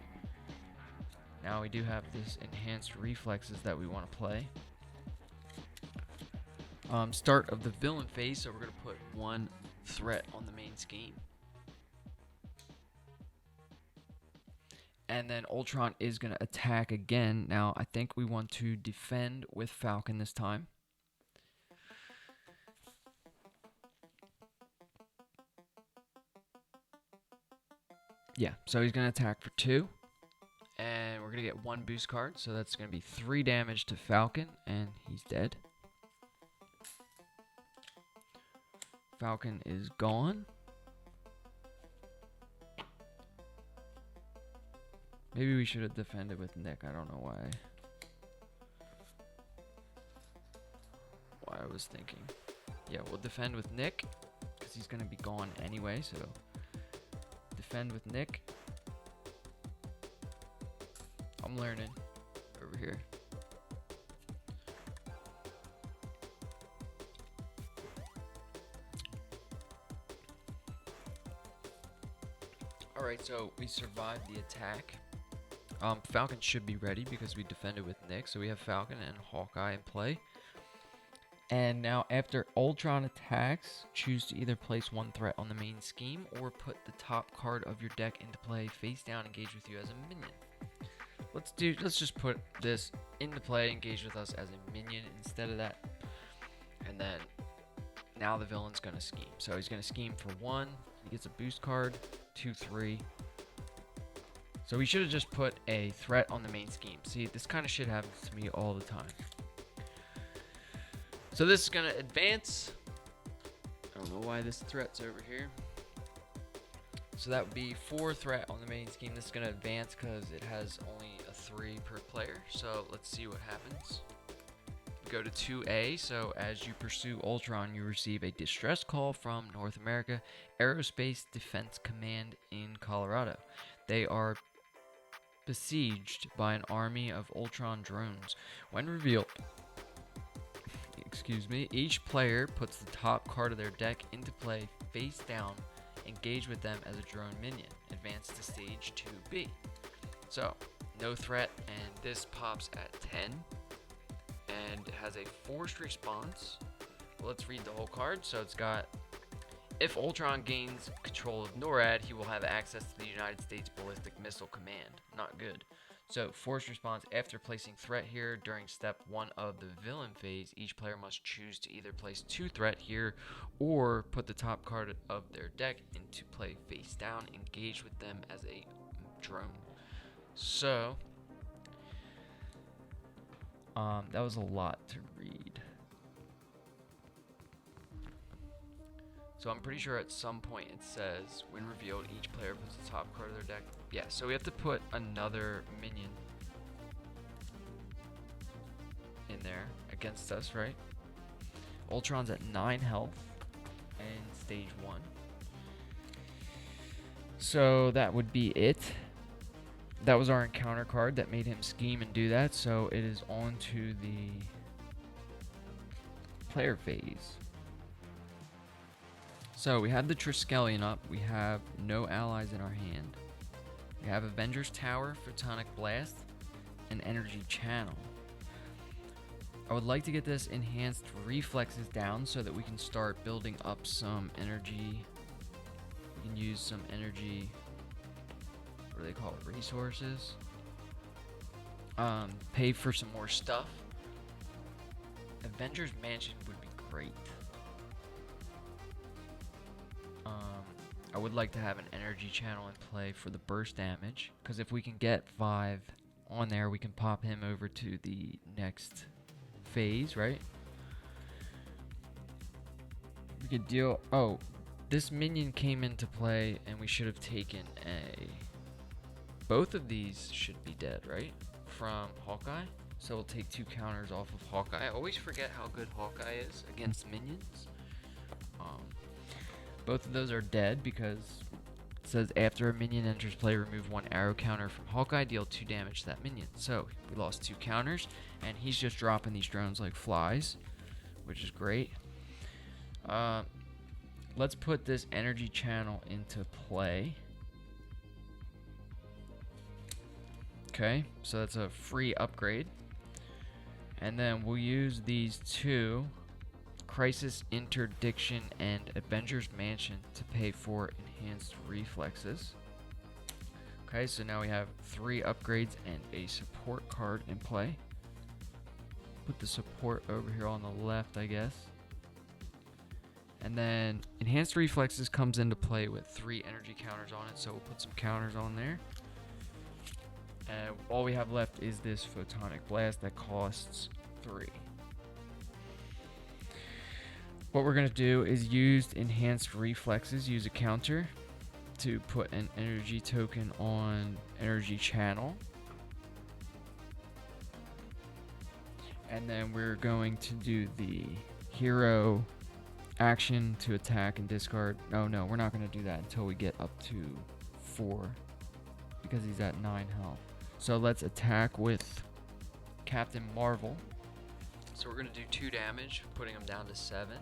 Now we do have this Enhanced Reflexes that we want to play. Start of the villain phase, so we're going to put 1 threat on the main scheme. And then Ultron is going to attack again. Now, I think we want to defend with Falcon this time. Yeah, so he's going to attack for 2. And we're going to get 1 boost card. So that's going to be 3 damage to Falcon. And he's dead. Falcon is gone. Maybe we should have defended with Nick. I don't know why. Why I was thinking. Yeah, we'll defend with Nick. Because he's going to be gone anyway. So defend with Nick. I'm learning over here. Alright, so we survived the attack. Falcon should be ready because we defended with Nick. So we have Falcon and Hawkeye in play. And now after Ultron attacks, choose to either place 1 threat on the main scheme or put the top card of your deck into play face down, engage with you as a minion. Let's just put this into play, engage with us as a minion instead of that. And then now the villain's gonna scheme. So he's gonna scheme for 1. He gets a boost card, 2, 3. So we should have just put a threat on the main scheme. See, this kind of shit happens to me all the time. So this is gonna advance. I don't know why this threat's over here. So that would be 4 threat on the main scheme. This is gonna advance because it has only a 3 per player. So let's see what happens. We go to 2A. So as you pursue Ultron, you receive a distress call from North America Aerospace Defense Command in Colorado. They are besieged by an army of Ultron drones. When revealed, each player puts the top card of their deck into play face down, engage with them as a drone minion, advance to stage 2B. So, no threat, and this pops at 10, and it has a forced response. Let's read the whole card. So it's got, if Ultron gains control of NORAD, he will have access to the United States Ballistic Missile Command. Not good. So, forced response, after placing threat here during step 1 of the villain phase, each player must choose to either place 2 threat here or put the top card of their deck into play face down, engage with them as a drone. So, that was a lot to read. So I'm pretty sure at some point it says, when revealed, each player puts the top card of their deck. Yeah, so we have to put another minion in there against us, right? Ultron's at 9 health in stage 1. So that would be it. That was our encounter card that made him scheme and do that. So it is on to the player phase. So we have the Triskelion up. We have no allies in our hand. We have Avengers Tower, Photonic Blast, and Energy Channel. I would like to get this enhanced reflexes down so that we can start building up some energy. We can use some energy, what do they call it, resources. Pay for some more stuff. Avengers Mansion would be great. I would like to have an energy channel in play for the burst damage, because if we can get 5 on there, we can pop him over to the next phase, right? We could deal... Oh, this minion came into play, and we should have taken a... Both of these should be dead, right? From Hawkeye. So we'll take 2 counters off of Hawkeye. I always forget how good Hawkeye is against minions. Both of those are dead because it says after a minion enters play, remove 1 arrow counter from Hawkeye, deal 2 damage to that minion. So we lost 2 counters, and he's just dropping these drones like flies, which is great. Let's put this energy channel into play. Okay, so that's a free upgrade. And then we'll use these 2 Crisis Interdiction and Avenger's Mansion to pay for enhanced reflexes. Okay, so now we have 3 upgrades and a support card in play. Put the support over here on the left, I guess. And then enhanced reflexes comes into play with 3 energy counters on it, so we'll put some counters on there. And all we have left is this photonic blast that costs 3. What we're going to do is use enhanced reflexes, use a counter to put an energy token on energy channel. And then we're going to do the hero action to attack and discard. Oh no, we're not going to do that until we get up to 4 because he's at 9 health. So let's attack with Captain Marvel. So we're going to do 2 damage, putting him down to 7.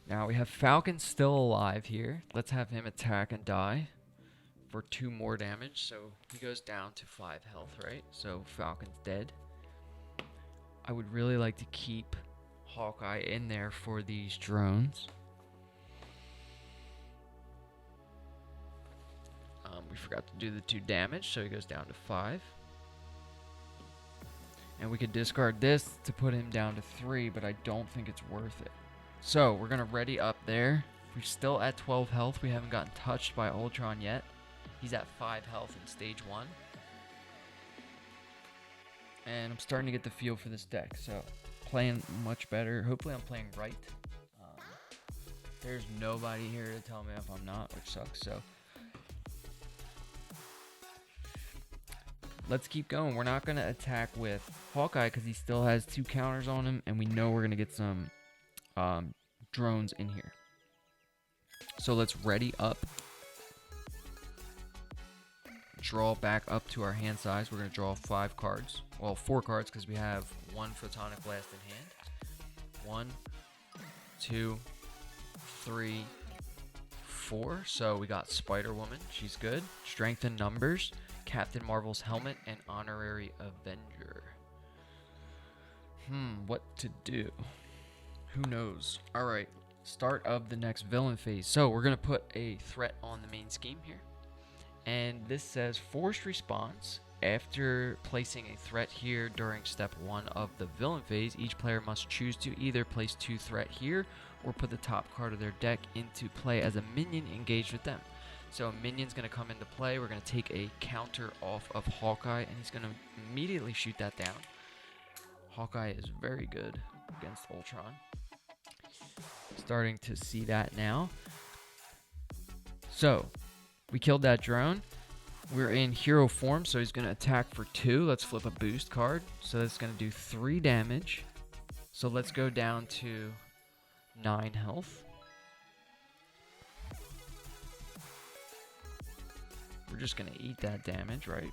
Now we have Falcon still alive here. Let's have him attack and die for 2 more damage. So he goes down to 5 health, right? So Falcon's dead. I would really like to keep Hawkeye in there for these drones. We forgot to do the 2 damage, so he goes down to 5. And we could discard this to put him down to 3, but I don't think it's worth it. So we're going to ready up there. We're still at 12 health. We haven't gotten touched by Ultron yet. He's at 5 health in stage 1. And I'm starting to get the feel for this deck. So playing much better. Hopefully I'm playing right. There's nobody here to tell me if I'm not, which sucks. So let's keep going. We're not going to attack with Hawkeye because he still has 2 counters on him. And we know we're going to get some drones in here. So let's ready up. Draw back up to our hand size. We're going to draw 5 cards. Well, 4 cards because we have 1 Photonic Blast in hand. 1, 2, 3, 4. So we got Spider-Woman. She's good. Strength in numbers. Captain Marvel's helmet and Honorary Avenger. What to do? Who knows? Alright, start of the next villain phase. So we're going to put a threat on the main scheme here. And this says forced response. After placing a threat here during step 1 of the villain phase, each player must choose to either place 2 threat here or put the top card of their deck into play as a minion engaged with them. So a minion's going to come into play. We're going to take a counter off of Hawkeye, and he's going to immediately shoot that down. Hawkeye is very good against Ultron. Starting to see that now. So we killed that drone. We're in hero form, so he's going to attack for 2. Let's flip a boost card. So that's going to do 3 damage. So let's go down to 9 health. We're just going to eat that damage, right?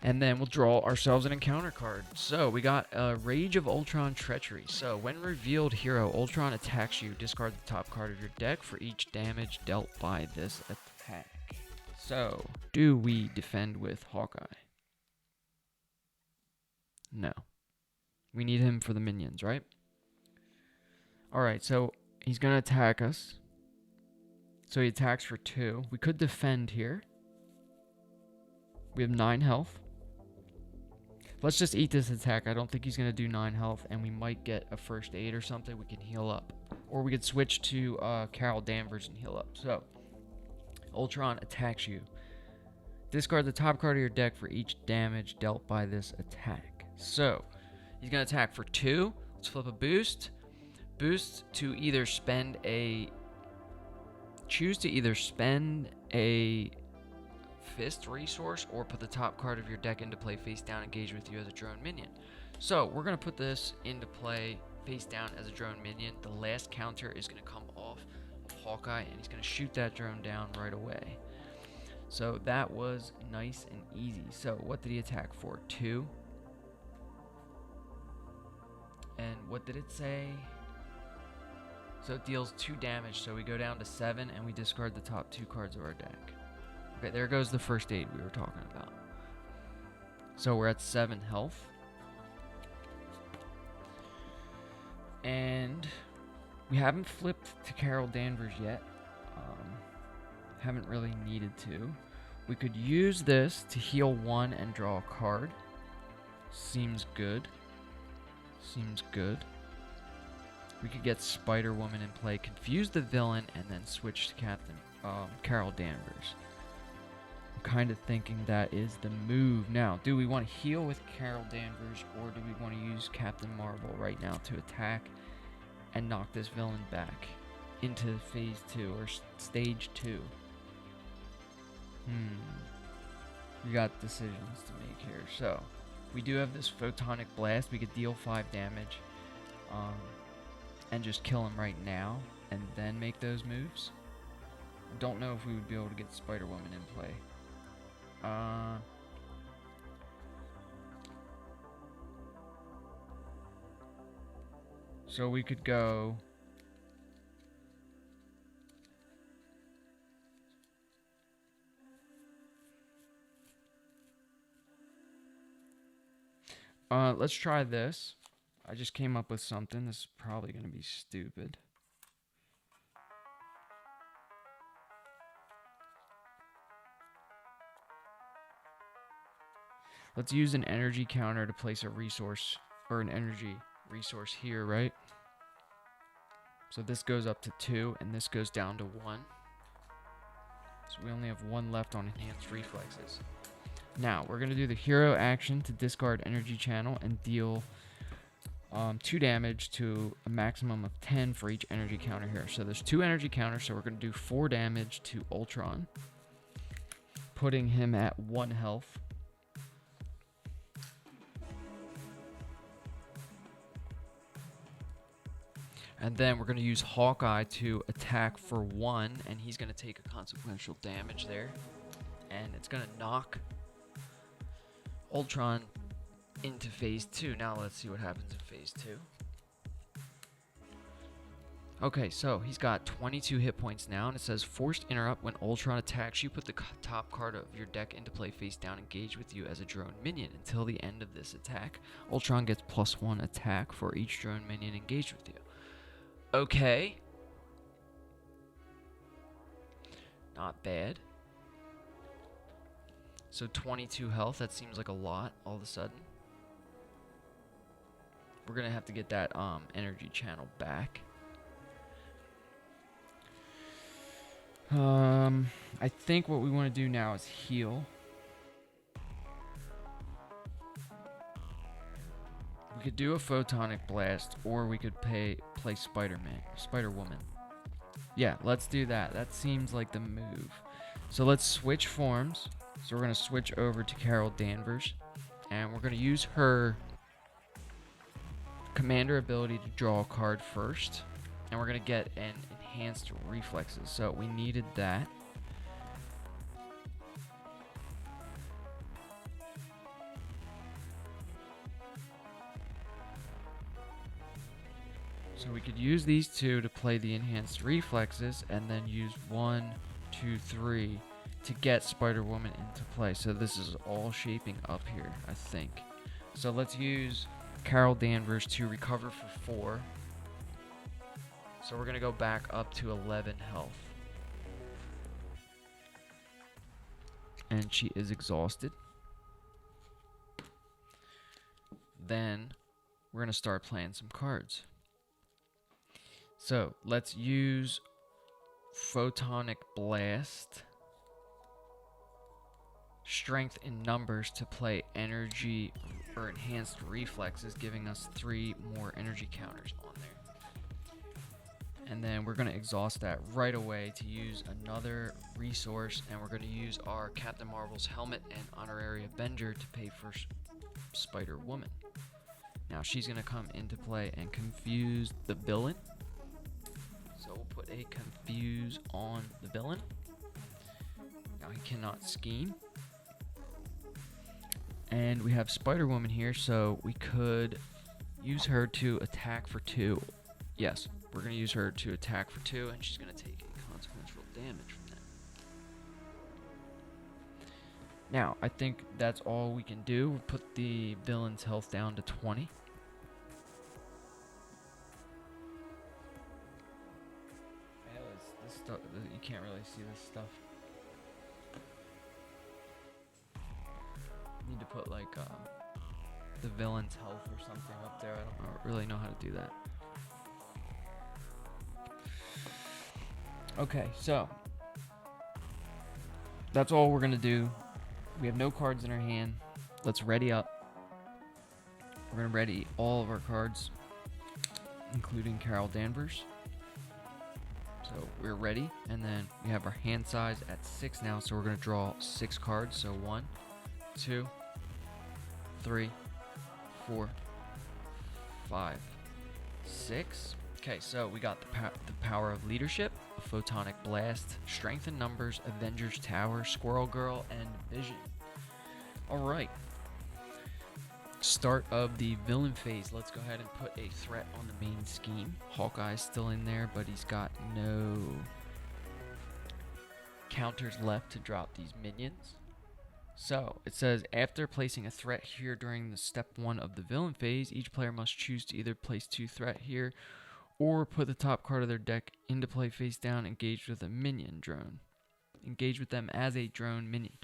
And then we'll draw ourselves an encounter card. So we got a Rage of Ultron Treachery. So when revealed hero, Ultron attacks you. Discard the top card of your deck for each damage dealt by this attack. So, do we defend with Hawkeye? No. We need him for the minions, right? Alright, so he's going to attack us. So he attacks for 2. We could defend here. We have 9 health. Let's just eat this attack. I don't think he's going to do 9 health, and we might get a first aid or something. We can heal up. Or we could switch to Carol Danvers and heal up. So, Ultron attacks you. Discard the top card of your deck for each damage dealt by this attack. So, he's going to attack for 2. Let's flip a boost. Boost to either spend a... Choose to either spend a fist resource or put the top card of your deck into play face down, engage with you as a drone minion. So we're going to put this into play face down as a drone minion. The last counter is going to come off of Hawkeye, and he's going to shoot that drone down right away. So that was nice and easy. So what did he attack for? 2. And what did it say? So it deals 2 damage, so we go down to 7, and we discard the top 2 cards of our deck. Okay, there goes the first aid we were talking about. So we're at 7 health. And we haven't flipped to Carol Danvers yet. Haven't really needed to. We could use this to heal 1 and draw a card. Seems good. Seems good. We could get Spider-Woman in play, confuse the villain, and then switch to Carol Danvers. I'm kind of thinking that is the move. Now, do we want to heal with Carol Danvers, or do we want to use Captain Marvel right now to attack and knock this villain back into phase 2 or stage 2? We got decisions to make here. So, we do have this Photonic Blast. We could deal 5 damage and just kill him right now and then make those moves. Don't know if we would be able to get Spider-Woman in play. So we could go... let's try this. I just came up with something. This is probably going to be stupid. Let's use an energy counter to place a resource, or an energy resource here, right? So this goes up to 2, and this goes down to 1. So we only have 1 left on enhanced reflexes. Now, we're going to do the hero action to discard energy channel and deal 2 damage to a maximum of 10 for each energy counter here. So there's 2 energy counters, so we're going to do 4 damage to Ultron, putting him at 1 health. And then we're going to use Hawkeye to attack for 1, and he's going to take a consequential damage there. And it's going to knock Ultron into phase 2. Now let's see what happens in phase 2. Okay, so he's got 22 hit points now, and it says forced interrupt. When Ultron attacks you, put the top card of your deck into play face down, engage with you as a drone minion until the end of this attack. Ultron gets +1 attack for each drone minion engaged with you. Okay. Not bad. So 22 health, that seems like a lot all of a sudden. We're going to have to get that energy channel back. I think what we want to do now is heal. We could do a Photonic Blast, or we could play Spider-Woman. Yeah, let's do that. That seems like the move. So let's switch forms. So we're going to switch over to Carol Danvers, and we're going to use her commander ability to draw a card first, and we're going to get an enhanced reflexes. So we needed that. So we could use these 2 to play the enhanced reflexes, and then use 1, 2, 3 to get Spider-Woman into play. So this is all shaping up here, I think. So let's use Carol Danvers to recover for 4. So we're going to go back up to 11 health. And she is exhausted. Then we're going to start playing some cards. So let's use Photonic Blast, Strength in Numbers to play energy or enhanced reflexes, giving us 3 more energy counters on there. And then we're going to exhaust that right away to use another resource, and we're going to use our Captain Marvel's helmet and honorary Avenger to pay for Spider-Woman. Now she's going to come into play and confuse the villain. So we'll put a confuse on the villain. Now he cannot scheme. And we have Spider-Woman here, so we could use her to attack for 2. Yes, we're going to use her to attack for 2, and she's going to take a consequential damage from Now, I think that's all we can do. We'll put the villain's health down to 20. I know this stuff, you can't really see this stuff. Need to put like the villain's health or something up there. I don't really know how to do that. Okay, so that's all we're gonna do. We have no cards in our hand. Let's ready up. We're gonna ready all of our cards, including Carol Danvers. So we're ready, and then we have our hand size at 6 now, so we're gonna draw 6 cards. So 1, 2, 3, 4, 5, 6. Okay, so we got the power of leadership, a photonic blast, strength in numbers, Avengers Tower, Squirrel Girl, and Vision. All right. Start of the villain phase. Let's go ahead and put a threat on the main scheme. Hawkeye's still in there, but he's got no counters left to drop these minions. So it says, after placing a threat here during the step 1 of the villain phase, each player must choose to either place 2 threat here or put the top card of their deck into play face down, engaged with a minion drone. Engage with them as a drone minion.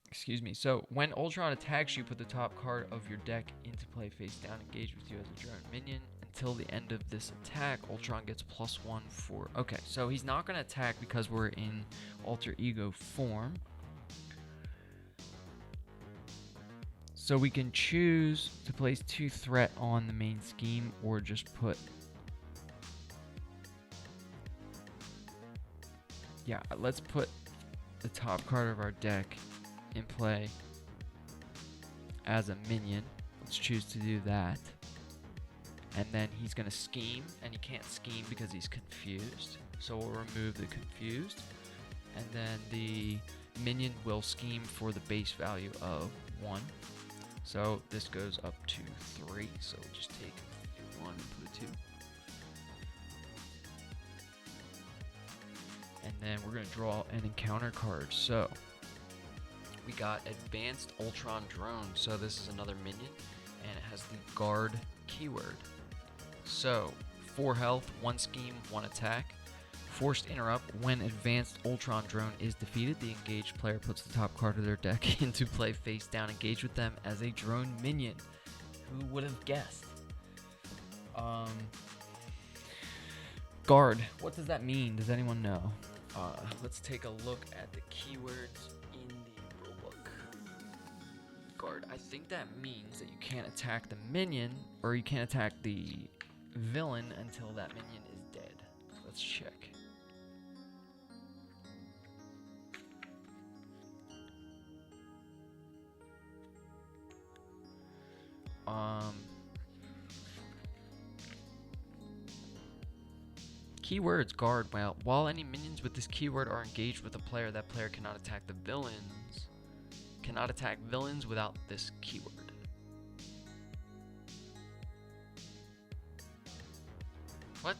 Excuse me. So when Ultron attacks you, put the top card of your deck into play face down, engage with you as a drone minion. Until the end of this attack, Ultron gets +1 for... Okay, so he's not going to attack because we're in alter ego form. So we can choose to place 2 threat on the main scheme, or just put... Yeah, let's put the top card of our deck in play as a minion. Let's choose to do that. And then he's going to scheme, and he can't scheme because he's confused. So we'll remove the confused. And then the minion will scheme for the base value of 1. So this goes up to 3. So we'll just take 1 and put a 2. And then we're going to draw an encounter card. So we got Advanced Ultron Drone. So this is another minion, and it has the guard keyword. So 4 health, 1 scheme, 1 attack. Forced interrupt. When Advanced Ultron Drone is defeated, the engaged player puts the top card of their deck into play face down. Engage with them as a drone minion. Who would have guessed? Guard. What does that mean? Does anyone know? Let's take a look at the keywords in the rulebook. Guard. I think that means that you can't attack the minion, or you can't attack the villain until that minion is dead. Let's check. Keywords guard. Well, while any minions with this keyword are engaged with a player, that player cannot attack the villains. Cannot attack villains without this keyword. What?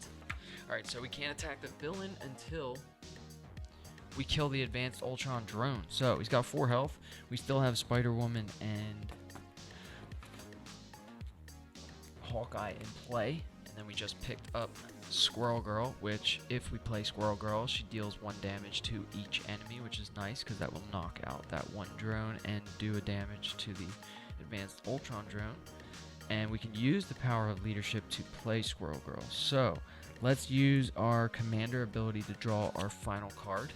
Alright, so we can't attack the villain until we kill the Advanced Ultron Drone. So he's got 4 health. We still have Spider-Woman and Hawkeye in play. And then we just picked up Squirrel Girl, which if we play Squirrel Girl, she deals 1 damage to each enemy, which is nice because that will knock out that 1 drone and do a damage to the Advanced Ultron Drone. And we can use the power of leadership to play Squirrel Girl. So let's use our commander ability to draw our final card.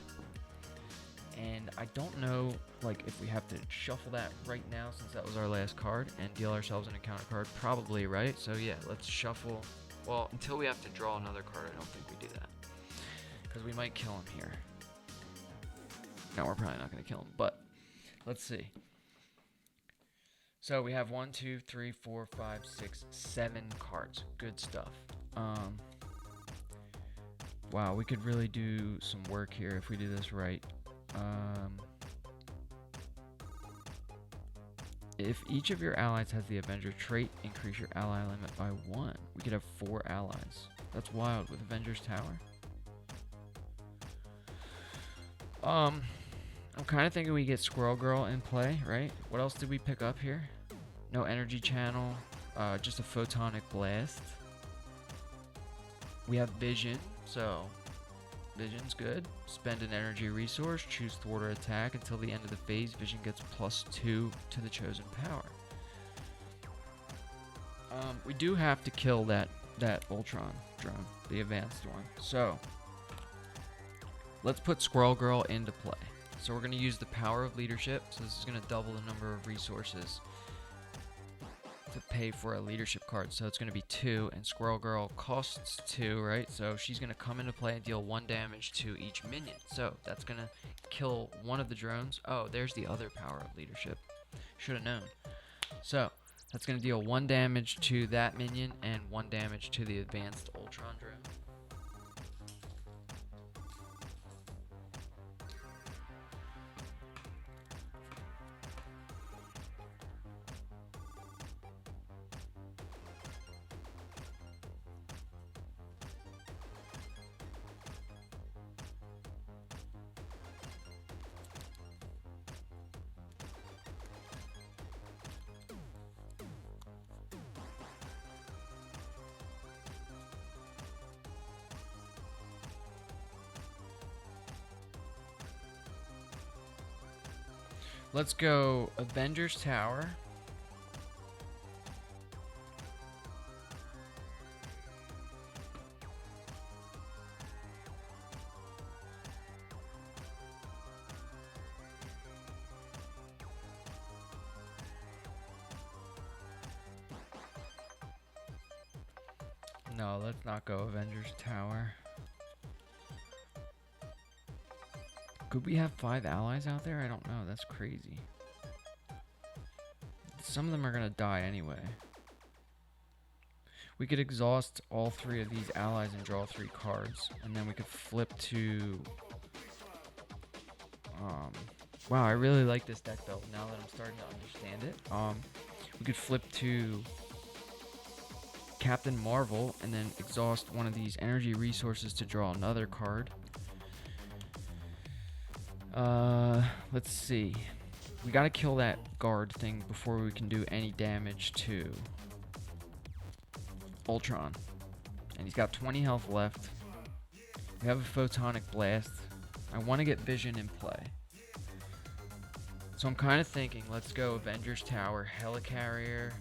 And I don't know, like, if we have to shuffle that right now since that was our last card and deal ourselves an encounter card. Probably, right? So yeah, let's shuffle. Well, until we have to draw another card, I don't think we do that. Because we might kill him here. No, we're probably not going to kill him, but let's see. So we have 1, 2, 3, 4, 5, 6, 7 cards. Good stuff. Wow, we could really do some work here if we do this right. If each of your allies has the Avenger trait, increase your ally limit by 1. We could have 4 allies. That's wild with Avengers Tower. I'm kind of thinking we get Squirrel Girl in play, right? What else did we pick up here? No energy channel, just a photonic blast. We have vision, so vision's good. Spend an energy resource, choose thwart or attack until the end of the phase. Vision gets +2 to the chosen power. We do have to kill that Ultron drone, the advanced one. So let's put Squirrel Girl into play. So we're going to use the power of leadership. So this is going to double the number of resources to pay for a leadership card. So it's going to be 2, and Squirrel Girl costs 2, right? So she's going to come into play and deal 1 damage to each minion. So that's going to kill one of the drones. Oh, there's the other power of leadership. Should have known. So that's going to deal 1 damage to that minion and 1 damage to the advanced Ultron drone. Let's go Avengers Tower. No, let's not go Avengers Tower. Could we have 5 allies out there? I don't know. That's crazy. Some of them are going to die anyway. We could exhaust all 3 of these allies and draw 3 cards. And then we could flip to... wow, I really like this deck build now that I'm starting to understand it. We could flip to Captain Marvel and then exhaust one of these energy resources to draw another card. Let's see. We gotta kill that guard thing before we can do any damage to Ultron. And he's got 20 health left. We have a photonic blast. I want to get vision in play. So I'm kind of thinking, let's go Avengers Tower, Helicarrier,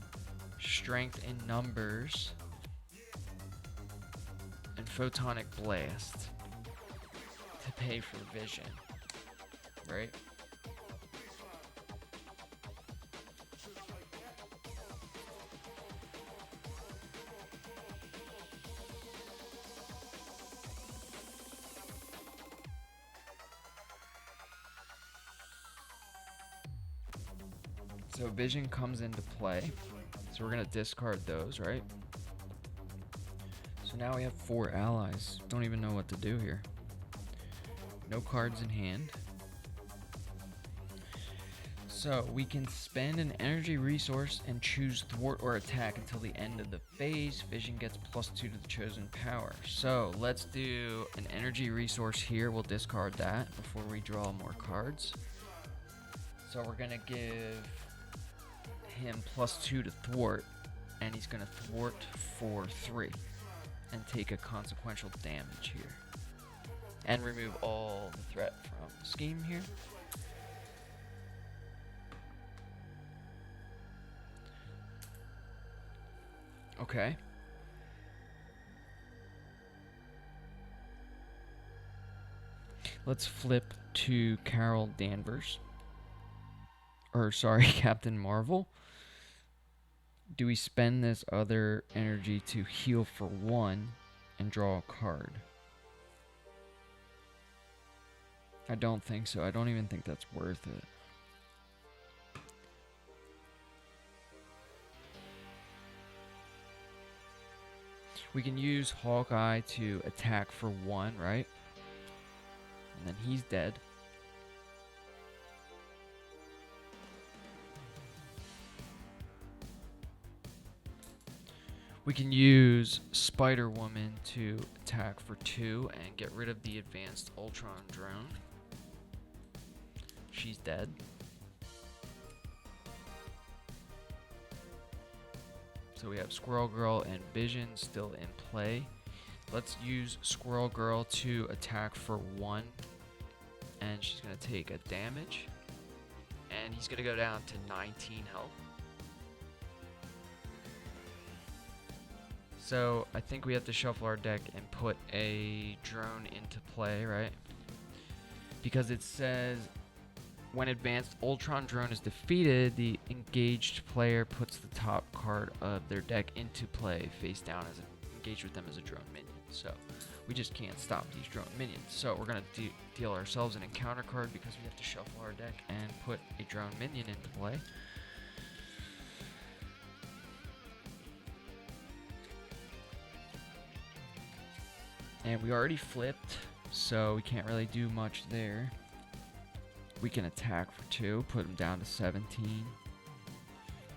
Strength in Numbers, and Photonic Blast to pay for vision. Right? So vision comes into play. So we're going to discard those, right? So now we have 4 allies. Don't even know what to do here. No cards in hand. So we can spend an energy resource and choose thwart or attack until the end of the phase. Vision gets +2 to the chosen power. So let's do an energy resource here. We'll discard that before we draw more cards. So we're going to give him +2 to thwart, and he's going to thwart for 3 and take a consequential damage here. And remove all the threat from the scheme here. Okay. Let's flip to Carol Danvers. Or, sorry, Captain Marvel. Do we spend this other energy to heal for 1 and draw a card? I don't think so. I don't even think that's worth it. We can use Hawkeye to attack for 1, right? And then he's dead. We can use Spider-Woman to attack for 2 and get rid of the advanced Ultron drone. she's dead. So we have Squirrel Girl and Vision still in play. Let's use Squirrel Girl to attack for 1. And she's going to take a damage. And he's going to go down to 19 health. So I think we have to shuffle our deck and put a drone into play, right? Because it says when advanced Ultron drone is defeated, the engaged player puts the top card of their deck into play face down as engaged with them as a drone minion. So we just can't stop these drone minions. So we're going to deal ourselves an encounter card because we have to shuffle our deck and put a drone minion into play. And we already flipped, so we can't really do much there. We can attack for 2, put him down to 17.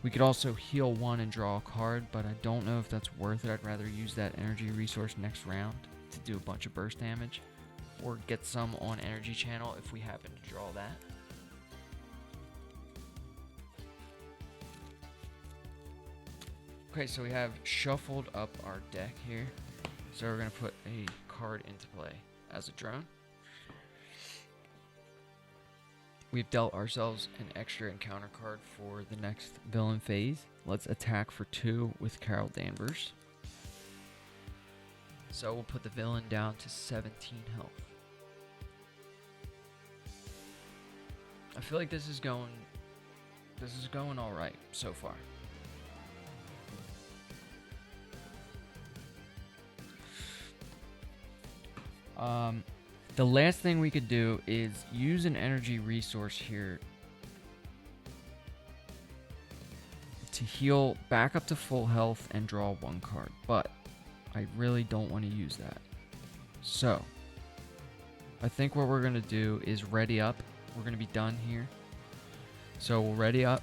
We could also heal 1 and draw a card, but I don't know if that's worth it. I'd rather use that energy resource next round to do a bunch of burst damage, or get some on energy channel if we happen to draw that. Okay, so we have shuffled up our deck here. So we're going to put a card into play as a drone. We've dealt ourselves an extra encounter card for the next villain phase. Let's attack for 2 with Carol Danvers. So we'll put the villain down to 17 health. I feel like this is going all right so far. The last thing we could do is use an energy resource here to heal back up to full health and draw 1 card, but I really don't want to use that. So I think what we're going to do is ready up. We're going to be done here. So we'll ready up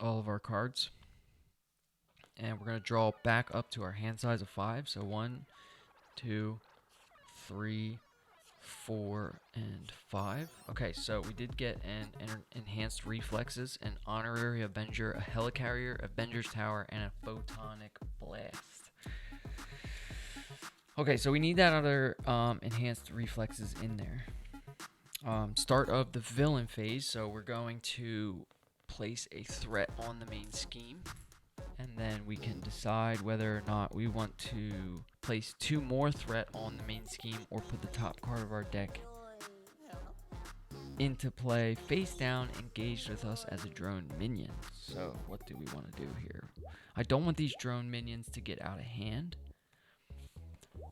all of our cards, and we're going to draw back up to our hand size of 5. So 1, 2, 3, 4, and 5. Okay, so we did get an enhanced reflexes, an honorary Avenger, a helicarrier, Avenger's Tower, and a photonic blast. Okay, so we need that other enhanced reflexes in there. Start of the villain phase, so we're going to place a threat on the main scheme, and then we can decide whether or not we want to place 2 more threat on the main scheme or put the top card of our deck into play face down, engaged with us as a drone minion. So what do we want to do here? I don't want these drone minions to get out of hand,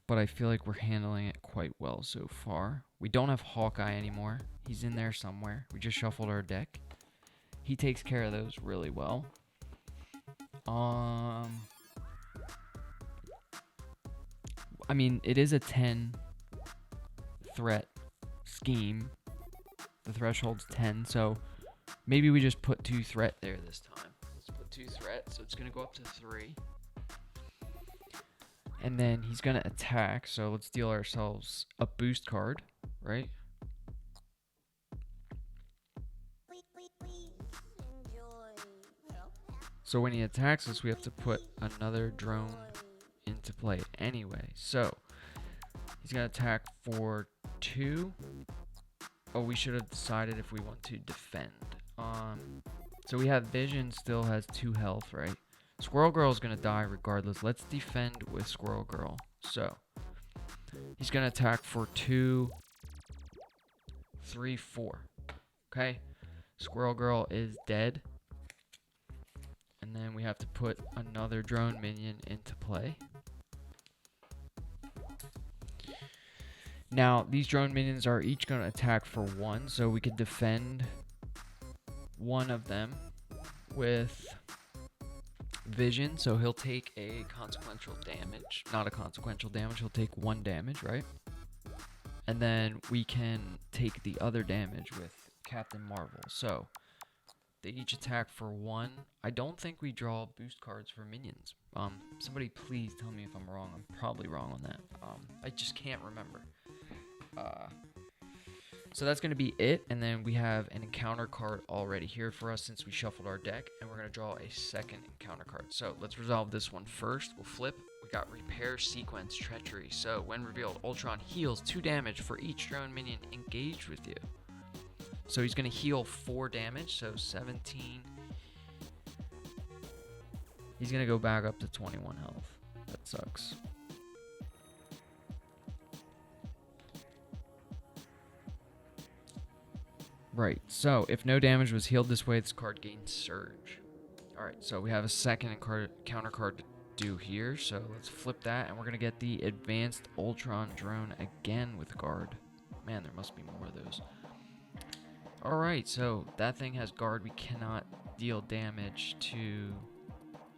but I feel like we're handling it quite well so far. We don't have Hawkeye anymore. He's in there somewhere. We just shuffled our deck. He takes care of those really well. I mean, it is a 10 threat scheme. The threshold's 10, so maybe we just put 2 threat there this time. Let's put 2 threat, so it's going to go up to 3. And then he's going to attack, so let's deal ourselves a boost card, right? So when he attacks us, we have to put another drone into play anyway. So he's going to attack for 2. Oh, we should have decided if we want to defend. So we have Vision still has 2 health, right? Squirrel Girl is going to die regardless. Let's defend with Squirrel Girl. So he's going to attack for 2, 3, 4. Okay. Squirrel Girl is dead. And then we have to put another drone minion into play. Now, these drone minions are each going to attack for 1, so we could defend one of them with Vision, so he'll take a consequential damage. Not a consequential damage, he'll take 1 damage, right? And then we can take the other damage with Captain Marvel. So they each attack for 1. I don't think we draw boost cards for minions. Somebody please tell me if I'm wrong. I'm probably wrong on that. I just can't remember. So that's going to be it, and then we have an encounter card already here for us since we shuffled our deck, and we're going to draw a second encounter card. So let's resolve this one first. We'll flip. We got Repair Sequence Treachery. So when revealed, Ultron heals 2 damage for each drone minion engaged with you. So he's going to heal 4 damage, so 17. He's going to go back up to 21 health. That sucks. Right, so if no damage was healed this way, this card gains Surge. Alright, so we have a second counter card to do here, so let's flip that, and we're going to get the Advanced Ultron Drone again with Guard. Man, there must be more of those. Alright, so that thing has Guard. We cannot deal damage to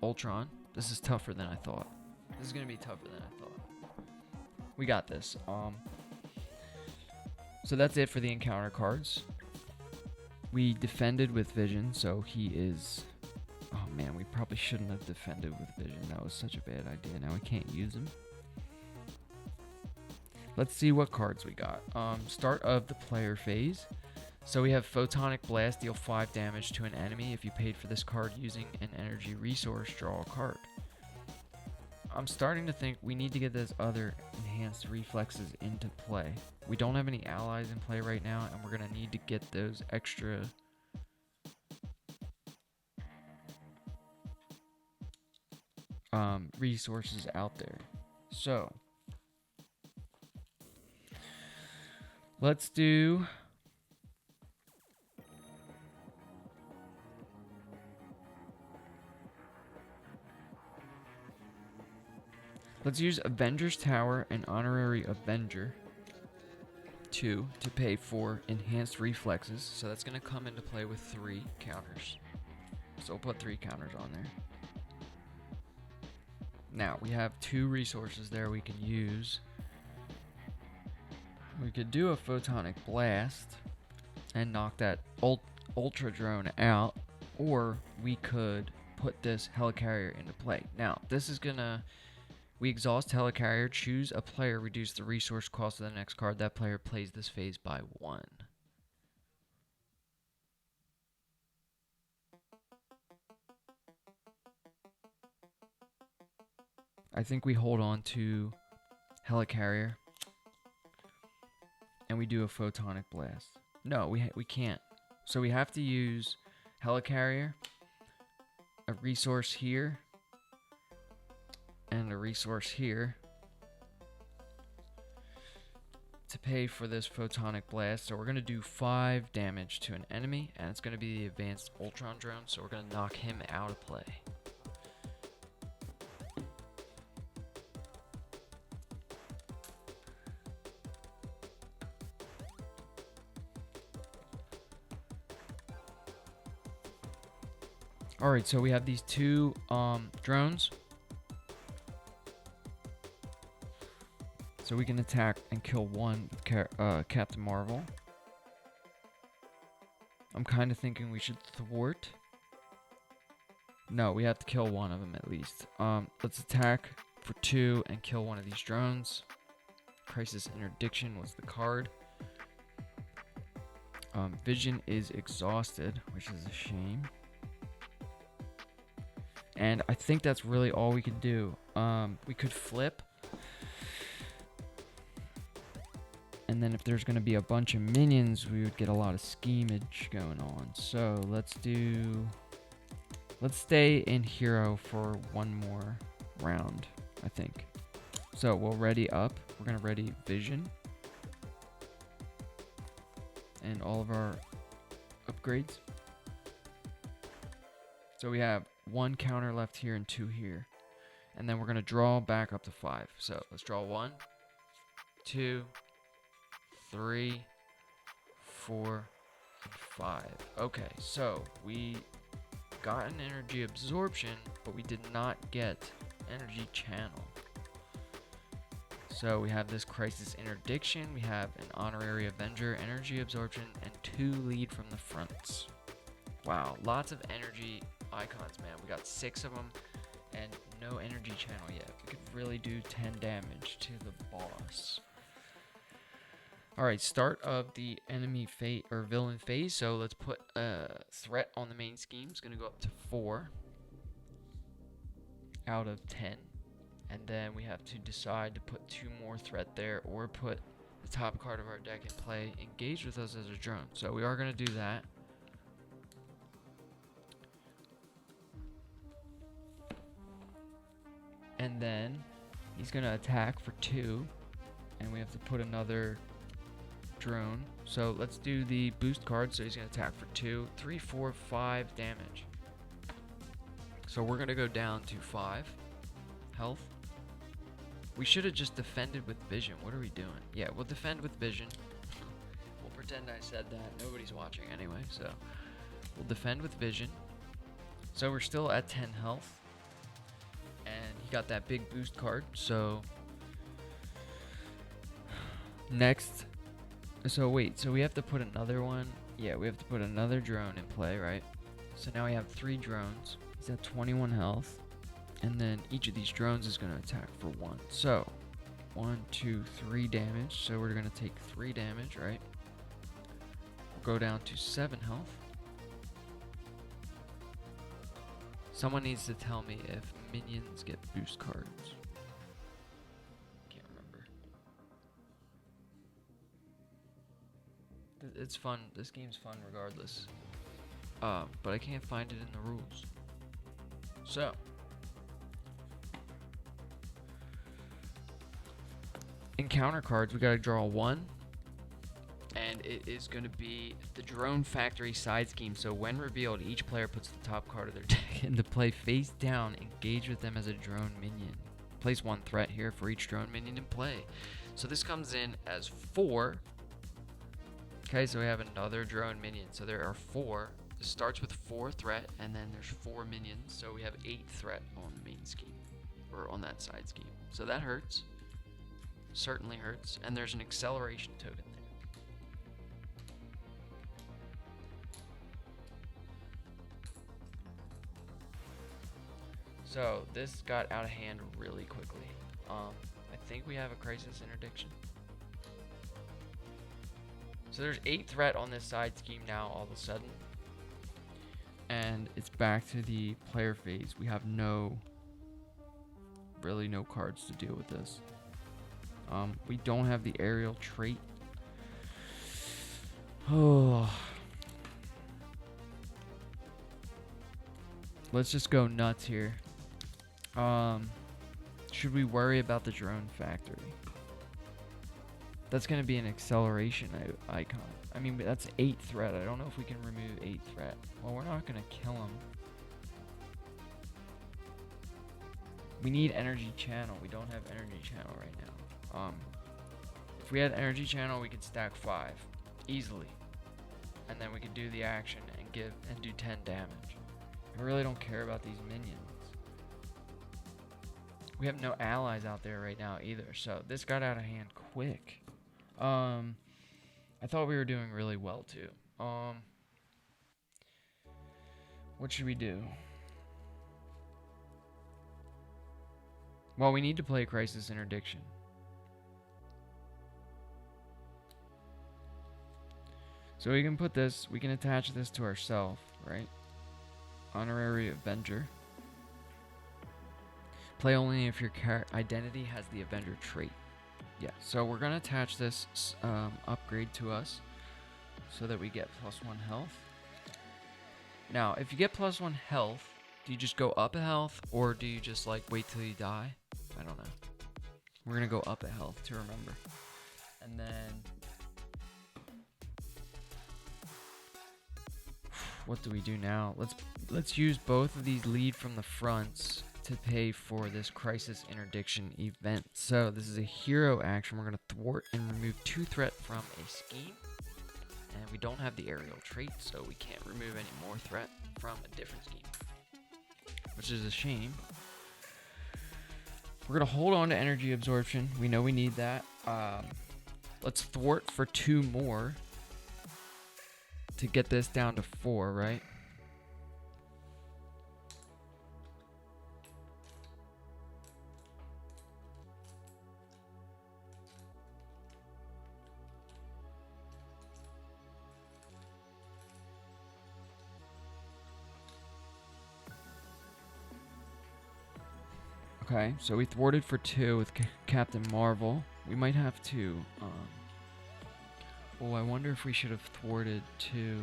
Ultron. This is tougher than I thought. This is going to be tougher than I thought. We got this. So that's it for the encounter cards. We defended with Vision, so he is... Oh man, we probably shouldn't have defended with Vision. That was such a bad idea. Now we can't use him. Let's see what cards we got. Start of the player phase. So we have Photonic Blast, deal 5 damage to an enemy. If you paid for this card using an energy resource, draw a card. I'm starting to think we need to get those other enhanced reflexes into play. We don't have any allies in play right now, and we're going to need to get those extra resources out there. So let's do... Let's use Avenger's Tower and Honorary Avenger 2 to pay for enhanced reflexes. So that's going to come into play with 3 counters. So we'll put 3 counters on there. Now we have 2 resources there we can use. We could do a Photonic Blast and knock that Ultra Drone out, or we could put this Helicarrier into play. Now this is gonna... We exhaust Helicarrier, choose a player, reduce the resource cost of the next card. That player plays this phase by 1. I think we hold on to Helicarrier and we do a Photonic Blast. No, we can't. So we have to use Helicarrier, a resource here, and a resource here to pay for this Photonic Blast. So we're going to do 5 damage to an enemy, and it's going to be the Advanced Ultron Drone, so we're going to knock him out of play. Alright, so we have these 2 drones. So we can attack and kill one with Captain Marvel. I'm kind of thinking we should thwart. No, we have to kill one of them at least. Let's attack for 2 and kill one of these drones. Crisis Interdiction was the card. Vision is exhausted, which is a shame. And I think that's really all we can do. We could flip. And then if there's going to be a bunch of minions, we would get a lot of schemage going on. So let's stay in hero for one more round, I think. So we'll ready up. We're going to ready Vision. And all of our upgrades. So we have 1 counter left here and 2 here. And then we're going to draw back up to 5. So let's draw 1, 2, 3, 4, and 5. Okay, so we got an energy absorption, but we did not get energy channel. So we have this Crisis Interdiction, we have an Honorary Avenger, energy absorption, and 2 lead from the fronts. Wow, lots of energy icons, man. We got 6 of them, and no energy channel yet. We could really do 10 damage to the boss. Alright, start of the enemy phase or villain phase. So let's put a threat on the main scheme. It's gonna go up to 4 out of 10. And then we have to decide to put 2 more threat there or put the top card of our deck in play, engage with us as a drone. So we are gonna do that. And then he's gonna attack for 2. And we have to put another drone. So let's do the boost card. So he's gonna attack for 2, 3, 4, 5 damage. So we're gonna go down to 5 health. We should have just defended with vision. What are we doing? Yeah, we'll defend with vision. We'll pretend I said that. Nobody's watching anyway, so we'll defend with vision. So we're still at 10 health. And he got that big boost card. So next, so wait, so we have to put another one. Yeah, we have to put another drone in play, right? So now we have 3 drones. He's at 21 health. And then each of these drones is going to attack for 1. So 1, 2, 3 damage. So we're going to take 3 damage, right? We'll go down to 7 health. Someone needs to tell me if minions get boost cards. Can't remember. It's fun. This game's fun regardless. But I can't find it in the rules. So encounter cards, we gotta draw 1. And it is going to be the Drone Factory side scheme. So when revealed, each player puts the top card of their deck into play face down. Engage with them as a drone minion. Place 1 threat here for each drone minion in play. So this comes in as 4. Okay, so we have another drone minion. So there are 4. This starts with 4 threat, and then there's 4 minions. So we have 8 threat on the main scheme, or on that side scheme. So that hurts. Certainly hurts. And there's an acceleration token there. So this got out of hand really quickly. I think we have a crisis interdiction. So there's 8 threat on this side scheme now all of a sudden. And it's back to the player phase. We have really no cards to deal with this. We don't have the aerial trait. Oh. Let's just go nuts here. Should we worry about the Drone Factory? That's going to be an acceleration icon. I mean, that's 8 threat. I don't know if we can remove 8 threat. Well, we're not going to kill him. We need energy channel. We don't have energy channel right now. If we had energy channel, we could stack 5 easily. And then we could do the action and do 10 damage. I really don't care about these minions. We have no allies out there right now either, so this got out of hand quick. I thought we were doing really well too. What should we do? Well, we need to play Crisis Interdiction. So we can put this, we can attach this to ourselves, right? Honorary Avenger. Play only if your identity has the Avenger trait. Yeah, so we're going to attach this upgrade to us so that we get +1 health. Now, if you get +1 health, do you just go up a health or do you just like wait till you die? I don't know. We're going to go up a health to remember. And then what do we do now? Let's use both of these lead from the fronts to pay for this crisis interdiction event. So this is a hero action. We're going to thwart and remove 2 threat from a scheme. And we don't have the aerial trait, so we can't remove any more threat from a different scheme, which is a shame. We're going to hold on to energy absorption. We know we need that. Let's thwart for 2 more to get this down to 4, right? Okay, so we thwarted for 2 with Captain Marvel. We might have to. Oh, I wonder if we should have thwarted 2.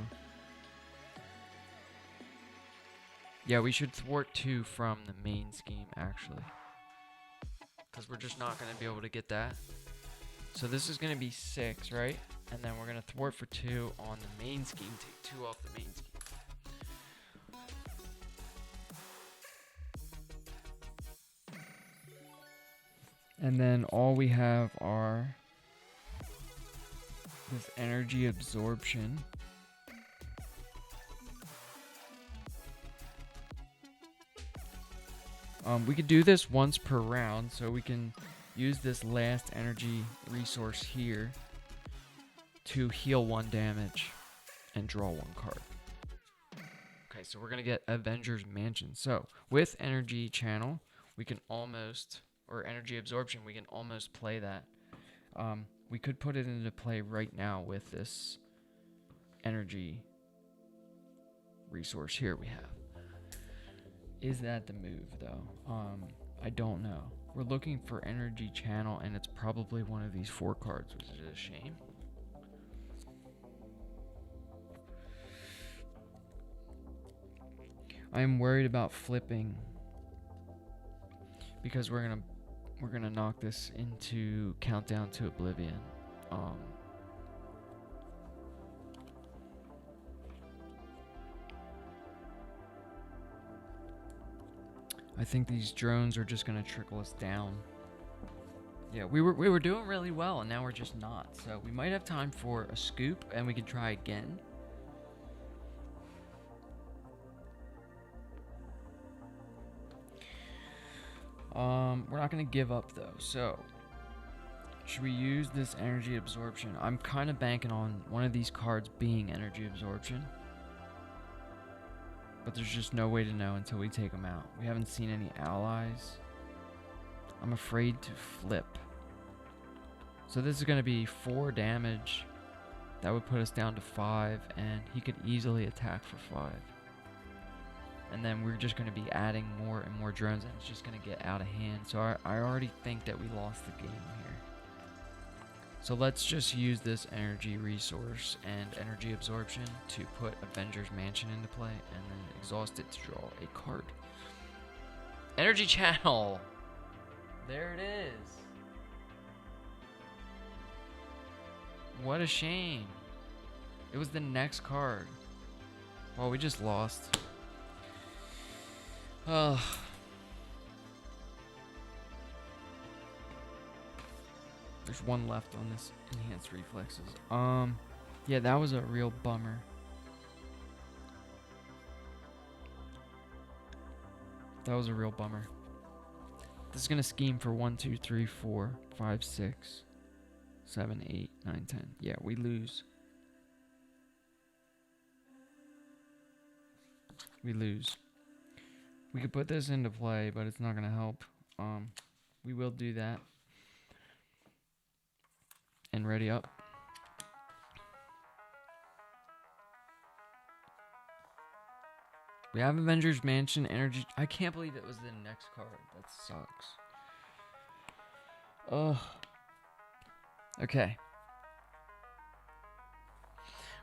Yeah, we should thwart 2 from the main scheme, actually. Because we're just not going to be able to get that. So this is going to be 6, right? And then we're going to thwart for 2 on the main scheme. Take 2 off the main scheme. And then all we have are this energy absorption. We could do this once per round, so we can use this last energy resource here to heal 1 damage and draw 1 card. Okay, so we're going to get Avengers Mansion. So with energy channel, we can almost, or energy absorption, we can almost play that. We could put it into play right now with this energy resource here we have. Is that the move, though? I don't know. We're looking for energy channel, and it's probably one of these 4 cards, which is a shame. I am worried about flipping because we're gonna knock this into Countdown to Oblivion. I think these drones are just gonna trickle us down. Yeah, we were doing really well, and now we're just not. So we might have time for a scoop, and we can try again. We're not gonna give up though. So should we use this energy absorption? I'm kind of banking on one of these cards being energy absorption. But there's just no way to know until we take them out. We haven't seen any allies. I'm afraid to flip. So this is going to be 4 damage. That would put us down to 5, and he could easily attack for 5. And then we're just going to be adding more and more drones, and it's just going to get out of hand. So I already think that we lost the game here. So let's just use this energy resource and energy absorption to put Avengers Mansion into play, and then exhaust it to draw a card. Energy channel! There it is. What a shame. It was the next card. Well, we just lost. Ugh. There's 1 left on this enhanced reflexes. Yeah, that was a real bummer. That was a real bummer. This is gonna scheme for 1, 2, 3, 4, 5, 6, 7, 8, 9, 10. Yeah, we lose. We lose. We could put this into play, but it's not gonna help. We will do that. And ready up. We have Avengers Mansion energy. I can't believe it was the next card. That sucks. Ugh. Okay.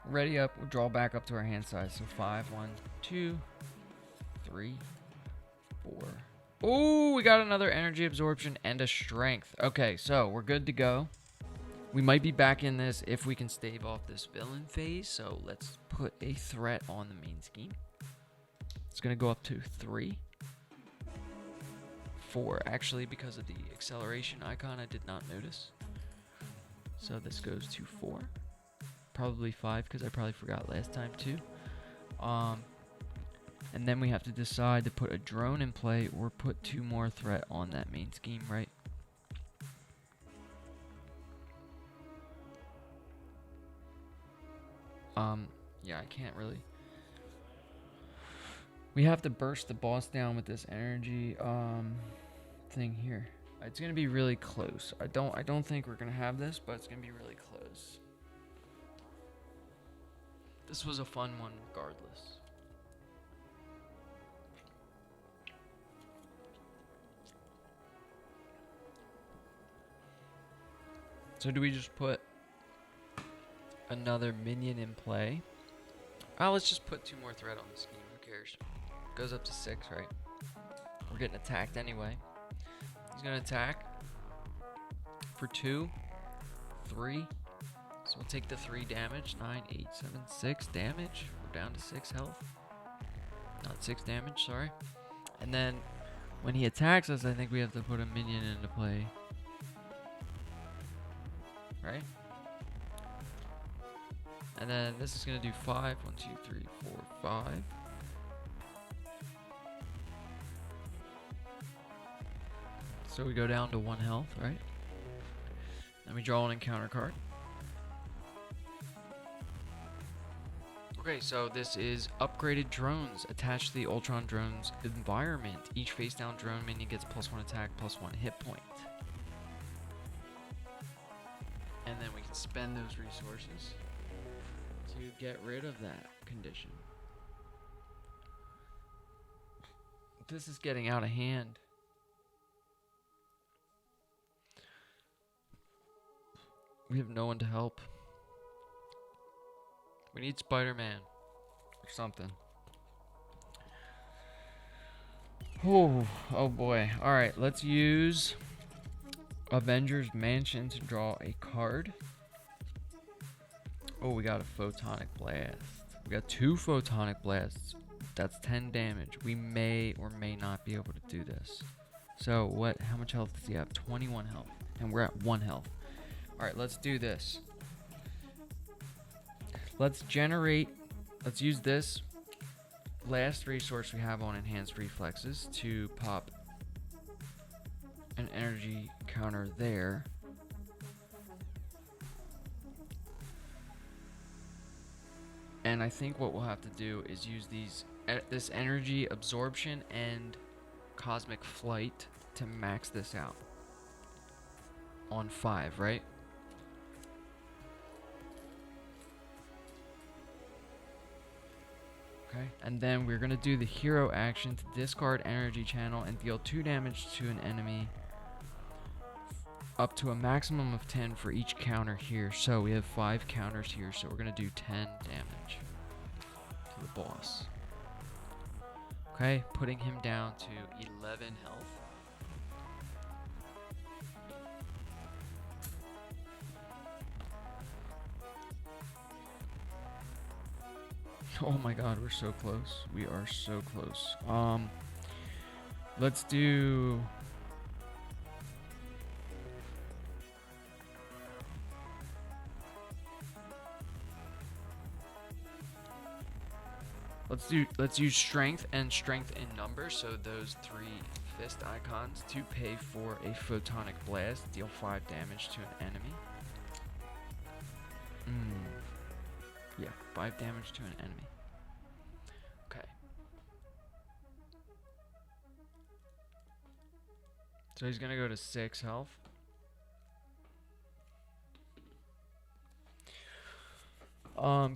Ready up. We'll draw back up to our hand size. So 5, 1, 2, 3, 4. Oh, we got another energy absorption and a strength. Okay, so we're good to go. We might be back in this if we can stave off this villain phase. So let's put a threat on the main scheme. It's going to go up to 3. 4, actually, because of the acceleration icon, I did not notice. So this goes to 4. Probably 5, because I probably forgot last time too. And then we have to decide to put a drone in play or put 2 more threat on that main scheme, right? Yeah, I can't really. We have to burst the boss down with this energy thing here. It's gonna be really close. I don't think we're gonna have this, but it's gonna be really close. This was a fun one regardless. So do we just put another minion in play? Oh, let's just put 2 more threat on the scheme. Who cares? Goes up to 6, right? We're getting attacked anyway. He's gonna attack for 2, 3. So we'll take the 3 damage. 9, 8, 7, 6 damage. We're down to 6 health. Not 6 damage, sorry. And then when he attacks us, I think we have to put a minion into play. Right? And then this is going to do 5. 1, 2, 3, 4, 5. So we go down to 1 health, right? Then we draw an encounter card. Okay, so this is upgraded drones attached to the Ultron drone's environment. Each face down drone minion gets +1 attack, +1 hit point. And then we can spend those resources to get rid of that condition. This is getting out of hand. We have no one to help. We need Spider-Man or something. Oh boy. Alright, let's use Avengers Mansion to draw a card. Oh, we got a Photonic Blast. We got 2 Photonic Blasts. That's 10 damage. We may or may not be able to do this. So, how much health does he have? 21 health. And we're at 1 health. Alright, let's do this. Let's use this last resource we have on Enhanced Reflexes to pop an energy counter there. And I think what we'll have to do is use this energy absorption and cosmic flight to max this out on 5, right? Okay. And then we're gonna do the hero action to discard energy channel and deal 2 damage to an enemy up to a maximum of 10 for each counter here. So we have 5 counters here, so we're gonna do 10 damage to the boss. Okay, putting him down to 11 health. Oh my god, we're so close. We are so close. Let's do... Let's use strength and strength in numbers, so those 3 fist icons to pay for a photonic blast, deal 5 damage to an enemy. Yeah, 5 damage to an enemy. Okay. So he's gonna go to 6 health.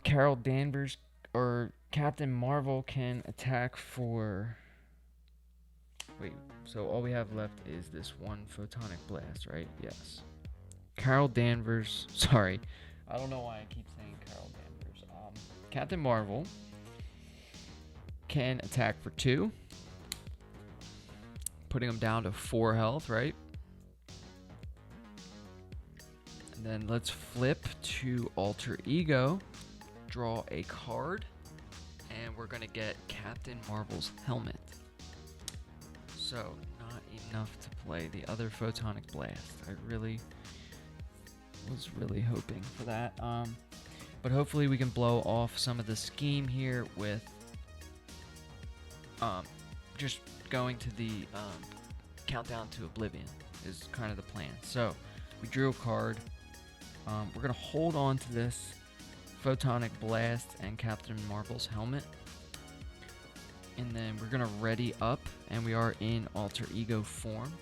Carol Danvers or Captain Marvel can attack for... Wait, so all we have left is this 1 photonic blast, right? Yes. Carol Danvers, sorry. I don't know why I keep saying Carol Danvers. Captain Marvel can attack for 2, putting him down to 4 health, right? And then let's flip to Alter Ego, draw a card, and we're gonna get Captain Marvel's helmet. So, not enough to play the other Photonic Blast. I was really hoping for that. But hopefully we can blow off some of the scheme here with just going to the countdown to oblivion is kind of the plan. So we drew a card. We're going to hold on to this Photonic Blast and Captain Marvel's helmet. And then we're going to ready up, and we are in Alter Ego form.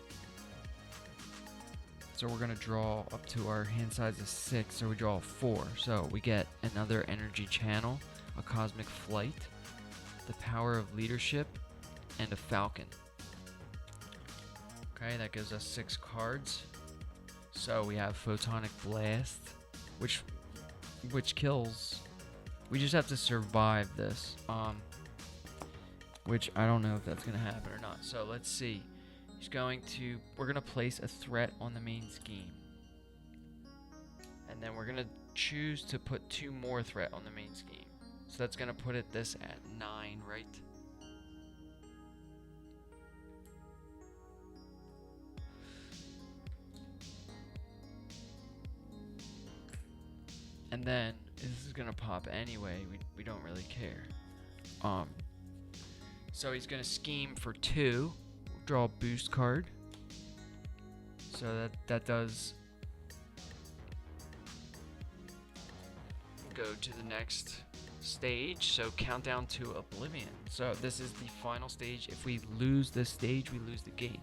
So we're going to draw up to our hand size of 6, so we draw 4. So we get another energy channel, a cosmic flight, the power of leadership, and a falcon. Okay, that gives us 6 cards. So we have Photonic Blast, which kills. We just have to survive this. Which I don't know if that's gonna happen or not. So let's see. We're gonna place a threat on the main scheme. And then we're gonna choose to put 2 more threat on the main scheme. So that's gonna put this at 9, right? And then this is gonna pop anyway. We don't really care. So he's gonna scheme for 2. Draw a boost card. So that does go to the next stage. So countdown to oblivion. So this is the final stage. If we lose this stage, we lose the game.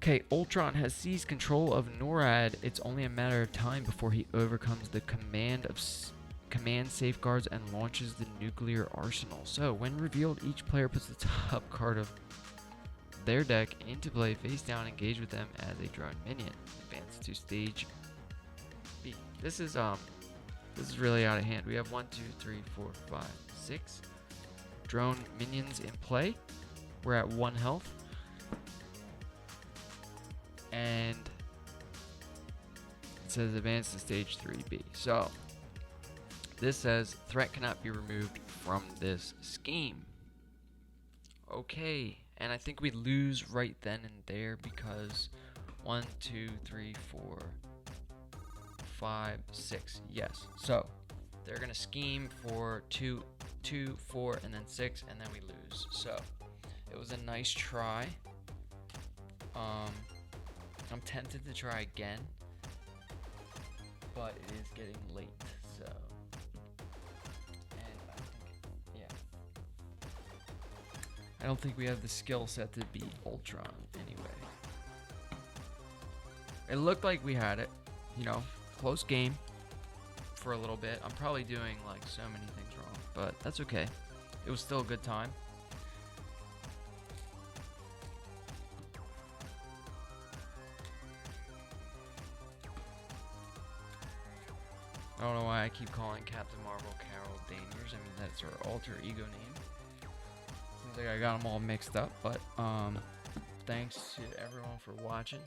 Okay, Ultron has seized control of NORAD. It's only a matter of time before he overcomes the command safeguards and launches the nuclear arsenal. So when revealed, each player puts the top card of their deck into play face down, engage with them as a drone minion. Advance to stage B. This is really out of hand. We have 1, 2, 3, 4, 5, 6 drone minions in play. We're at 1 health. And it says advance to stage 3B. So this says threat cannot be removed from this scheme. Okay, and I think we lose right then and there because 1, 2, 3, 4, 5, 6. Yes. So they're gonna scheme for 2, 4, and then 6, and then we lose. So it was a nice try. I'm tempted to try again, but it is getting late, so. And I don't think we have the skill set to beat Ultron anyway. It looked like we had it, close game for a little bit. I'm probably doing like so many things wrong, but that's okay. It was still a good time. I don't know why I keep calling Captain Marvel Carol Danvers. I mean, that's her alter ego name. Seems like I got them all mixed up, but thanks to everyone for watching.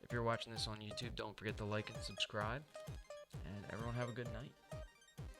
If you're watching this on YouTube, don't forget to like and subscribe. And everyone have a good night.